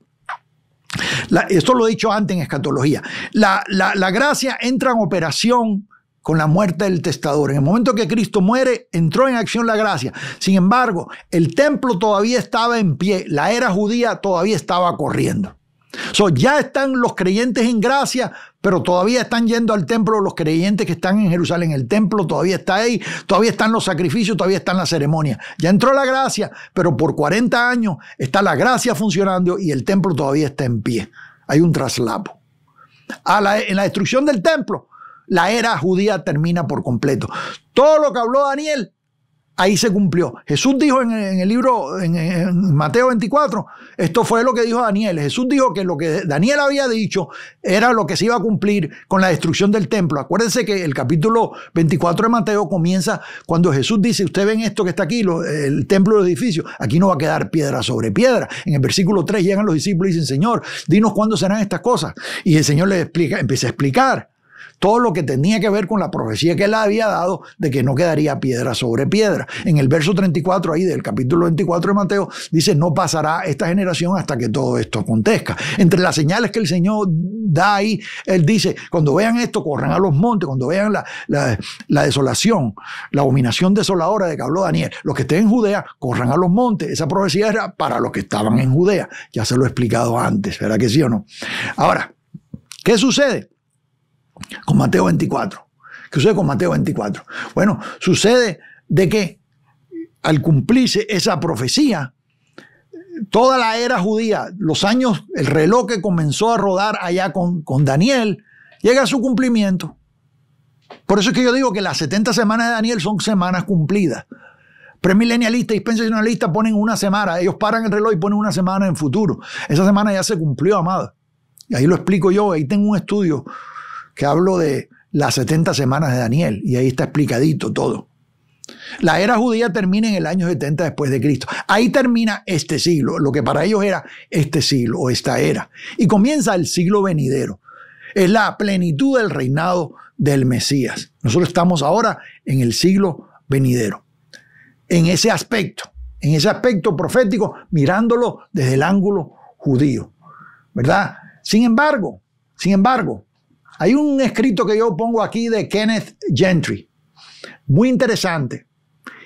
A: Esto lo he dicho antes en escatología. La gracia entra en operación con la muerte del testador. En el momento que Cristo muere, entró en acción la gracia. Sin embargo, el templo todavía estaba en pie, la era judía todavía estaba corriendo. Ya están los creyentes en gracia, pero todavía están yendo al templo los creyentes que están en Jerusalén. El templo todavía está ahí, todavía están los sacrificios, todavía están las ceremonias. Ya entró la gracia, pero por 40 años está la gracia funcionando y el templo todavía está en pie. Hay un traslapo. En la destrucción del templo, la era judía termina por completo. Todo lo que habló Daniel, ahí se cumplió. Jesús dijo en el libro, en Mateo 24, esto fue lo que dijo Daniel. Jesús dijo que lo que Daniel había dicho era lo que se iba a cumplir con la destrucción del templo. Acuérdense que el capítulo 24 de Mateo comienza cuando Jesús dice, ustedes ven esto que está aquí, el templo del edificio, aquí no va a quedar piedra sobre piedra. En el versículo 3 llegan los discípulos y dicen, Señor, dinos cuándo serán estas cosas. Y el Señor les empieza a explicar todo lo que tenía que ver con la profecía que él había dado de que no quedaría piedra sobre piedra. En el verso 34 ahí del capítulo 24 de Mateo dice, no pasará esta generación hasta que todo esto acontezca. Entre las señales que el Señor da ahí, él dice, cuando vean esto, corran a los montes, cuando vean la desolación, la abominación desoladora de que habló Daniel, los que estén en Judea, corran a los montes. Esa profecía era para los que estaban en Judea. Ya se lo he explicado antes, ¿verdad que sí o no? Ahora, ¿qué sucede con Mateo 24? ¿Qué sucede con Mateo 24? Bueno, sucede de que al cumplirse esa profecía, toda la era judía, los años, el reloj que comenzó a rodar allá con Daniel, llega a su cumplimiento. Por eso es que yo digo que las 70 semanas de Daniel son semanas cumplidas. Premilenialistas y dispensacionalistas ponen una semana, ellos paran el reloj y ponen una semana en futuro. Esa semana ya se cumplió, amado. Y ahí lo explico yo, ahí tengo un estudio que hablo de las 70 semanas de Daniel, y ahí está explicadito todo. La era judía termina en el año 70 después de Cristo. Ahí termina este siglo, lo que para ellos era este siglo o esta era. Y comienza el siglo venidero. Es la plenitud del reinado del Mesías. Nosotros estamos ahora en el siglo venidero. En ese aspecto profético, mirándolo desde el ángulo judío, ¿verdad? Sin embargo, Hay un escrito que yo pongo aquí de Kenneth Gentry, muy interesante.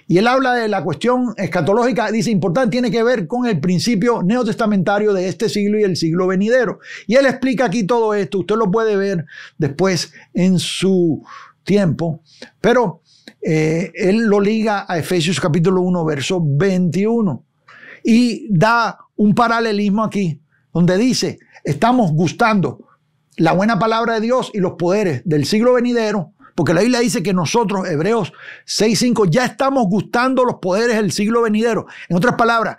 A: Y él habla de la cuestión escatológica, dice, importante, tiene que ver con el principio neotestamentario de este siglo y el siglo venidero. Y él explica aquí todo esto, usted lo puede ver después en su tiempo, pero él lo liga a Efesios capítulo 1, verso 21. Y da un paralelismo aquí, donde dice, estamos gustando la buena palabra de Dios y los poderes del siglo venidero, porque la Biblia dice que nosotros, Hebreos 6:5, ya estamos gustando los poderes del siglo venidero. En otras palabras,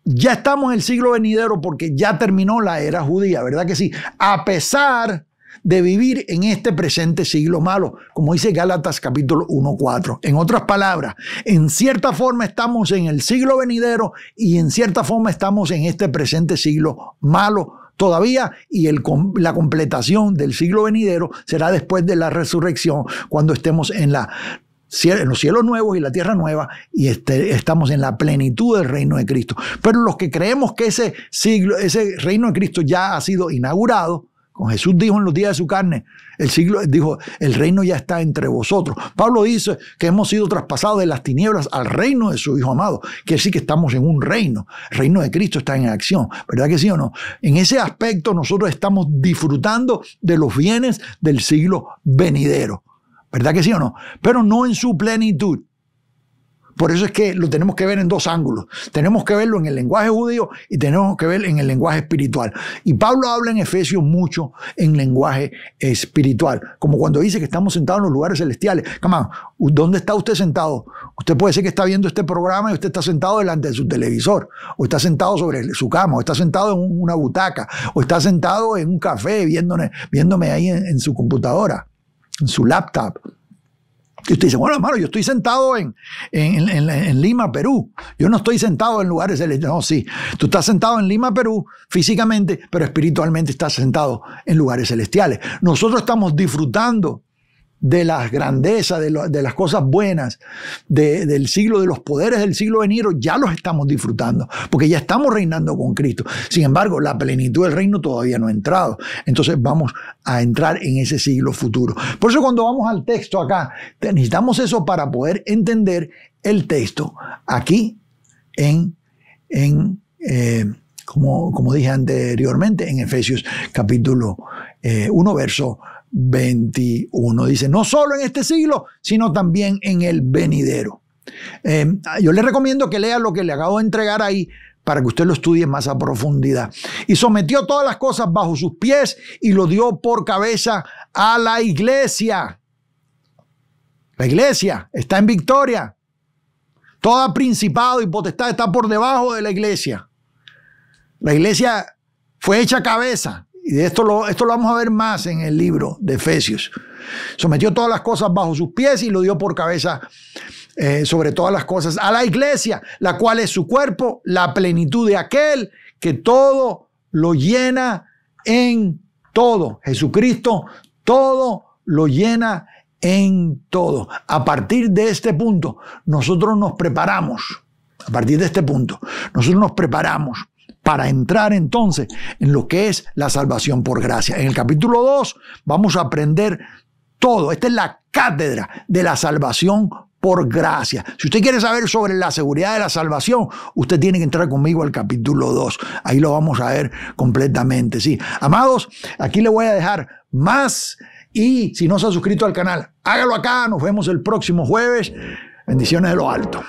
A: ya estamos en el siglo venidero porque ya terminó la era judía, ¿verdad que sí? A pesar de vivir en este presente siglo malo, como dice Gálatas capítulo 1:4. En otras palabras, en cierta forma estamos en el siglo venidero y en cierta forma estamos en este presente siglo malo todavía, y la completación del siglo venidero será después de la resurrección, cuando estemos en los cielos nuevos y la tierra nueva, y estamos en la plenitud del reino de Cristo. Pero los que creemos que ese reino de Cristo ya ha sido inaugurado, como Jesús dijo en los días de su carne, el reino ya está entre vosotros. Pablo dice que hemos sido traspasados de las tinieblas al reino de su Hijo amado. Quiere decir que estamos en un reino. El reino de Cristo está en acción. ¿Verdad que sí o no? En ese aspecto nosotros estamos disfrutando de los bienes del siglo venidero. ¿Verdad que sí o no? Pero no en su plenitud. Por eso es que lo tenemos que ver en dos ángulos. Tenemos que verlo en el lenguaje judío y tenemos que ver en el lenguaje espiritual. Y Pablo habla en Efesios mucho en lenguaje espiritual. Como cuando dice que estamos sentados en los lugares celestiales. Come on, ¿dónde está usted sentado? Usted puede ser que está viendo este programa y usted está sentado delante de su televisor, o está sentado sobre su cama, o está sentado en una butaca, o está sentado en un café viéndome ahí en su computadora, en su laptop. Y usted dice, bueno, hermano, yo estoy sentado en Lima, Perú. Yo no estoy sentado en lugares celestiales. No, sí. Tú estás sentado en Lima, Perú, físicamente, pero espiritualmente estás sentado en lugares celestiales. Nosotros estamos disfrutando de las grandezas, de las cosas buenas del siglo, de los poderes del siglo venidero, ya los estamos disfrutando, porque ya estamos reinando con Cristo. Sin embargo, la plenitud del reino todavía no ha entrado. Entonces vamos a entrar en ese siglo futuro. Por eso cuando vamos al texto acá, necesitamos eso para poder entender el texto aquí como dije anteriormente, en Efesios capítulo 1, verso 21. Dice, no solo en este siglo, sino también en el venidero. Yo le recomiendo que lea lo que le acabo de entregar ahí para que usted lo estudie más a profundidad. Y sometió todas las cosas bajo sus pies y lo dio por cabeza a la iglesia. La iglesia está en victoria. Todo principado y potestad está por debajo de la iglesia. La iglesia fue hecha cabeza. Y esto lo vamos a ver más en el libro de Efesios. Sometió todas las cosas bajo sus pies y lo dio por cabeza sobre todas las cosas a la iglesia, la cual es su cuerpo, la plenitud de aquel que todo lo llena en todo. Jesucristo todo lo llena en todo. A partir de este punto, nosotros nos preparamos. A partir de este punto, nosotros nos preparamos para entrar entonces en lo que es la salvación por gracia. En el capítulo 2 vamos a aprender todo. Esta es la cátedra de la salvación por gracia. Si usted quiere saber sobre la seguridad de la salvación, usted tiene que entrar conmigo al capítulo 2. Ahí lo vamos a ver completamente. Sí. Amados, aquí le voy a dejar más, y si no se ha suscrito al canal, hágalo acá. Nos vemos el próximo jueves. Bendiciones de lo alto.